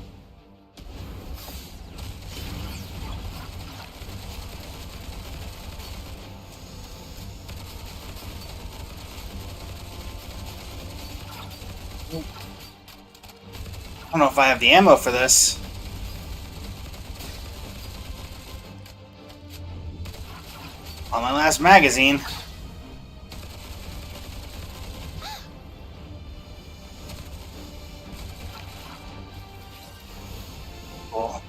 I don't know if I have the ammo for this. On my last magazine. Cool.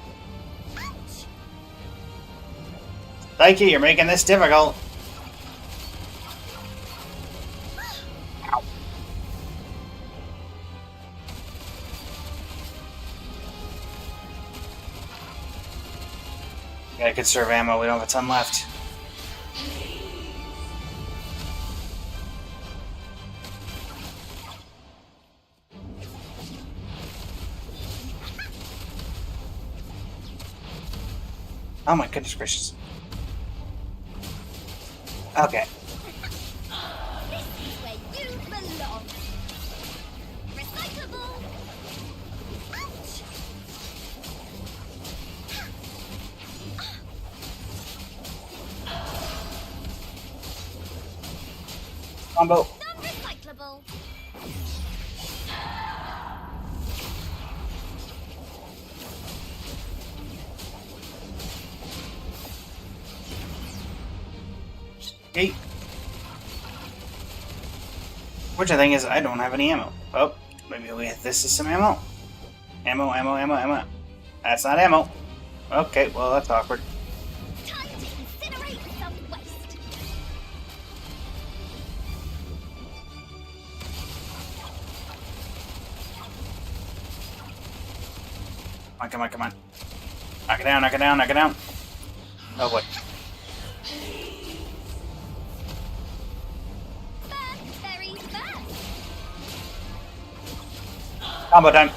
Thank you, you're making this difficult. Ow. Gotta conserve ammo, we don't have a ton left. Oh my goodness gracious. Okay. This is where you belong. Recyclable. Ouch. Combo. Non-recyclable. Eight. Which I think is I don't have any ammo. Oh, maybe we this is some ammo. Ammo, ammo, ammo, ammo. That's not ammo. Okay, well that's awkward. Time to incinerate some waste. Come on, come on, come on. Knock it down, knock it down, knock it down. Oh boy. Very fast. Combo time.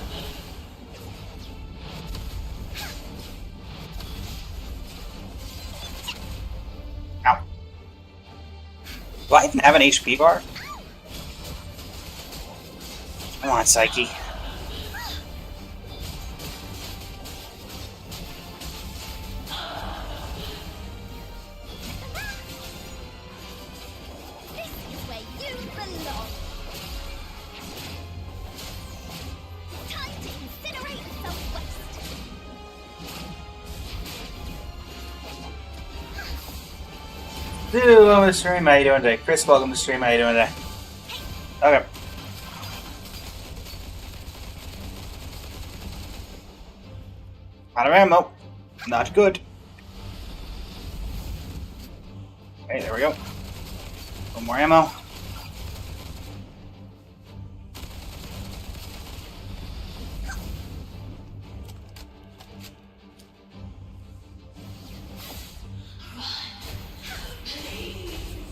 Ow. Do I even have an HP bar? Come on, Psyche. This is where you belong. Time to incinerate some waste. Dude, welcome to the stream. How you doing today? Chris, welcome to the stream. How you doing today? Okay. Out of ammo. Not good. Okay, there we go. One more ammo.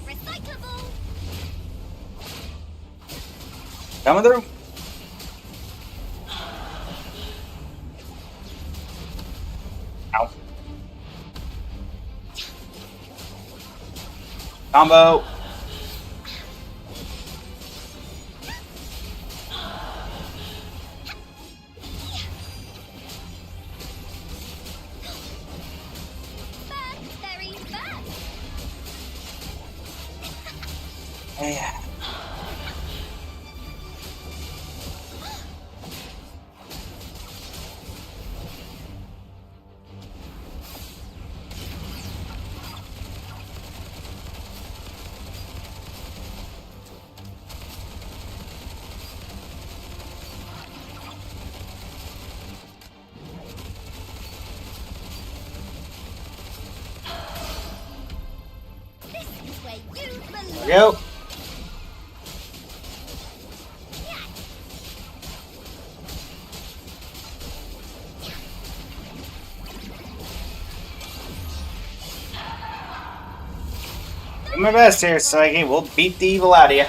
Recyclable. Coming through. Ow. Combo. Very fast. Yeah. This is where you belong. There we go. Do my best here, Psyche. We'll beat the evil out of you.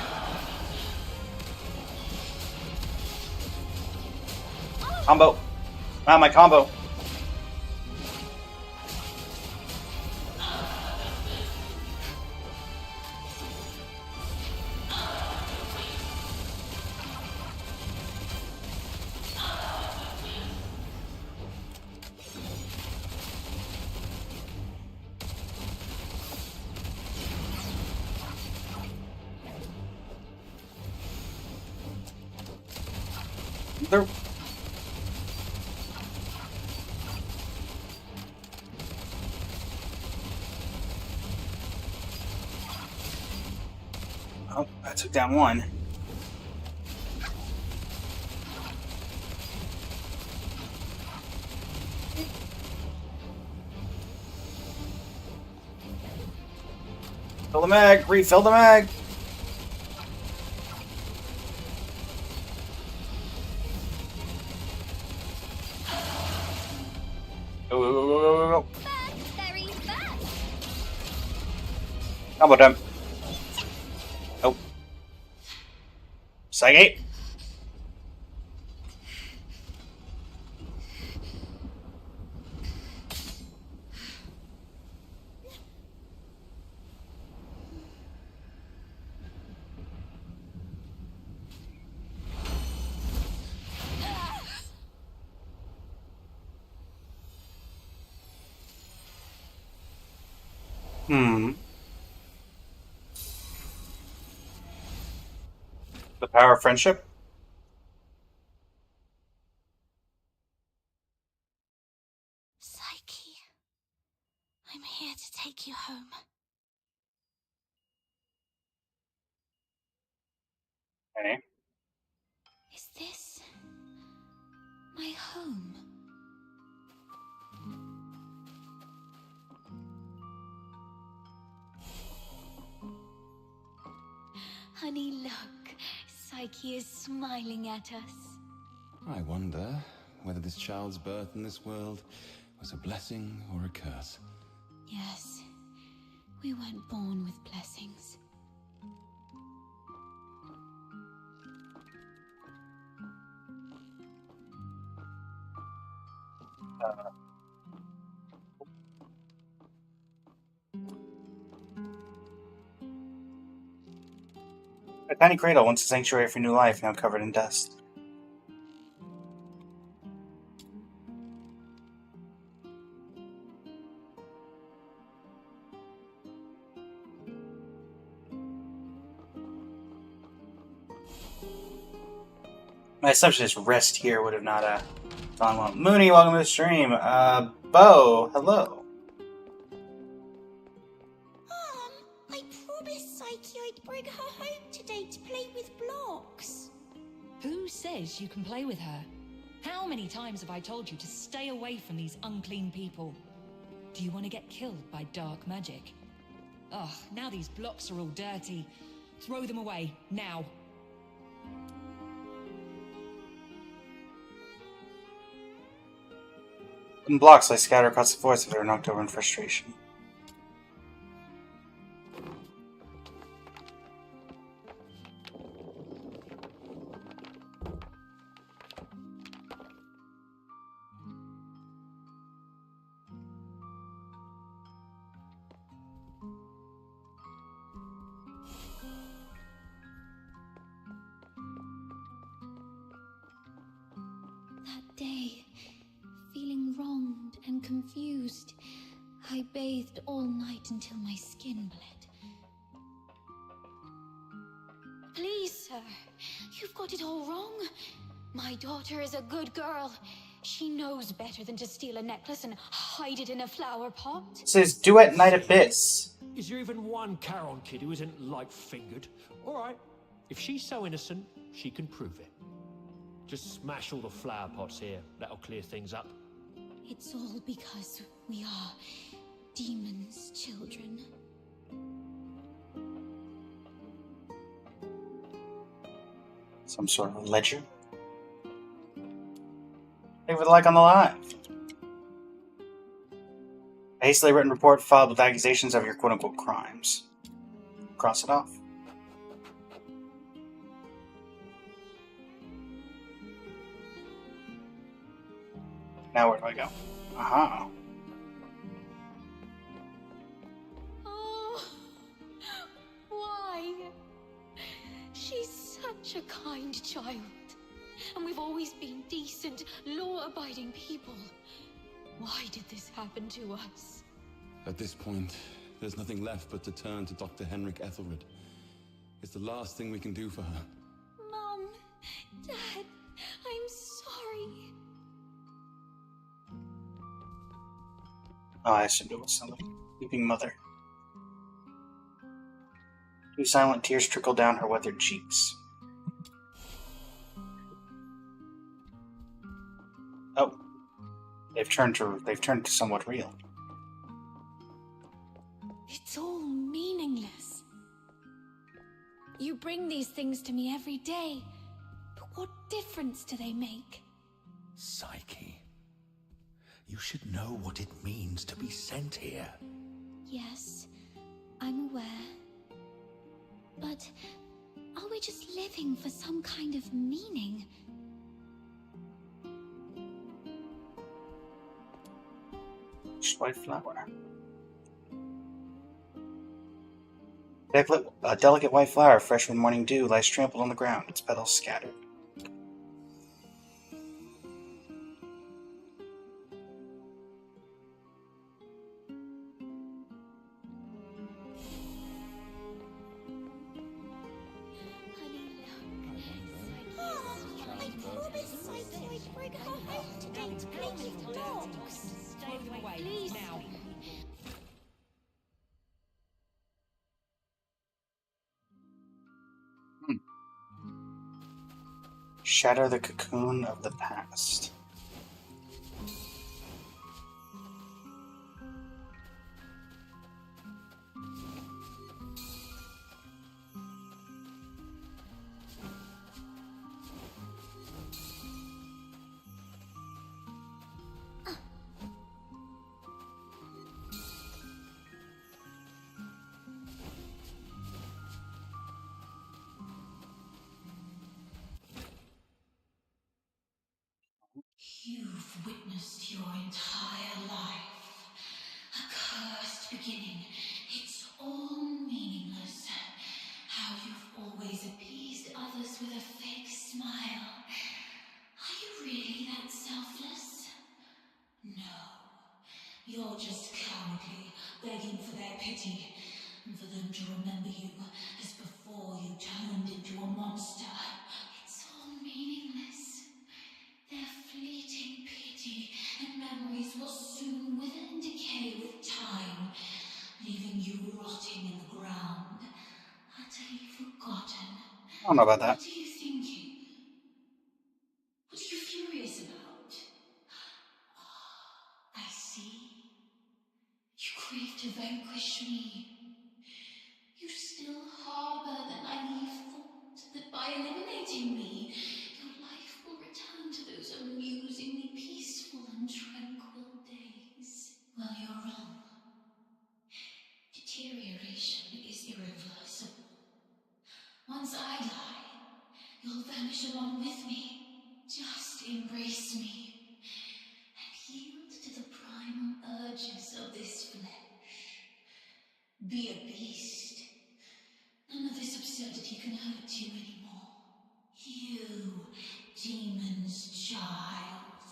Combo. Not my combo. There. Oh, I took down one. Fill the mag! Refill the mag! Go. Very fast. How about them? Nope. Psyche. The power of friendship? Psyche, I'm here to take you home. Hey. Is this my home? Honey, look. Psyche is smiling at us. I wonder whether this child's birth in this world was a blessing or a curse. Yes, we weren't born with blessings. A tiny cradle, once a sanctuary for new life, now covered in dust. My assumption is rest here would have not gone well. Mooney, welcome to the stream. Bo, hello. I promised Psyche I'd bring her home today to play with blocks. Who says you can play with her? How many times have I told you to stay away from these unclean people? Do you want to get killed by dark magic? Ugh, now these blocks are all dirty. Throw them away, now. And blocks lay scattered across the floor as if they were knocked over in frustration. That day, feeling wronged and confused, I bathed all night until my skin bled. Please, sir, you've got it all wrong. My daughter is a good girl. She knows better than to steal a necklace and hide it in a flower pot. It says Duet Night Abyss. Is there even one Charon kid who isn't light-fingered? All right, if she's so innocent, she can prove it. Just smash all the flower pots here. That'll clear things up. It's all because we are demons' children. Some sort of ledger. Leave a like on the live. A hastily written report filed with accusations of your quote-unquote crimes. Cross it off. Now where do I go? Aha. Oh, why? She's such a kind child. And we've always been decent, law-abiding people. Why did this happen to us? At this point, there's nothing left but to turn to Dr. Henrik Ethelred. It's the last thing we can do for her. Mom, Dad, I'm Oh, I assumed it was somebody. Weeping mother. 2 silent tears trickle down her weathered cheeks. Oh. They've turned to somewhat real. It's all meaningless. You bring these things to me every day, but what difference do they make? Psyche, you should know what it means to be sent here. Yes, I'm aware. But are we just living for some kind of meaning? White flower. A delicate white flower, fresh with morning dew, lies trampled on the ground, its petals scattered. Shatter the cocoon of the past. You've witnessed your entire life. A cursed beginning. It's all meaningless. How you've always appeased others with a fake smile. Are you really that selfless? No. You're just cowardly, begging for their pity, and for them to remember you as before you turned into a monster. It's all meaningless. Their fleeting pity and memories will soon wither and decay with time, leaving you rotting in the ground, utterly forgotten. I don't know about that. What are you thinking? What are you furious about? Ah, I see. You crave to vanquish me. You still harbor the naive thought that by eliminating me, your life will return to those amusingly peaceful and tranquil days. Well, you're wrong. Deterioration is irreversible. Once I die, you'll vanish along with me. Just embrace me and yield to the primal urges of this flesh. Be a beast. None of this absurdity can hurt you anymore. You, demon's child.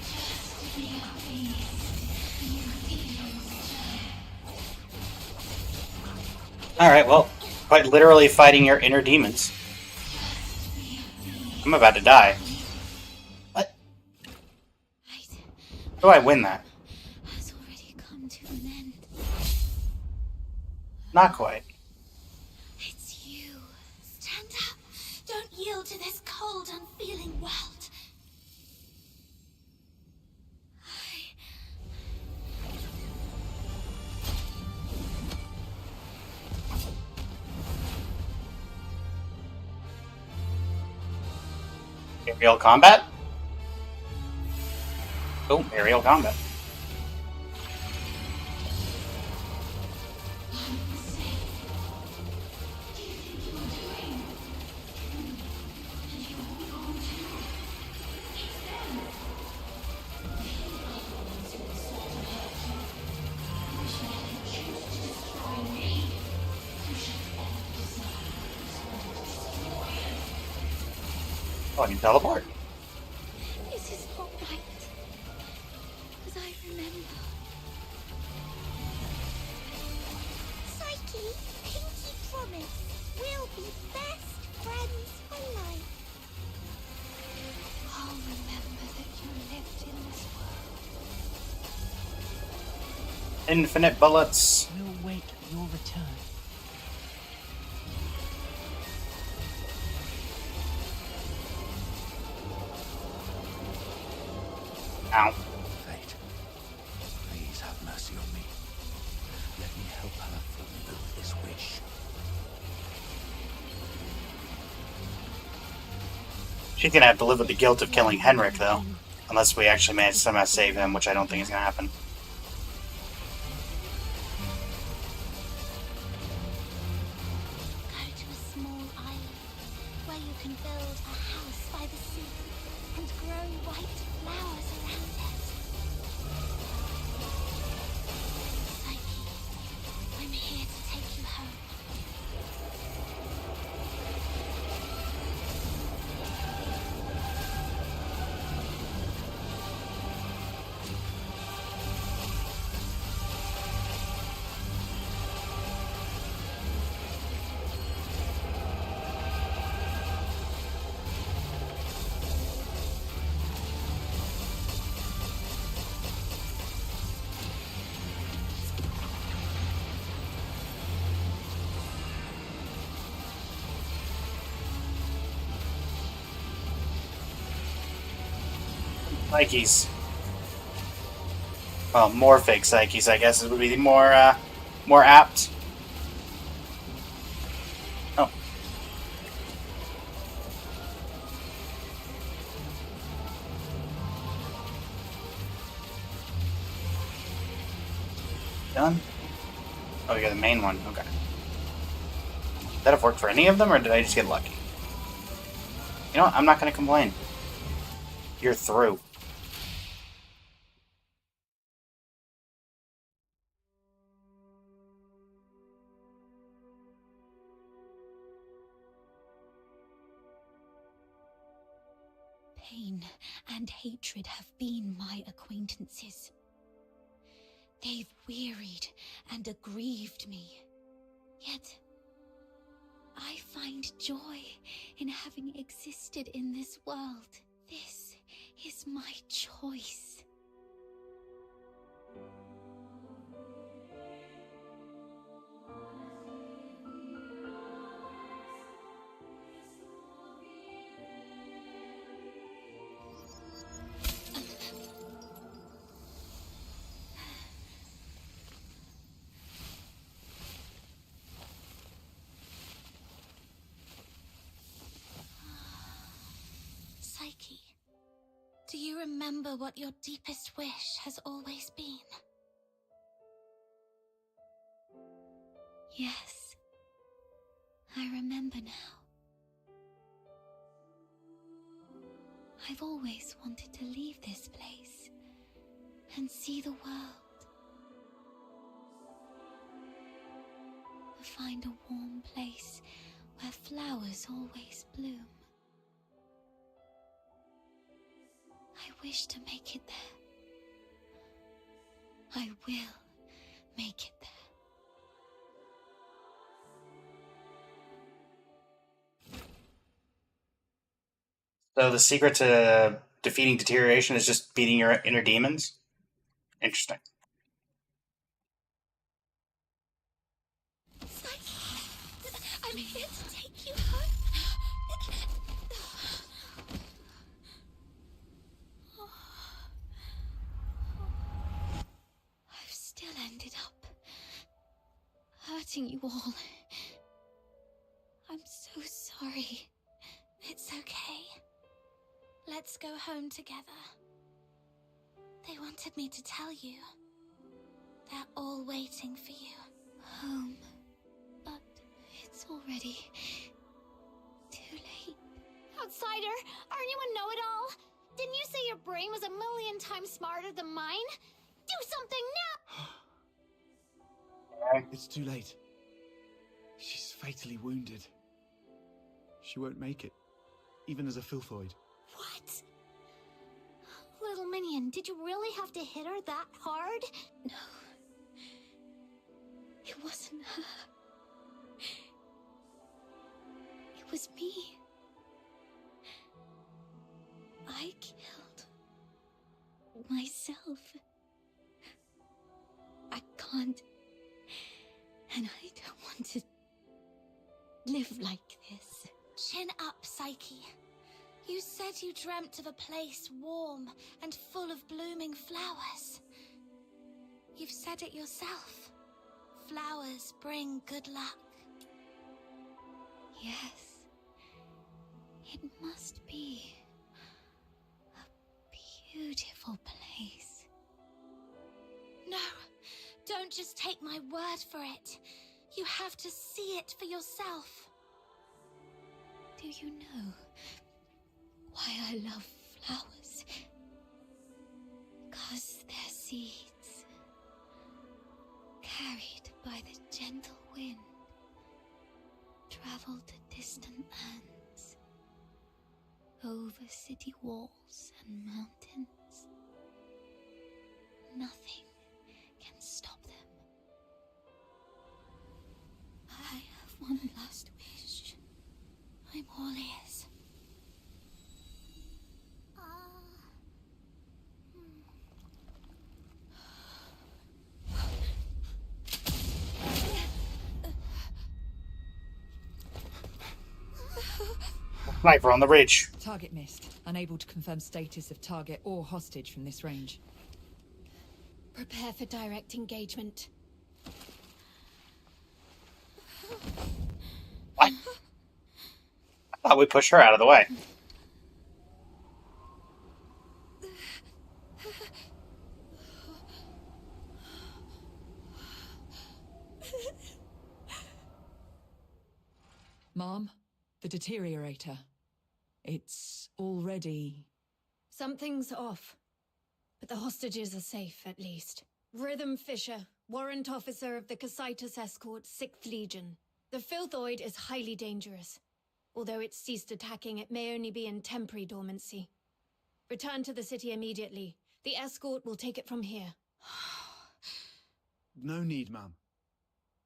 Just be a beast, you demon's child. Alright, well, quite literally fighting your inner demons. I'm about to die. What? How do I win that? Has already come to an end. Not quite. It's you. Stand up. Don't yield to this cold, unfeeling world. Aerial combat? Oh, aerial combat. Oh, I can teleport. This is not right. As I remember. Psyche, pinky promise. We'll be best friends for life. I'll remember that you lived in Infinite bullets. We'll wait your return. Ow. Fate, please have mercy on me. Let me help her fulfill this wish. She's gonna have to live with the guilt of killing Henrik, though. Unless we actually manage to somehow save him, which I don't think is gonna happen. Go to a small island where you can build a house by the sea and grow white flowers around it. Psyche, I'm here to take you home. Psyches. Well, more fake psyches, I guess, would be more apt. Oh. Done? Oh, you're the main one. Okay. Did that have worked for any of them, or did I just get lucky? You know what? I'm not going to complain. You're through. Pain and hatred have been my acquaintances. They've wearied and aggrieved me. Yet, I find joy in having existed in this world. This is my choice. Psyche, do you remember what your deepest wish has always been? Yes, I remember now. I've always wanted to leave this place and see the world. To find a warm place where flowers always bloom. I wish to make it there. I will make it there. So the secret to defeating deterioration is just beating your inner demons? Interesting. I'm here to take you home. I've still ended up hurting you all. I'm so sorry. It's okay. Let's go home together. They wanted me to tell you. They're all waiting for you. Home. But it's already too late. Outsider, aren't you a know-it-all? Didn't you say your brain was 1,000,000 times smarter than mine? Do something now! It's too late. She's fatally wounded. She won't make it, even as a Filthoid. What? Little Minion, did you really have to hit her that hard? No. It wasn't her. It was me. I killed myself. I And I don't want to live like this. Chin up, Psyche. You said you dreamt of a place warm and full of blooming flowers. You've said it yourself. Flowers bring good luck. Yes. It must be a beautiful place. No, don't just take my word for it. You have to see it for yourself. Do you know why I love flowers? 'Cause they're seeds, carried by the gentle wind, travel to distant lands, over city walls and mountains. Nothing can stop them. I have one last wish. I'm all ears. Sniper on the ridge. Target missed. Unable to confirm status of target or hostage from this range. Prepare for direct engagement. What? I thought we pushed her out of the way. Mom, the deteriorator. It's already... Something's off. But the hostages are safe, at least. Rhythm Fisher, warrant officer of the Cocytus Escort, 6th Legion. The Filthoid is highly dangerous. Although it's ceased attacking, it may only be in temporary dormancy. Return to the city immediately. The escort will take it from here. No need, ma'am.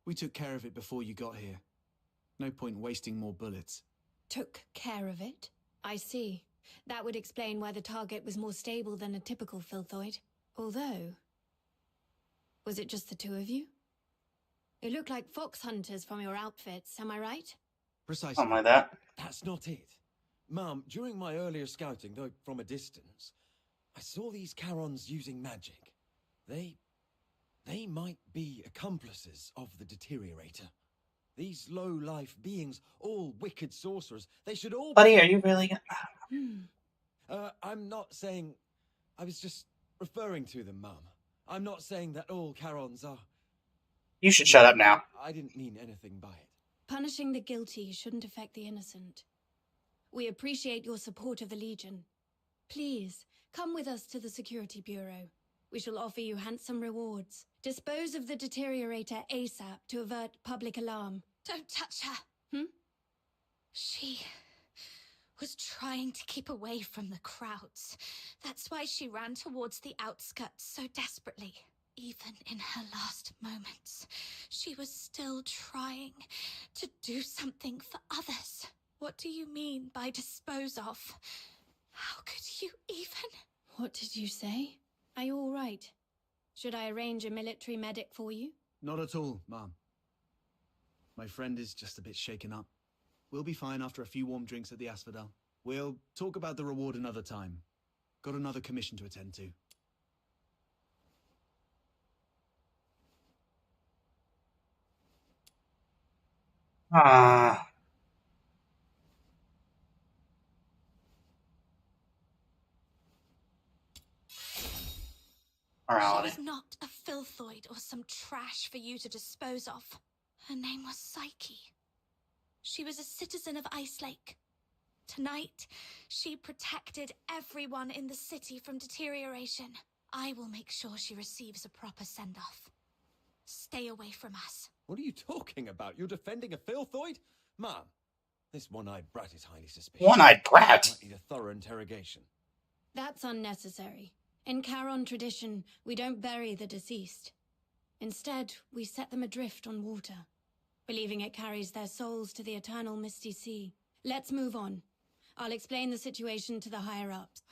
We took care of it before you got here. No point wasting more bullets. Took care of it? I see. That would explain why the target was more stable than a typical Filthoid. Although... was it just the two of you? You look like fox hunters from your outfits, am I right? Precisely. Something like that. That's not it. Ma'am, during my earlier scouting, though from a distance, I saw these Charons using magic. They might be accomplices of the deteriorator. These low-life beings, all wicked sorcerers, they should all Buddy, are you really... I'm not saying... I was just referring to them, Mum. I'm not saying that all Charons are... You should shut up now. I didn't mean anything by it. Punishing the guilty shouldn't affect the innocent. We appreciate your support of the Legion. Please, come with us to the Security Bureau. We shall offer you handsome rewards. Dispose of the deteriorator ASAP to avert public alarm. Don't touch her. She was trying to keep away from the crowds. That's why she ran towards the outskirts so desperately. Even in her last moments, she was still trying to do something for others. What do you mean by dispose of? How could you even? What did you say? Are you all right? Should I arrange a military medic for you? Not at all, ma'am. My friend is just a bit shaken up. We'll be fine after a few warm drinks at the Asphodel. We'll talk about the reward another time. Got another commission to attend to. Ah. She was not a Filthoid or some trash for you to dispose of. Her name was Psyche. She was a citizen of Icelake. Tonight, she protected everyone in the city from deterioration. I will make sure she receives a proper send-off. Stay away from us. What are you talking about? You're defending a Filthoid? Ma'am, this one-eyed brat is highly suspicious. One-eyed brat? Might need a thorough interrogation. That's unnecessary. In Charon tradition, we don't bury the deceased. Instead, we set them adrift on water, believing it carries their souls to the eternal misty sea. Let's move on. I'll explain the situation to the higher-ups.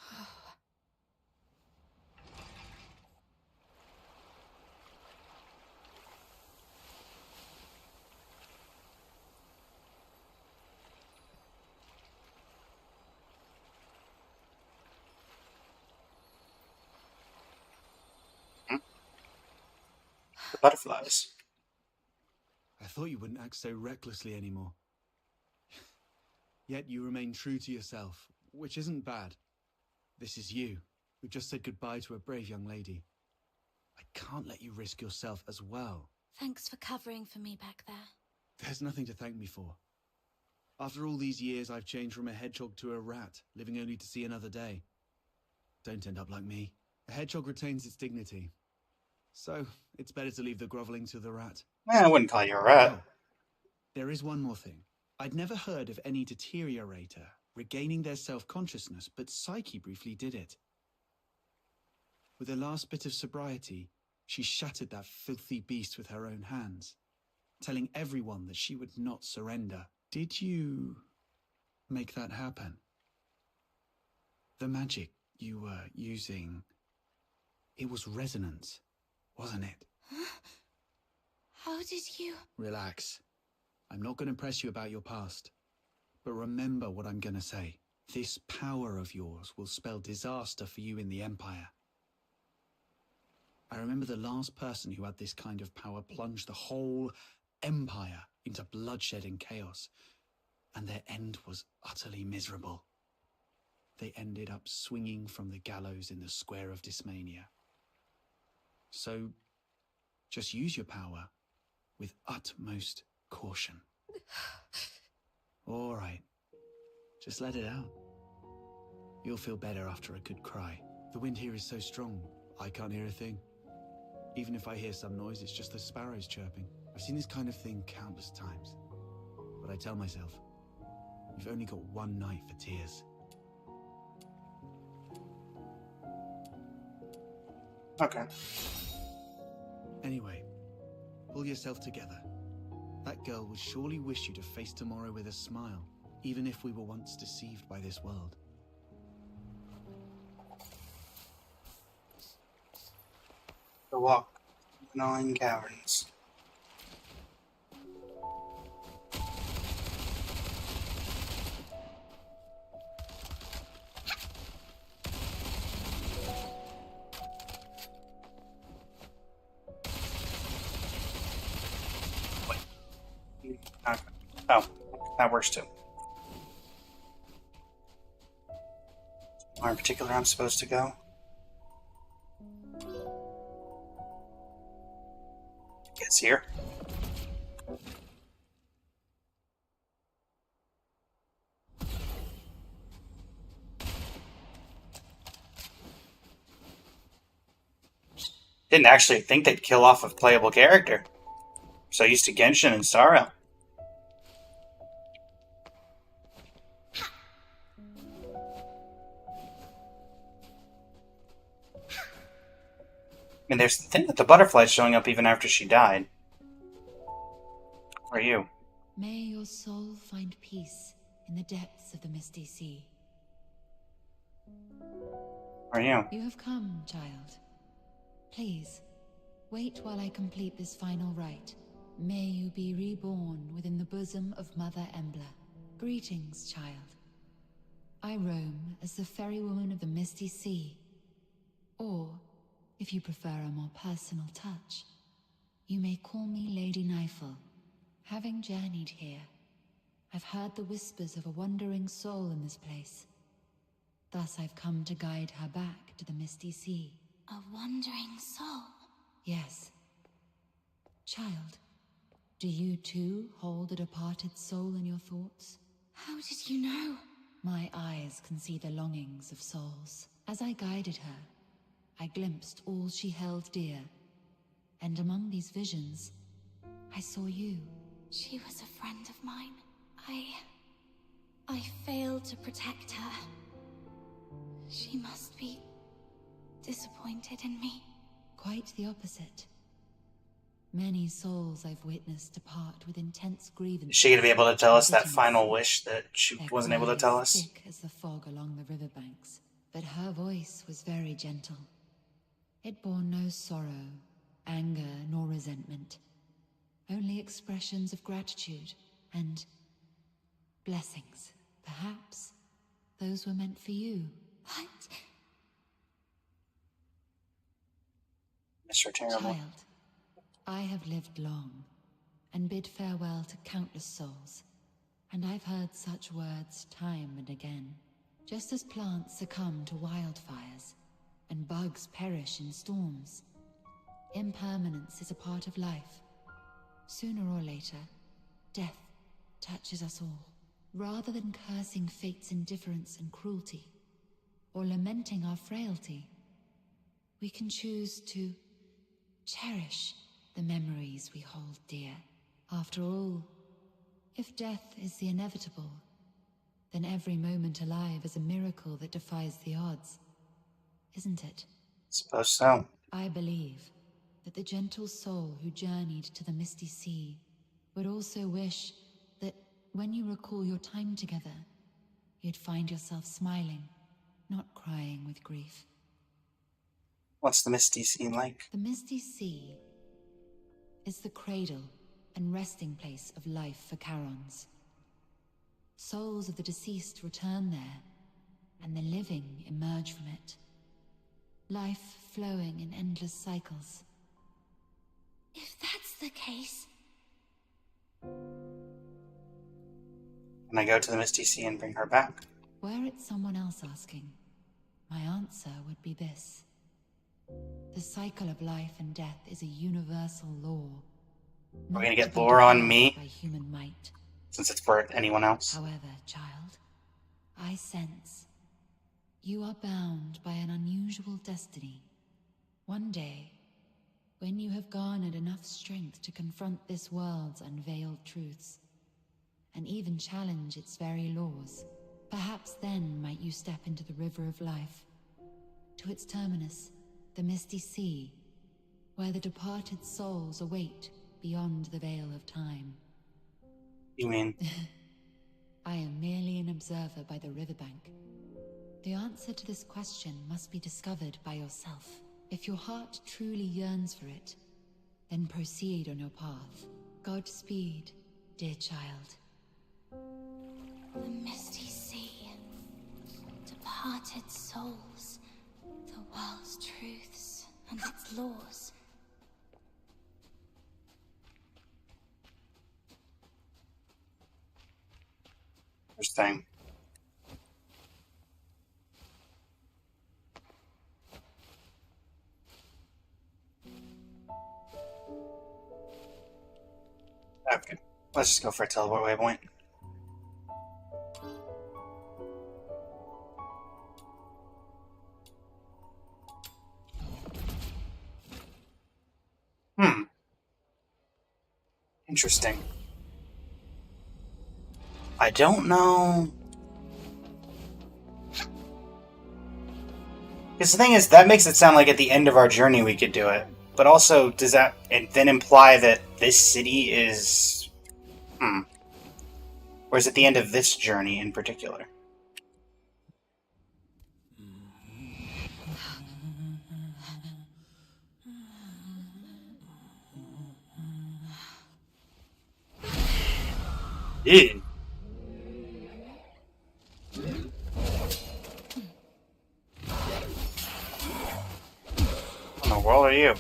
butterflies. I thought you wouldn't act so recklessly anymore. Yet you remain true to yourself, which isn't bad. This is you, who just said goodbye to a brave young lady. I can't let you risk yourself as well. Thanks for covering for me back there. There's nothing to thank me for. After all these years, I've changed from a hedgehog to a rat, living only to see another day. Don't end up like me. A hedgehog retains its dignity. So, it's better to leave the groveling to the rat. I wouldn't call you a rat. Oh, there is one more thing. I'd never heard of any deteriorator regaining their self-consciousness, but Psyche briefly did it. With her last bit of sobriety, she shattered that filthy beast with her own hands, telling everyone that she would not surrender. Did you make that happen? The magic you were using, it was resonance, wasn't it? How did you... Relax. I'm not going to press you about your past. But remember what I'm going to say. This power of yours will spell disaster for you in the Empire. I remember the last person who had this kind of power plunged the whole Empire into bloodshed and chaos, and their end was utterly miserable. They ended up swinging from the gallows in the square of Dysmania. So, just use your power with utmost caution. All right, just let it out. You'll feel better after a good cry. The wind here is so strong, I can't hear a thing. Even if I hear some noise, it's just the sparrows chirping. I've seen this kind of thing countless times. But I tell myself, you've only got one night for tears. Okay. Anyway, pull yourself together. That girl would surely wish you to face tomorrow with a smile, even if we were once deceived by this world. The walk, gnawing caverns. Okay. Oh, that works too. Where in particular I'm supposed to go? Guess here. Didn't actually think they'd kill off a playable character. So used to Genshin and Sorrow. I mean, there's the thing with the butterflies showing up even after she died. Who are you? May your soul find peace in the depths of the misty sea. Who are you? You have come, child. Please, wait while I complete this final rite. May you be reborn within the bosom of Mother Embla. Greetings, child. I roam as the ferrywoman of the misty sea. Or, if you prefer a more personal touch, you may call me Lady Nifel. Having journeyed here, I've heard the whispers of a wandering soul in this place. Thus I've come to guide her back to the misty sea. A wandering soul? Yes. Child, do you too hold a departed soul in your thoughts? How did you know? My eyes can see the longings of souls. As I guided her, I glimpsed all she held dear. And among these visions, I saw you. She was a friend of mine. I failed to protect her. She must be disappointed in me. Quite the opposite. Many souls I've witnessed depart with intense grievance. Is she going to be able to tell us that final wish that she wasn't able to tell us? Thick as the fog along the riverbanks, but her voice was very gentle. It bore no sorrow, anger, nor resentment. Only expressions of gratitude and blessings. Perhaps those were meant for you. What? Mr. Terrible. Child, I have lived long, and bid farewell to countless souls, and I've heard such words time and again. Just as plants succumb to wildfires, and bugs perish in storms, impermanence is a part of life. Sooner or later, death touches us all. Rather than cursing fate's indifference and cruelty, or lamenting our frailty, we can choose to cherish the memories we hold dear. After all, if death is the inevitable, then every moment alive is a miracle that defies the odds, isn't it? Suppose so. I believe that the gentle soul who journeyed to the misty sea would also wish that when you recall your time together, you'd find yourself smiling, not crying with grief. What's the Misty Sea like? The Misty Sea is the cradle and resting place of life for Charons. Souls of the deceased return there, and the living emerge from it. Life flowing in endless cycles. If that's the case... Can I go to the Misty Sea and bring her back? Were it someone else asking, my answer would be this. The cycle of life and death is a universal law. We're gonna get lore on me? By human might. Since it's for anyone else. However, child, I sense you are bound by an unusual destiny. One day, when you have garnered enough strength to confront this world's unveiled truths, and even challenge its very laws, perhaps then might you step into the river of life, to its terminus, the Misty Sea, where the departed souls await beyond the veil of time. You mean? I am merely an observer by the riverbank. The answer to this question must be discovered by yourself. If your heart truly yearns for it, then proceed on your path. Godspeed, dear child. The Misty Sea. Departed souls. The world's truths and its laws. Interesting. Okay, let's just go for a teleport waypoint. Interesting. I don't know. Because the thing is, that makes it sound like at the end of our journey we could do it. But also, does that then imply that this city is... Or is it the end of this journey in particular? Ew. What in the world are you?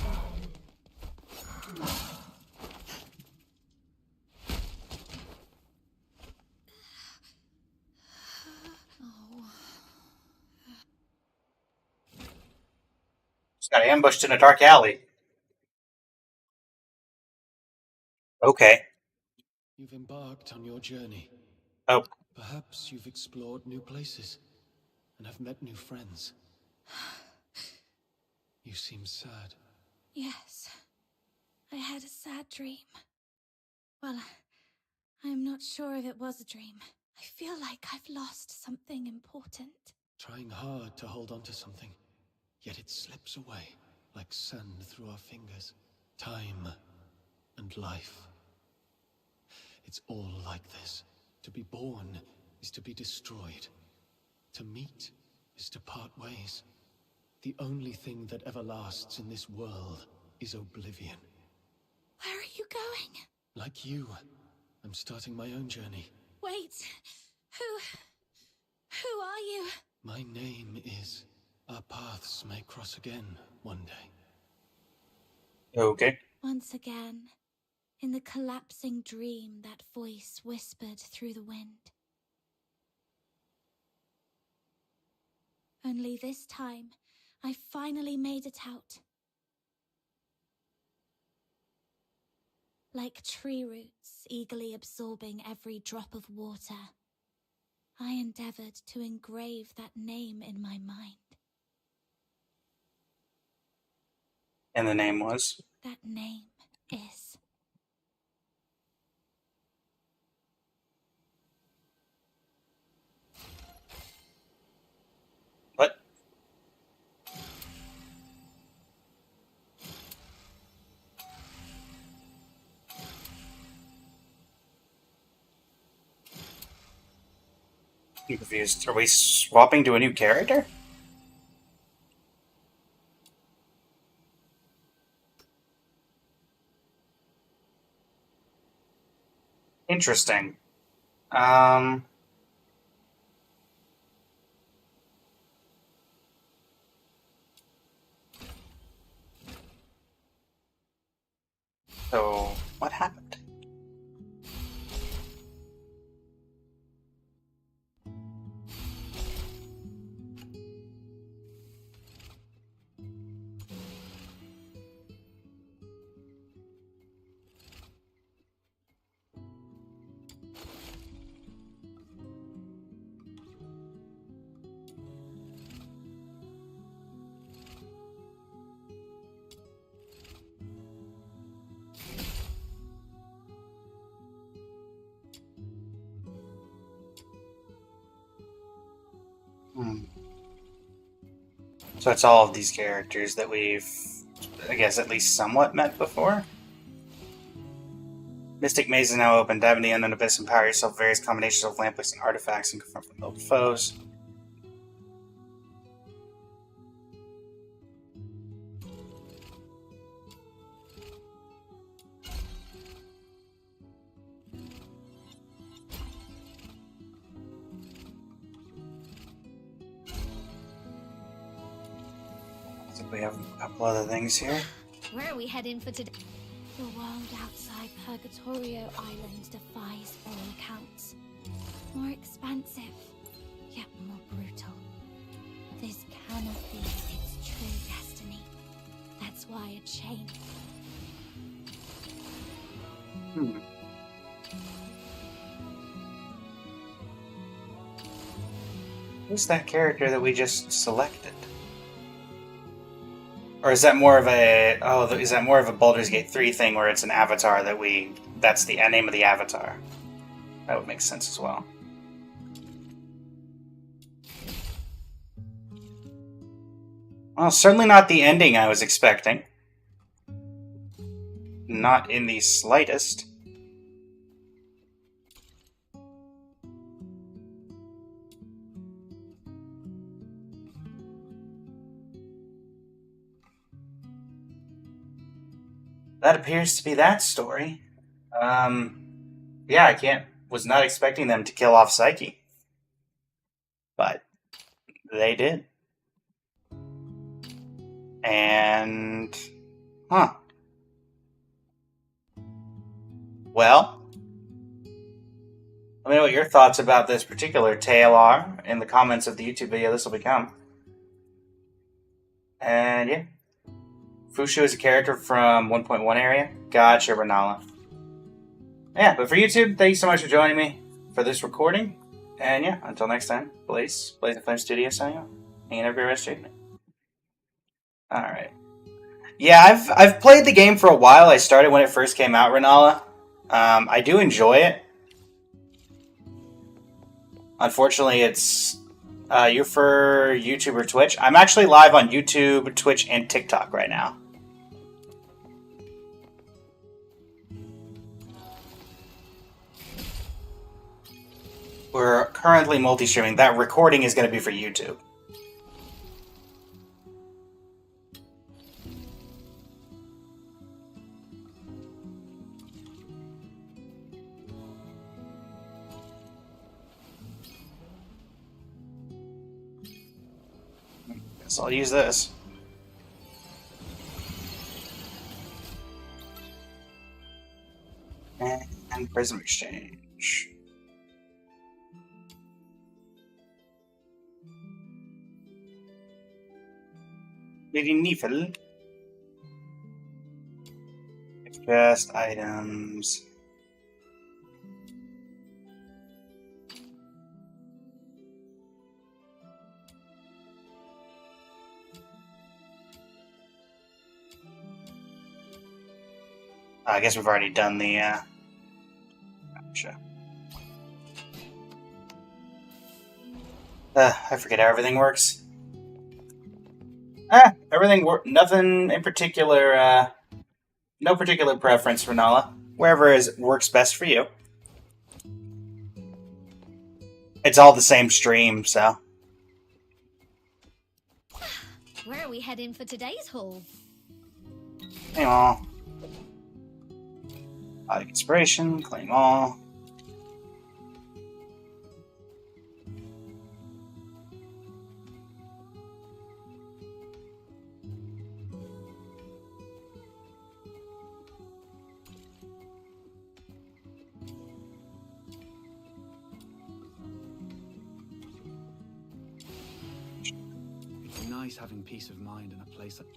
Just got ambushed in a dark alley. Okay. You've embarked on your journey. Oh. Perhaps you've explored new places and have met new friends. You seem sad. Yes. I had a sad dream. Well, I'm not sure if it was a dream. I feel like I've lost something important. Trying hard to hold on to something, yet it slips away like sand through our fingers. Time and life. It's all like this. To be born is to be destroyed. To meet is to part ways. The only thing that ever lasts in this world is oblivion. Where are you going? Like you, I'm starting my own journey. Wait. Who are you? My name is... Our paths may cross again one day. Okay. Once again, in the collapsing dream, that voice whispered through the wind. Only this time, I finally made it out. Like tree roots eagerly absorbing every drop of water, I endeavored to engrave that name in my mind. And the name was? That name is... What? I'm confused. Are we swapping to a new character? Interesting. So, what happened? So it's all of these characters that we've, I guess, at least somewhat met before? Mystic Maze is now open. Dive into the unknown abyss, empower yourself with various combinations of lamplights and artifacts, and confront remote foes. I think we have a couple other things here. Where are we heading for today? The world outside Purgatorio Island defies all accounts. More expansive, yet more brutal. This cannot be its true destiny. That's why a chain. Who's that character that we just selected? Or is that more of a is that more of a Baldur's Gate 3 thing where it's an avatar that's the name of the avatar? That would make sense as well. Well, certainly not the ending I was expecting. Not in the slightest. That appears to be that story. Yeah, was not expecting them to kill off Psyche. But they did. And, well, let me know what your thoughts about this particular tale are in the comments of the YouTube video this will become. And yeah. Fushu is a character from 1.1 area. Gotcha, Renala. Yeah, but for YouTube, thank you so much for joining me for this recording. And yeah, until next time, Blaze and Flame Studio signing off. Hanging every rest of your evening. Alright. Yeah, I've played the game for a while. I started when it first came out, Renala. I do enjoy it. Unfortunately, it's you for YouTube or Twitch. I'm actually live on YouTube, Twitch, and TikTok right now. We're currently multi-streaming. That recording is going to be for YouTube. Guess I'll use this. And prism exchange. Lady Neefel. Best items. I guess we've already done the, Gotcha. I forget how everything works. Everything nothing in particular, no particular preference for Nala. Wherever works best for you. It's all the same stream, so. Where are we heading for today's haul? Claim all. Inspiration, claim all. It's nice having peace of mind in a place like...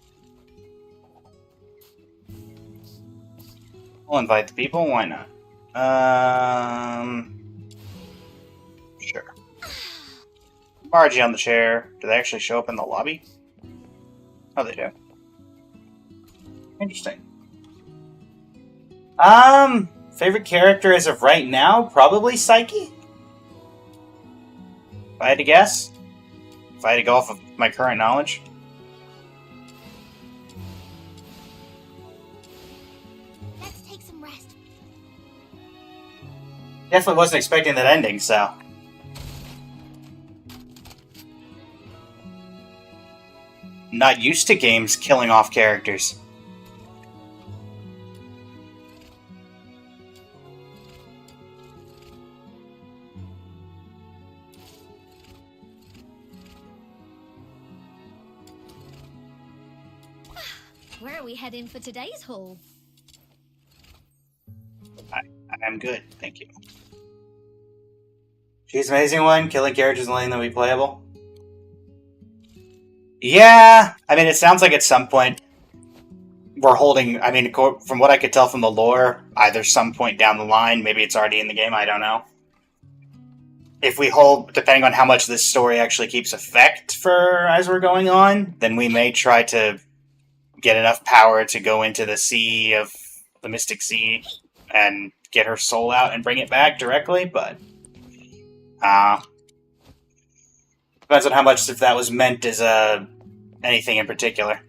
We'll invite the people, why not? Sure. Margie on the chair. Do they actually show up in the lobby? Oh, they do. Interesting. Favorite character as of right now? Probably Psyche? If I had to guess? If I had to go off of my current knowledge? Let's take some rest. Definitely wasn't expecting that ending, so. Not used to games killing off characters. Where are we heading for today's haul? I'm good, thank you. She's an amazing one, killing characters and letting them be playable. Yeah, I mean, it sounds like at some point we're holding, I mean, from what I could tell from the lore, either some point down the line, maybe it's already in the game, I don't know. If we hold, depending on how much this story actually keeps effect for as we're going on, then we may try to get enough power to go into the sea of the Mystic Sea and get her soul out and bring it back directly, but depends on how much if that was meant as anything in particular.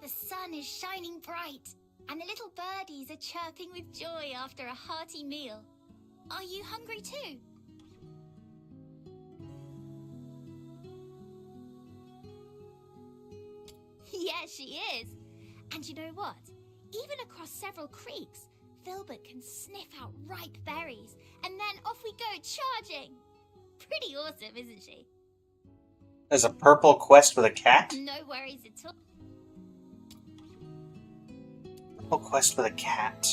The sun is shining bright, and the little birdies are chirping with joy after a hearty meal. Are you hungry too? Yeah, she is. And you know what? Even across several creeks, Filbert can sniff out ripe berries, and then off we go charging. Pretty awesome, isn't she? There's a purple quest with a cat? No worries at all. Purple quest with a cat.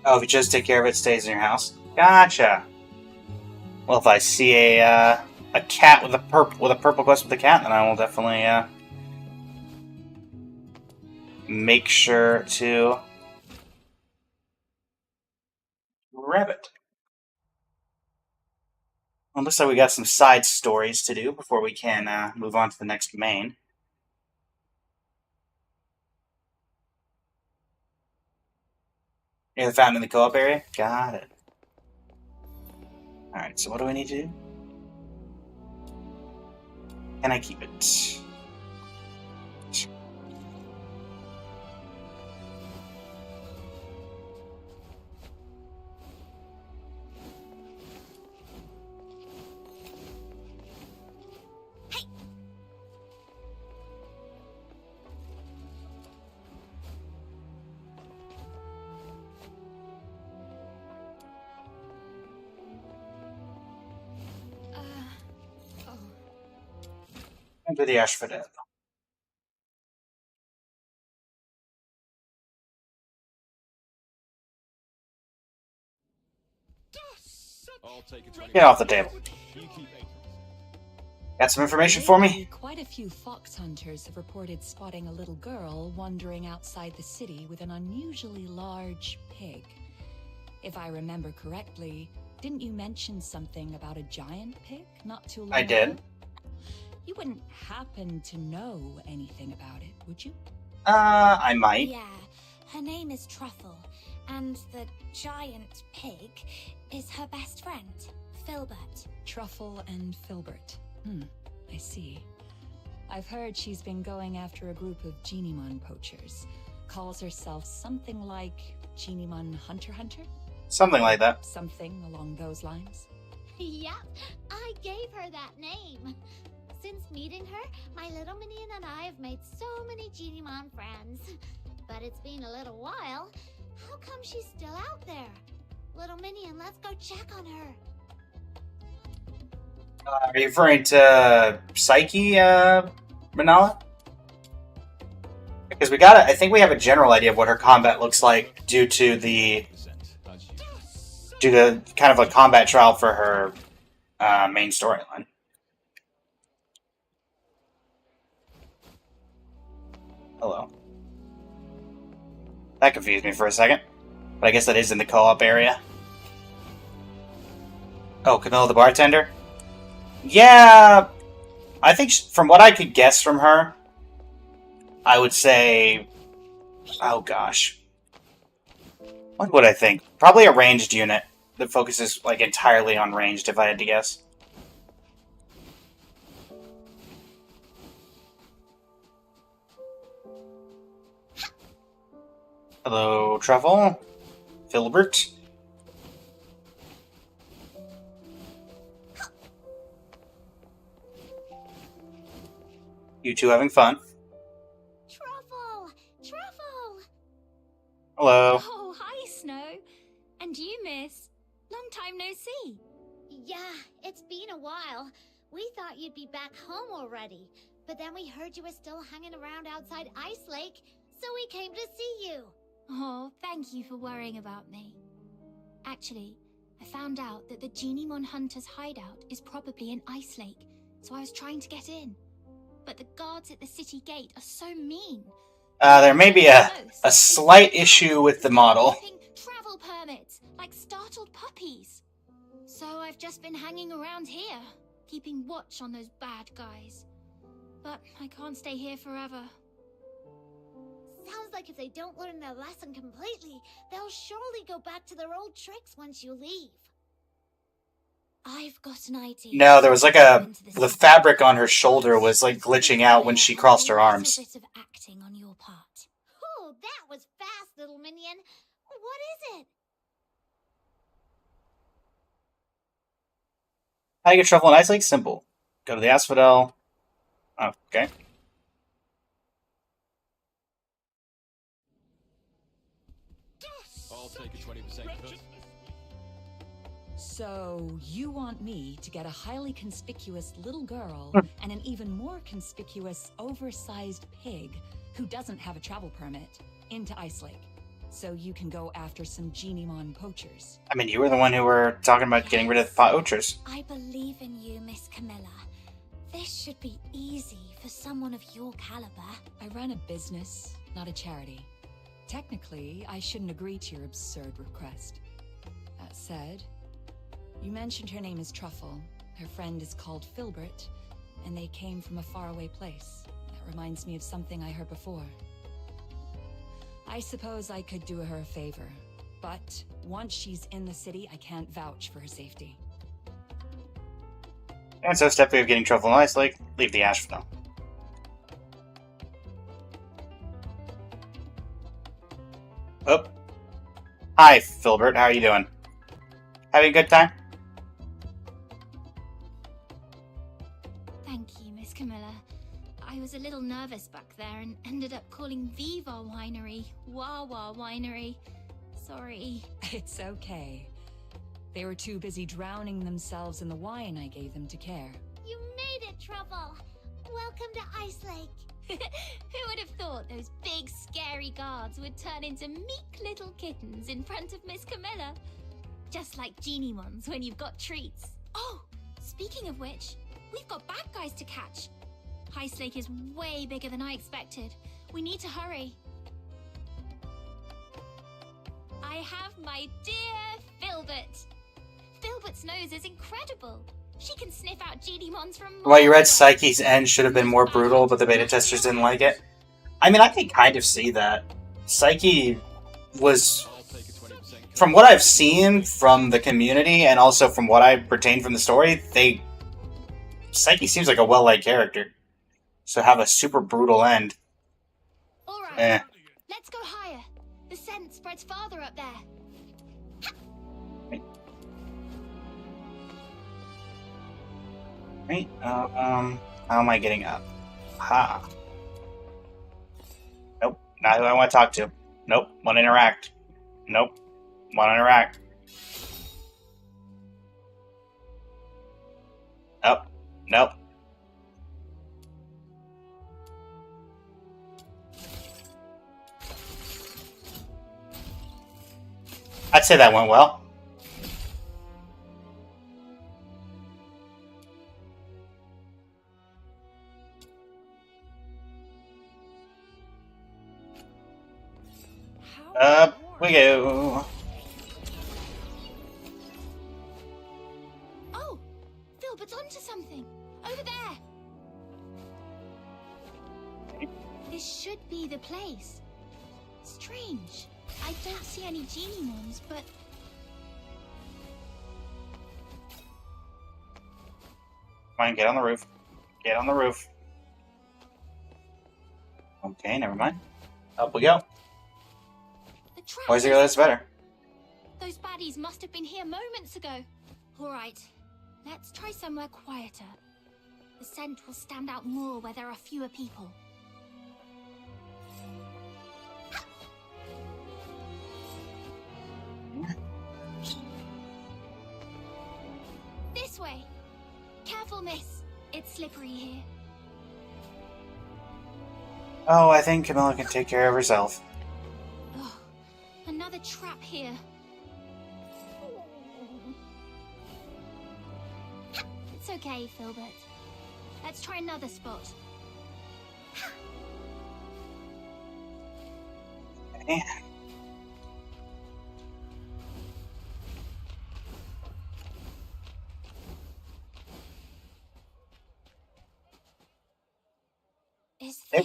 Oh, if you just take care of it, it stays in your house. Gotcha. Well, if I see a cat with a purple quest with a cat, then I will definitely make sure to grab it. Well, looks like we got some side stories to do before we can move on to the next main. Near the fountain in the co-op area? Got it. Alright, so what do we need to do? Can I keep it? Enter the asphodel. Get off the table. Got some information for me? Quite a few fox hunters have reported spotting a little girl wandering outside the city with an unusually large pig. If I remember correctly, didn't you mention something about a giant pig not too long ago? I did. You wouldn't happen to know anything about it, would you? I might. Yeah, her name is Truffle, and the giant pig is her best friend, Filbert. Truffle and Filbert. I see. I've heard she's been going after a group of Genimon poachers. Calls herself something like Genimon Hunter? Something like that. Something along those lines. Yep, I gave her that name. Since meeting her, my little minion and I have made so many Genimon friends. But it's been a little while. How come she's still out there? Little minion, let's go check on her. Are you referring to Psyche, Manala? Because I think we have a general idea of what her combat looks like due to kind of a combat trial for her main storyline. Hello. That confused me for a second. But I guess that is in the co-op area. Oh, Camilla the bartender? Yeah, I think from what I could guess from her, I would say, oh gosh, what would I think? Probably a ranged unit that focuses like entirely on ranged, if I had to guess. Hello, Truffle, Filbert. You two having fun? Truffle! Truffle! Hello. Oh, hi, Snow. And you, miss? Long time no see. Yeah, it's been a while. We thought you'd be back home already. But then we heard you were still hanging around outside Ice Lake, so we came to see you. Oh, thank you for worrying about me. Actually, I found out that the Genimon Hunter's hideout is probably in Ice Lake, so I was trying to get in. But the guards at the city gate are so mean. There may be a slight issue with the model. Travel permits, like startled puppies. So I've just been hanging around here, keeping watch on those bad guys. But I can't stay here forever. Sounds like if they don't learn their lesson completely, they'll surely go back to their old tricks once you leave. I've got an idea. No, there was like the fabric on her shoulder was like glitching out when she crossed her arms. A bit of acting on your part. Oh, that was fast, little minion. What is it? How do you get Truffle in Ice Lake? Simple. Go to the asphodel. Okay. I'll take a 20% cut. So, you want me to get a highly conspicuous little girl and an even more conspicuous, oversized pig who doesn't have a travel permit into Ice Lake, so you can go after some Genimon poachers. I mean, you were the one who were talking about getting rid of the poachers. I believe in you, Miss Camilla. This should be easy for someone of your caliber. I run a business, not a charity. Technically, I shouldn't agree to your absurd request. That said, you mentioned her name is Truffle, her friend is called Filbert, and they came from a faraway place. That reminds me of something I heard before. I suppose I could do her a favor, but once she's in the city, I can't vouch for her safety. And so, step 3 of getting Truffle in Ice Lake, leave the asphodel. Oh. Hi, Filbert. How are you doing? Having a good time? Thank you, Miss Camilla. I was a little nervous back there and ended up calling Viva Winery Wawa Winery. Sorry. It's okay. They were too busy drowning themselves in the wine I gave them to care. You made it, Truffle! Welcome to Ice Lake. Who would have thought those big, scary guards would turn into meek little kittens in front of Miss Camilla? Just like Geniemons when you've got treats. Oh, speaking of which, we've got bad guys to catch. Ice Lake is way bigger than I expected. We need to hurry. I have my dear Filbert. Filbert's nose is incredible. She can sniff out Geniemons from Well, you read Psyche's end should have been more brutal, but the beta testers didn't like it. I mean, I can kind of see that. Psyche was, from what I've seen from the community and also from what I retained from the story, Psyche seems like a well-liked character. So have a super brutal end. Alright, let's go higher. The scent spreads farther up there. Right, how am I getting up? Ha. Nope, not who I want to talk to. Nope, want to interact. Nope, want to interact. Oh, nope. I'd say that went well. Up we go. Oh, Filbert's onto something. Over there. This should be the place. Strange. I don't see any Geniemons, but... Come on, get on the roof. Get on the roof. Okay, never mind. Up we go. Why is it that's better? Those baddies must have been here moments ago. All right, let's try somewhere quieter. The scent will stand out more where there are fewer people. This way. Careful, miss. It's slippery here. Oh, I think Camilla can take care of herself. Oh, another trap here. It's okay, Filbert. Let's try another spot. Yeah. They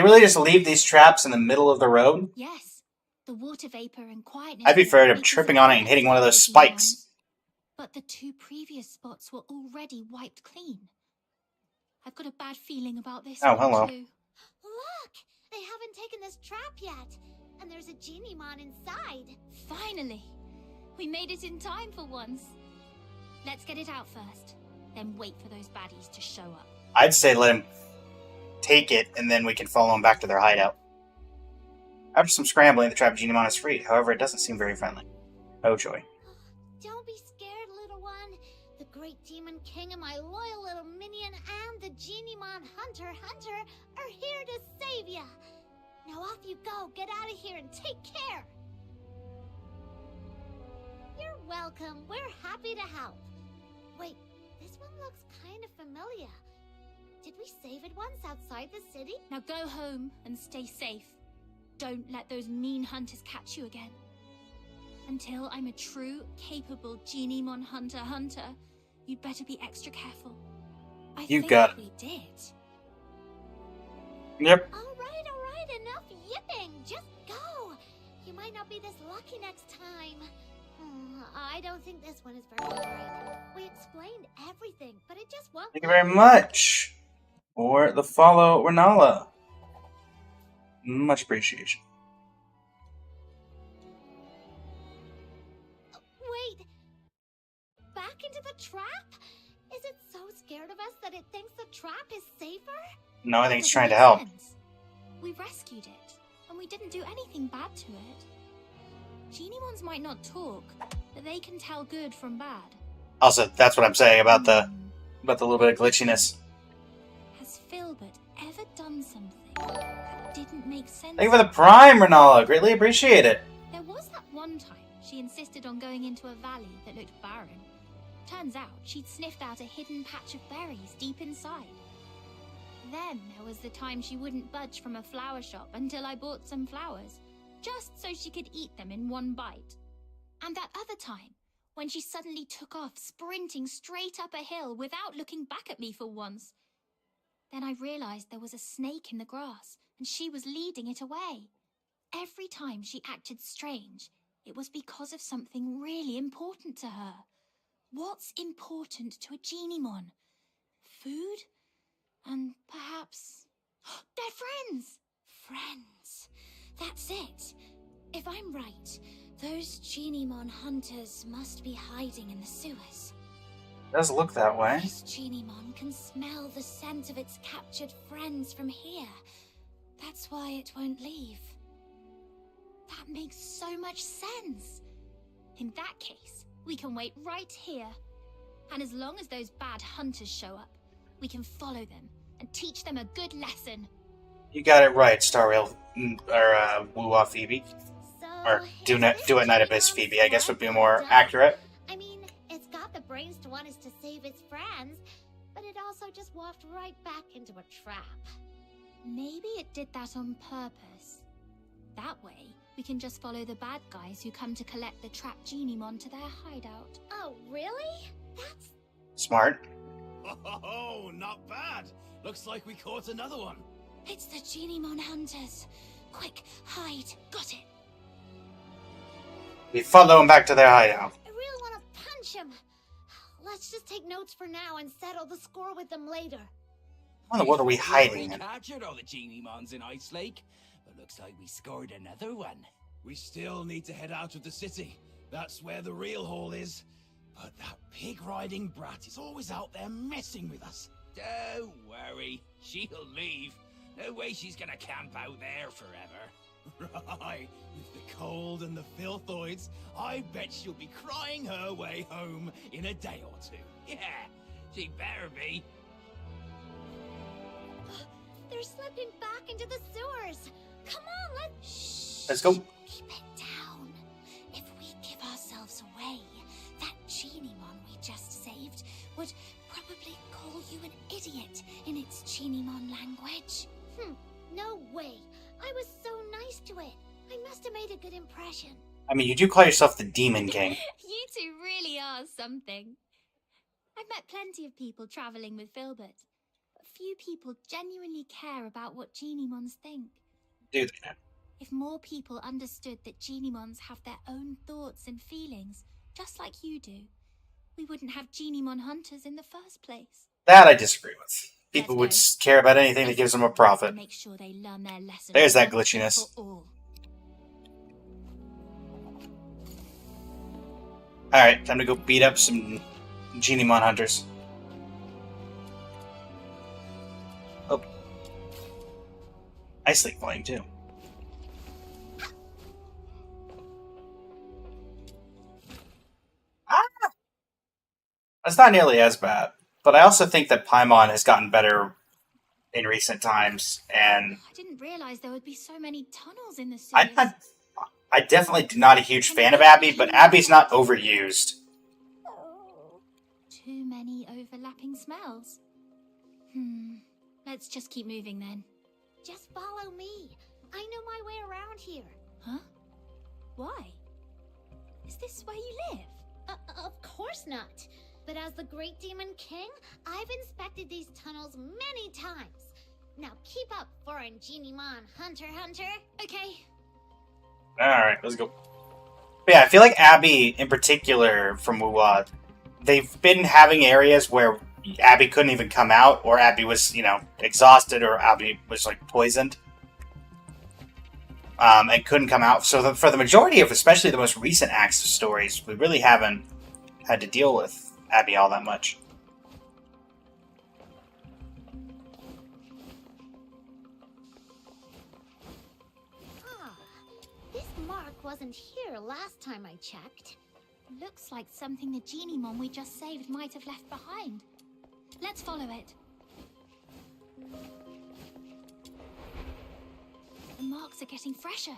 really just leave these traps in the middle of the road. Yes, the water vapor and quietness. I'd be afraid of tripping on it and hitting one of those spikes. But the two previous spots were already wiped clean. I've got a bad feeling about this. Oh, hello. Too. Look, they haven't taken this trap yet, and there's a Geniemon inside. Finally, we made it in time for once. Let's get it out first, then wait for those baddies to show up. I'd say let him take it, and then we can follow them back to their hideout. After some scrambling, the trapped Geniemon is freed. However, it doesn't seem very friendly. Oh joy. Don't be scared, little one. The great demon king and my loyal little minion and the Geniemon hunter are here to save ya. Now off you go. Get out of here and take care. You're welcome. We're happy to help. Wait, this one looks kind of familiar. Did we save it once outside the city? Now go home and stay safe. Don't let those mean hunters catch you again. Until I'm a true, capable Geniemon hunter, you'd better be extra careful. I You think got it. we did. Yep. All right, enough yipping. Just go. You might not be this lucky next time. I don't think this one is very bright. We explained everything, but it just won't. Thank you very much for the follow, Renala. Much appreciation. Wait. Back into the trap? Is it so scared of us that it thinks the trap is safer? No, I think it's Doesn't trying to make help. sense. We rescued it, and we didn't do anything bad to it. Geniemons might not talk, but they can tell good from bad. Also, that's what I'm saying about the little bit of glitchiness. Filbert ever done something that didn't make sense? Thank you for the Prime, Renala. Greatly appreciate it. There was that one time she insisted on going into a valley that looked barren. Turns out she'd sniffed out a hidden patch of berries deep inside. Then there was the time she wouldn't budge from a flower shop until I bought some flowers, just so she could eat them in one bite. And that other time, when she suddenly took off, sprinting straight up a hill without looking back at me for once. Then I realized there was a snake in the grass, and she was leading it away. Every time she acted strange, it was because of something really important to her. What's important to a Genimon? Food? And perhaps... they're friends! Friends. That's it. If I'm right, those Genimon hunters must be hiding in the sewers. It does look that way. This Genimon can smell the scent of its captured friends from here. That's why it won't leave. That makes so much sense. In that case, we can wait right here. And as long as those bad hunters show up, we can follow them and teach them a good lesson. You got it right, Star Rail, or Woo-Wah Phoebe. Or Do It Night Abyss Phoebe, I guess would be more accurate. I mean, it's got the brains to want us to save its friends, but it also just walked right back into a trap. Maybe it did that on purpose. That way, we can just follow the bad guys who come to collect the trapped Genimon to their hideout. Oh, really? That's Smart. Oh, not bad. Looks like we caught another one. It's the Genimon hunters. Quick, hide. Got it. We follow them back to their hideout. I really want to punch him. Let's just take notes for now and settle the score with them later. What are we hiding We in? captured all the Genimons in Ice Lake, but looks like we scored another one. We still need to head out of the city. That's where the real haul is. But that pig-riding brat is always out there messing with us. Don't worry, she'll leave. No way she's gonna camp out there forever. Right, with the cold and the filthoids, I bet she'll be crying her way home in a day or two. Yeah, she better be. They're slipping back into the sewers. Come on, Let's go. Keep it down. If we give ourselves away, that Genimon we just saved would probably call you an idiot in its Genimon language. No way. I was so nice to it. I must have made a good impression. I mean, you do call yourself the Demon King. You two really are something. I've met plenty of people traveling with Filbert, but few people genuinely care about what Genimons think. Do they now? If more people understood that Genimons have their own thoughts and feelings, just like you do, we wouldn't have Genimon hunters in the first place. That I disagree with. People would care about anything that gives them a profit. Make sure they learn their lesson. There's that once and glitchiness. for all. Alright, time to go beat up some Genimon hunters. Oh. Ice Lake Volume 2. That's not nearly as bad. But I also think that Paimon has gotten better in recent times, and I didn't realize there would be so many tunnels in the sewers. I definitely not a huge fan of Abby, but Abby's not overused. Too many overlapping smells. Let's just keep moving then. Just follow me. I know my way around here. Huh? Why? Is this where you live? Of course not. But as the Great Demon King, I've inspected these tunnels many times. Now keep up, foreign Genimon hunter. Okay. Alright, let's go. But yeah, I feel like Abby, in particular, from Woo-Wah, they've been having areas where Abby couldn't even come out, or Abby was, exhausted, or Abby was, poisoned. And couldn't come out. So for the majority of, especially the most recent acts of stories, we really haven't had to deal with Abby all that much. This mark wasn't here last time I checked. Looks like something the Genimon we just saved might have left behind. Let's follow it. rocks are getting fresher.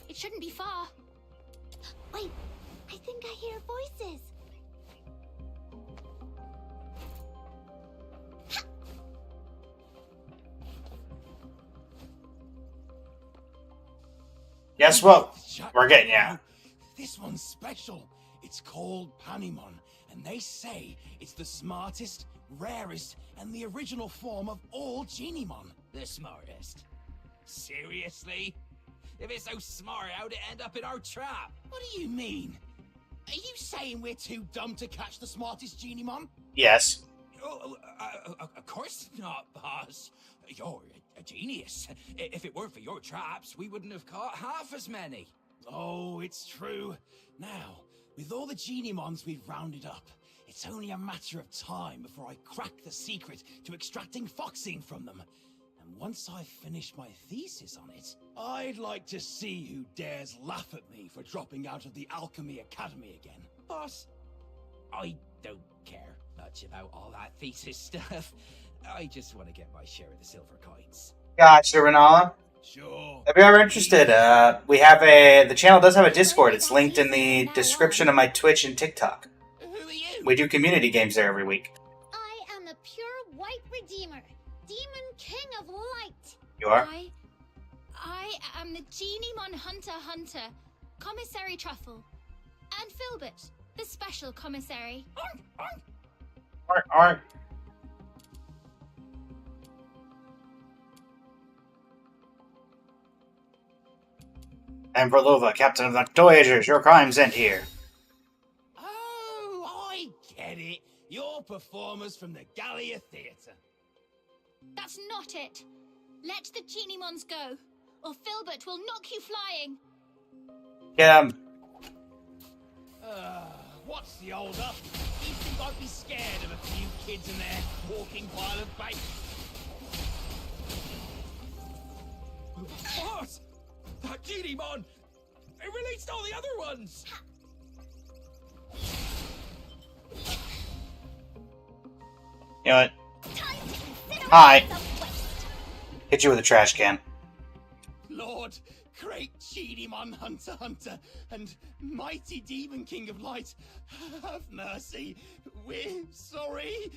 It shouldn't be far. Wait, I think I hear voices. Guess what? We're getting ya. This one's special. It's called Panimon, and they say it's the smartest, rarest, and the original form of all Genimon. The smartest? Seriously? If it's so smart, how'd it end up in our trap? What do you mean? Are you saying we're too dumb to catch the smartest Genimon? Yes. Of course not, boss. You're a genius. If it weren't for your traps, we wouldn't have caught half as many. Oh, it's true. Now, with all the Genimons we've rounded up, it's only a matter of time before I crack the secret to extracting Foxine from them. And once I've finished my thesis on it, I'd like to see who dares laugh at me for dropping out of the Alchemy Academy again. Boss, I don't care much about all that thesis stuff. I just want to get my share of the silver coins. Gotcha, Renala. Sure. If you're ever interested, we have the channel does have a Discord. It's linked in the description of my Twitch and TikTok. Who are you? We do community games there every week. I am the pure white redeemer, demon king of light. You are? I am the Genimon Hunter, Commissary Truffle, and Filbert, the special commissary. Alright. And Verlova, captain of the Voyagers, your crimes end here. Oh, I get it. You're performers from the Gallia Theatre. That's not it. Let the Genimons go, or Filbert will knock you flying. Get him. What's the hold up? You think I'd be scared of a few kids in their walking pile of bait? What? That Genimon! It relates to all the other ones! You know what? Hi. Hit you with a trash can. Lord, great Genimon Hunter, and mighty Demon King of Light, have mercy. We're sorry.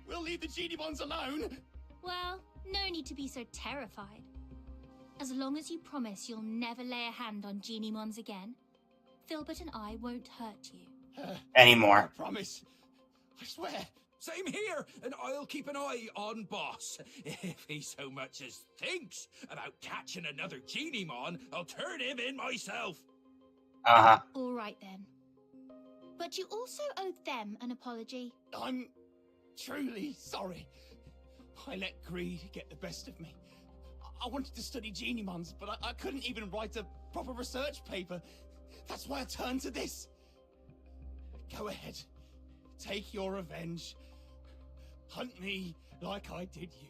We'll leave the Genimons alone. Well, no need to be so terrified. As long as you promise you'll never lay a hand on Genimons again, Filbert and I won't hurt you. Anymore. I promise. I swear. Same here, and I'll keep an eye on Boss. If he so much as thinks about catching another Genimon, I'll turn him in myself. Uh-huh. All right then. But you also owe them an apology. I'm truly sorry. I let greed get the best of me. I wanted to study Genimons, but I couldn't even write a proper research paper. That's why I turned to this. Go ahead. Take your revenge. Hunt me like I did you.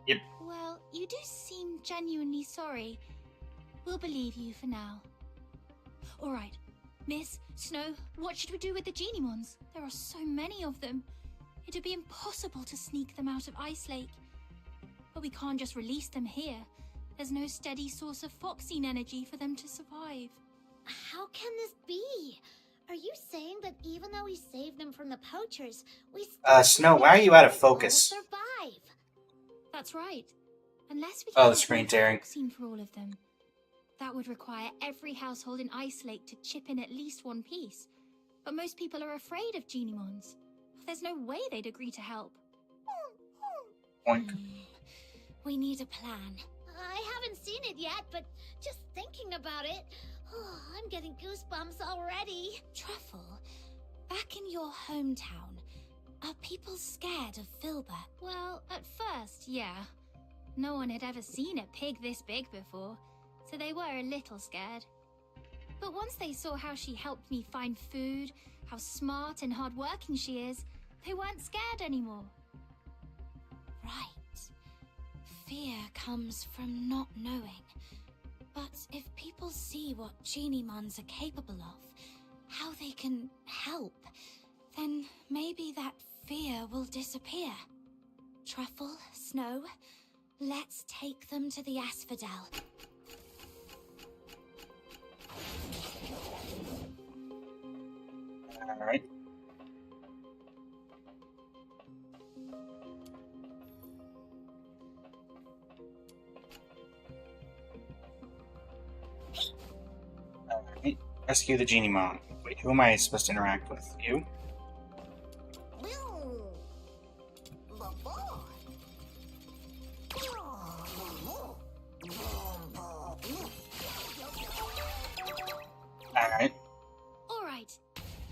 Yep. Well, you do seem genuinely sorry. We'll believe you for now. All right. Miss, Snow, what should we do with the Genimons? There are so many of them. It'd be impossible to sneak them out of Ice Lake. But we can't just release them here. There's no steady source of Foxine energy for them to survive. How can this be? Are you saying that even though we saved them from the poachers, we still Snow, why are you out of focus? survive? That's right. Unless we Oh, can the screen tearing. Foxine for all of them. That would require every household in Ice Lake to chip in at least one piece. But most people are afraid of Genimons. There's no way they'd agree to help. Point. We need a plan. I haven't seen it yet, but just thinking about it, I'm getting goosebumps already. Truffle, back in your hometown, are people scared of Filbert? Well, at first, yeah. No one had ever seen a pig this big before, so they were a little scared. But once they saw how she helped me find food, how smart and hardworking she is, they weren't scared anymore. Right. Fear comes from not knowing. But if people see what Genimons are capable of, how they can help, then maybe that fear will disappear. Truffle, Snow, let's take them to the Asphodel. Alright. Alright. Rescue the Genie Mom. Wait, who am I supposed to interact with? You? Alright. Alright.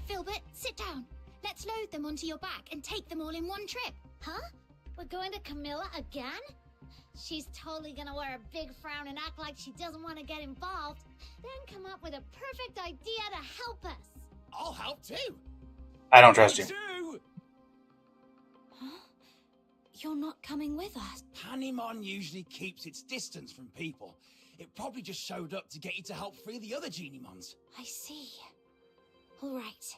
Filbert, sit down. Let's load them onto your back and take them all in one trip. Huh? We're going to Camilla again? She's totally gonna wear a big frown and act like she doesn't want to get involved. Then come up with a perfect idea to help us. I'll help too. I don't trust you. Huh? You're not coming with us. Panemon usually keeps its distance from people. It probably just showed up to get you to help free the other Geniemons. I see. Alright.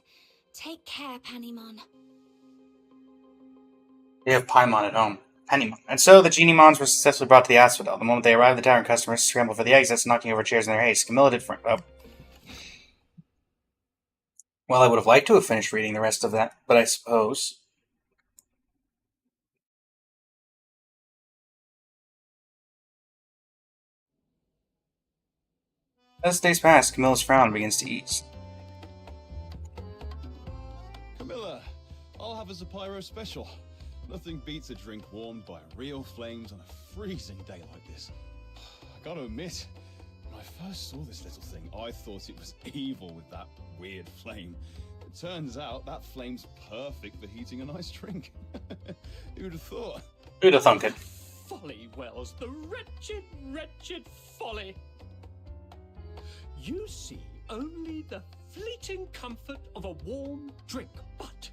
Take care, Panemon. We have Paimon at home. Paimon. And so the Geniemons were successfully brought to the Asphodel. The moment they arrived, the tavern customers scrambled for the exits, knocking over chairs in their haste. Camilla did well, I would have liked to have finished reading the rest of that, but I suppose. As days pass, Camilla's frown begins to ease. Camilla, I'll have a Zapiro special. Nothing beats a drink warmed by real flames on a freezing day like this. I gotta admit, when I first saw this little thing, I thought it was evil with that weird flame. It turns out that flame's perfect for heating a nice drink. Who'd have thought? Who'd have thunk it? Folly, Wells, the wretched, wretched folly. You see only the fleeting comfort of a warm drink, but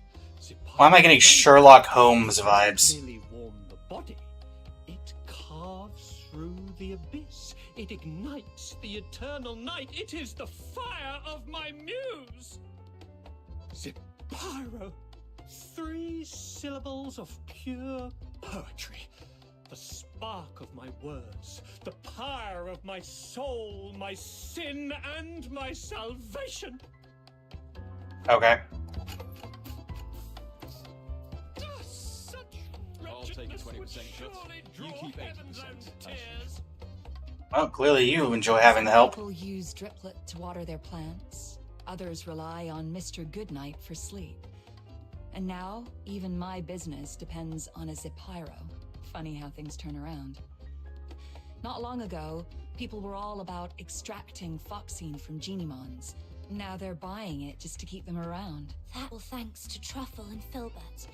Why am I getting Sherlock Holmes vibes? merely warm the body. It carves through the abyss. It ignites the eternal night. It is the fire of my muse. Zapiro. 3 syllables of pure poetry. The spark of my words, the pyre of my soul, my sin and my salvation. Okay. I'll take a 20% cut. You keep 80%. Well, clearly you enjoy having the help. People use Driplet to water their plants. Others rely on Mr. Goodnight for sleep. And now, even my business depends on a Zapiro. Funny how things turn around. Not long ago, people were all about extracting Foxine from Geniemons. Now they're buying it just to keep them around. That all thanks to Truffle and Filbert.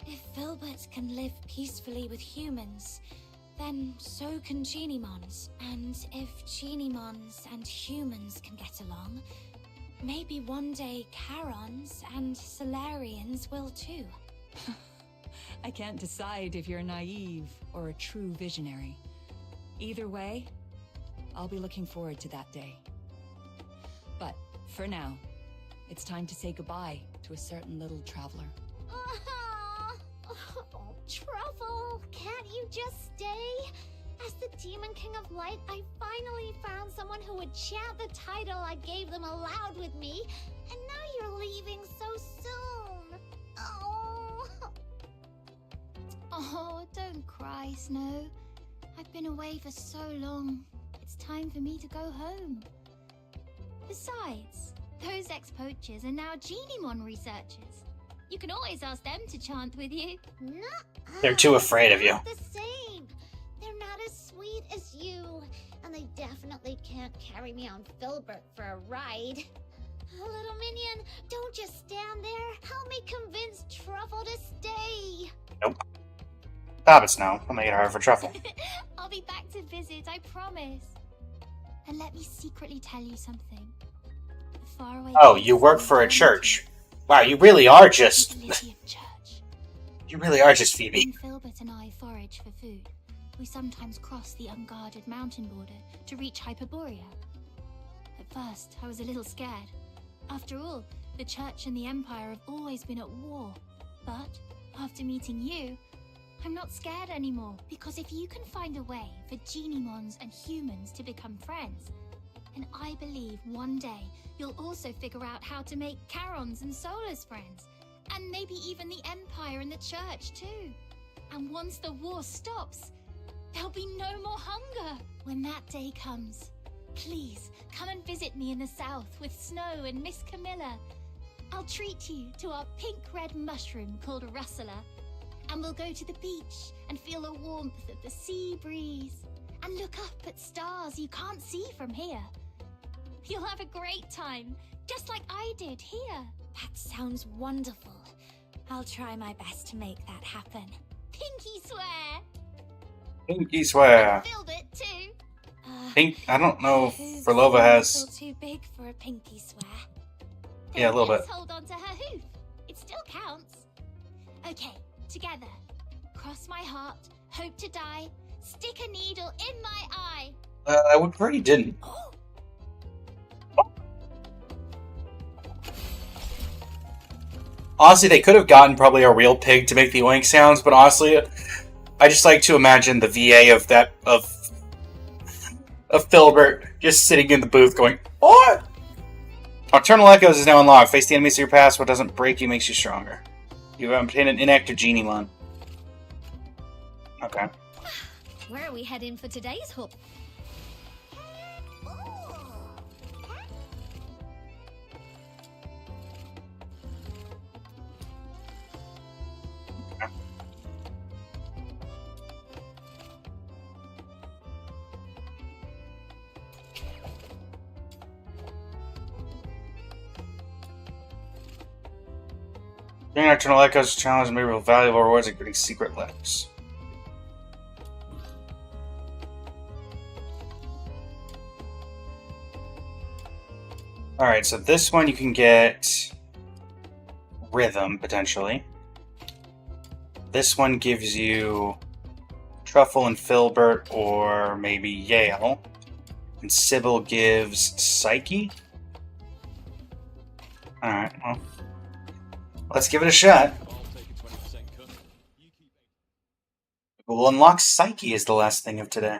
If Filbert can live peacefully with humans, then so can Geniemons. And if Geniemons and humans can get along, maybe one day Charons and Solarians will too. I can't decide if you're naive or a true visionary. Either way, I'll be looking forward to that day. But for now, it's time to say goodbye to a certain little traveler. Oh, Truffle, can't you just stay? As the Demon King of Light, I finally found someone who would chant the title I gave them aloud with me, and now you're leaving so soon. Oh. Oh, don't cry, Snow. I've been away for so long. It's time for me to go home. Besides, those ex-poachers are now Geniemon researchers. You can always ask them to chant with you. They're too afraid of you. The same. They're not as sweet as you, and they definitely can't carry me on Filbert for a ride. Little minion, don't just stand there. Help me convince Truffle to stay. Nope. Stop it, Snow. I'll make it hard for Truffle. I'll be back to visit, I promise. And let me secretly tell you something. The faraway Oh, you work for a church. Wow, you really are just... You really are just Phoebe. When Filbert and I forage for food, we sometimes cross the unguarded mountain border to reach Hyperborea. At first, I was a little scared. After all, the Church and the Empire have always been at war. But, after meeting you, I'm not scared anymore. Because if you can find a way for Geniemons and humans to become friends, And I believe one day you'll also figure out how to make Charons and Solas friends. And maybe even the Empire and the Church too. And once the war stops, there'll be no more hunger. When that day comes, please come and visit me in the south with Snow and Miss Camilla. I'll treat you to our pink-red mushroom called Russula. And we'll go to the beach and feel the warmth of the sea breeze. And look up at stars you can't see from here. You'll have a great time, just like I did here. That sounds wonderful. I'll try my best to make that happen. Pinky swear! Pinky swear. Filbert too. Pink. I don't know if Hooves Verlova seem has. a little too big for a pinky swear. Yeah, a little bit. Let's hold on to her hoof. It still counts. Okay, together. Cross my heart, hope to die, stick a needle in my eye. I would prefer you didn't. Honestly, they could have gotten probably a real pig to make the oink sounds, but honestly, I just like to imagine the VA of Filbert just sitting in the booth going, "What?" Nocturnal Echoes is now unlocked. Face the enemies of your past. What doesn't break you makes you stronger. You have obtained an inactive Genie-mon. Okay. Where are we heading for today's haul? Doing Nocturnal Echoes challenge may reveal valuable rewards, including secret letters. Alright, so this one you can get Rhythm, potentially. This one gives you Truffle and Filbert, or maybe Yale. And Sybil gives Psyche. Alright, well. Let's give it a shot. We'll unlock Psyche as the last thing of today.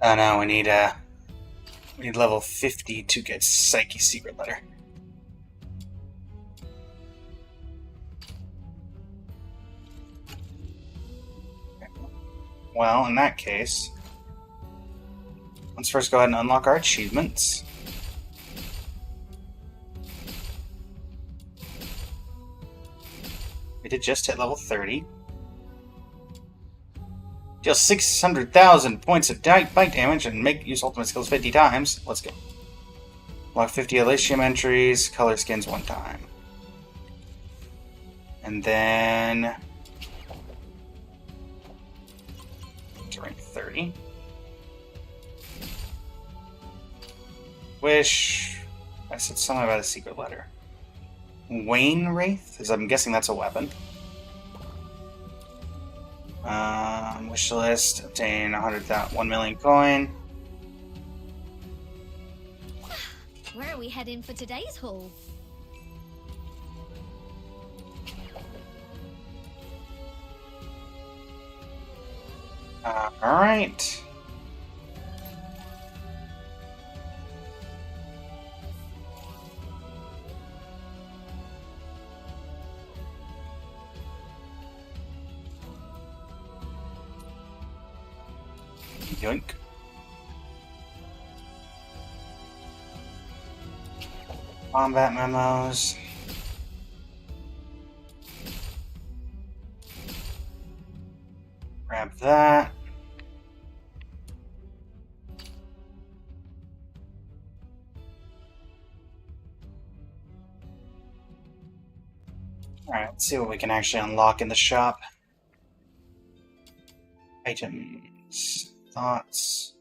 Oh no, we need level 50 to get Psyche Secret Letter. Well, in that case, let's first go ahead and unlock our achievements. We did just hit level 30. Deal 600,000 points of bite damage and use ultimate skills 50 times. Let's go. Lock 50 Elysium entries, color skins 1 time. And then to rank 30. Wish. I said something about a secret letter. Wayne Wraith? I'm guessing that's a weapon. Wish list. Obtain 1 million coin. Where are we heading for today's haul? Alright. Yoink. Combat memos. Grab that. Alright, let's see what we can actually unlock in the shop. Items. Thoughts.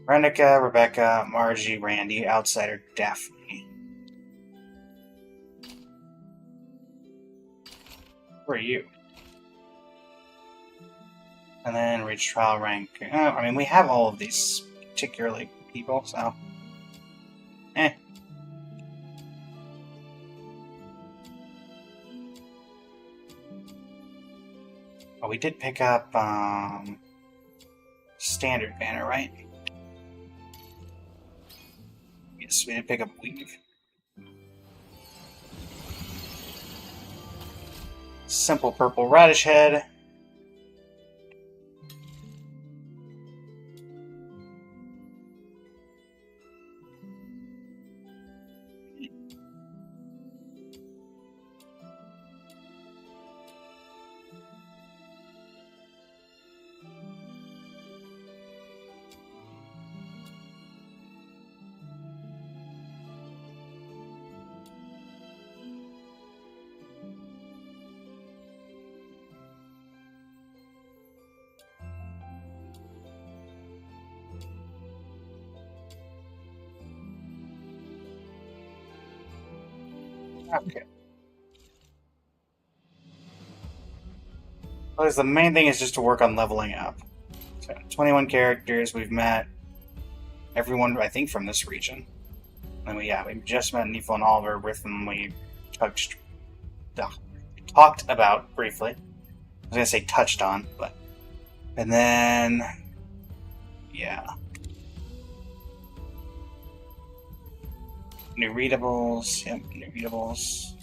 Renica, Rebecca, Margie, Randy, Outsider, Daphne. Who are you? And then reach trial rank. I mean, we have all of these particularly people, so. Oh, we did pick up, standard banner, right? Yes, we did pick up weave. Simple purple radish head. Okay. Well, the main thing is just to work on leveling up. So 21 characters, we've met everyone, I think, from this region. And we just met Nifl and Oliver, with whom we talked about briefly. I was gonna say touched on, but. And then. Yeah. New readables. Yep, new readables.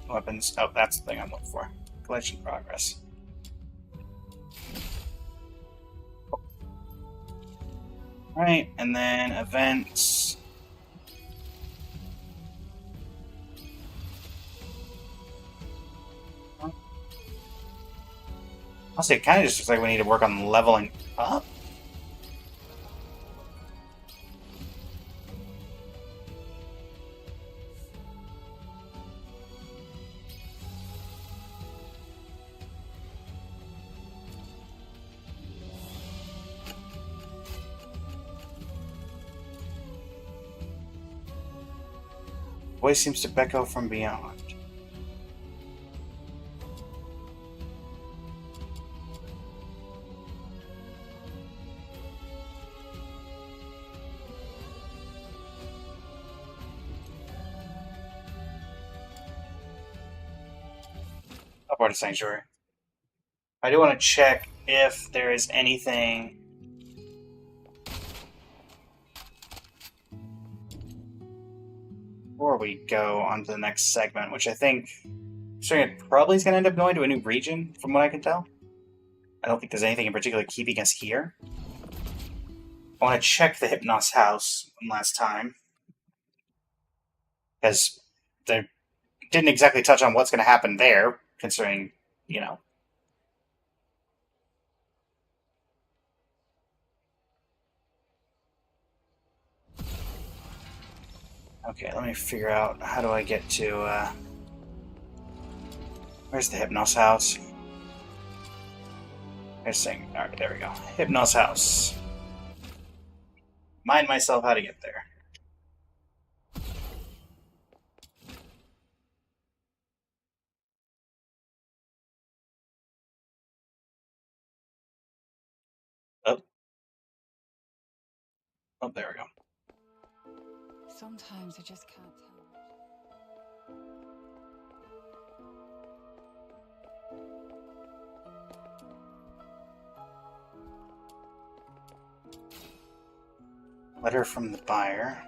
Weapons. Oh, that's the thing I'm looking for. Collection progress. Right, and then events. Honestly, it kind of just looks like we need to work on leveling up. Voice seems to echo from beyond. Upward of Sanctuary. I do want to check if there is anything. Before we go on to the next segment, which I think it probably is going to end up going to a new region, from what I can tell. I don't think there's anything in particular keeping us here. I want to check the Hypnos house one last time, because they didn't exactly touch on what's going to happen there, considering, you know. Okay, let me figure out how do I get to, where's the Hypnos house? Alright, there we go. Hypnos house. Mind myself how to get there. Oh. Oh, there we go. Sometimes I just can't tell. Letter from the buyer.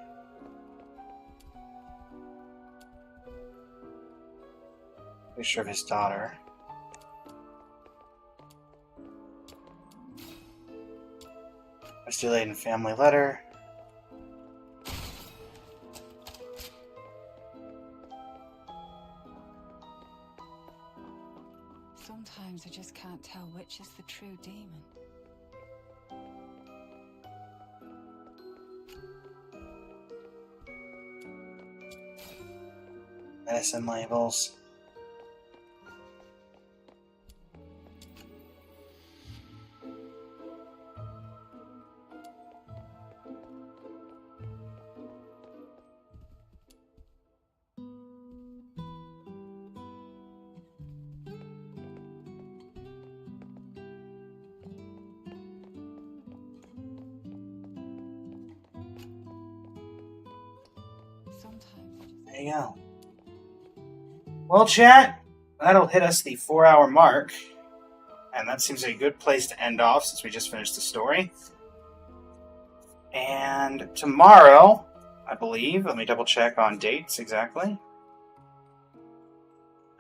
Picture of his daughter. A delayed in family letter. Sometimes I just can't tell which is the true demon. Medicine labels. There you go. Well, chat, that'll hit us the 4-hour mark. And that seems like a good place to end off since we just finished the story. And tomorrow, I believe, let me double check on dates exactly.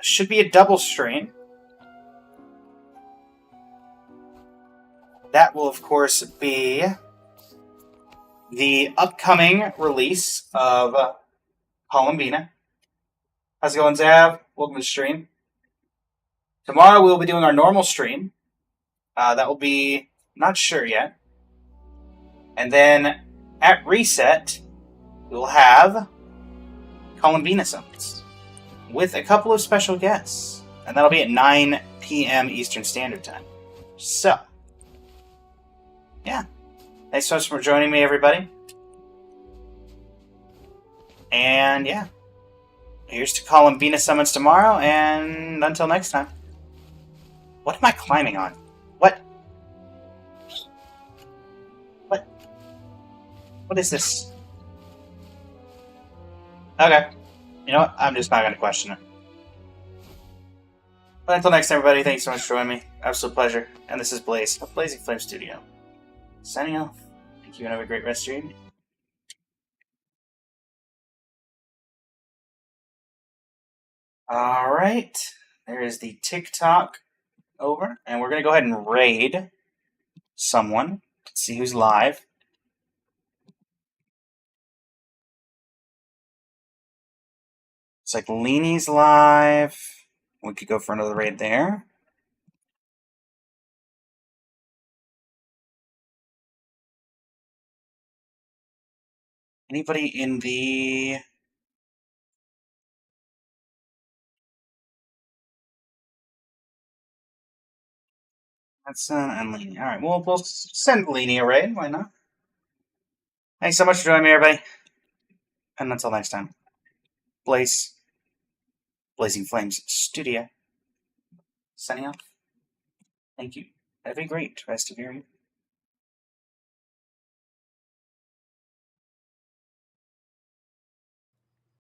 Should be a double stream. That will, of course, be the upcoming release of Columbina. How's it going, Zav? Welcome to the stream. Tomorrow we'll be doing our normal stream. That will be, not sure yet. And then at reset, we'll have Columbina summons with a couple of special guests. And that'll be at 9 p.m. Eastern Standard Time. So, yeah. Thanks so much for joining me, everybody. And, yeah. Here's to Columbina summons tomorrow, and until next time. What am I climbing on? What? What is this? Okay. You know what? I'm just not going to question it. But until next time, everybody, thanks so much for joining me. Absolute pleasure. And this is Blaze of Blazing Flame Studio. Signing off. Thank you, and have a great rest of your evening. Alright. There is the TikTok over. And we're going to go ahead and raid someone. Let's see who's live. It's like Leanie's live. We could go for another raid there. Anybody in the... That's and Leanie. Alright, well, we'll send Leanie a raid. Why not? Thanks so much for joining me, everybody. And until next time. Blazing Flames Studio. Signing off. Thank you. Have a great rest of your evening.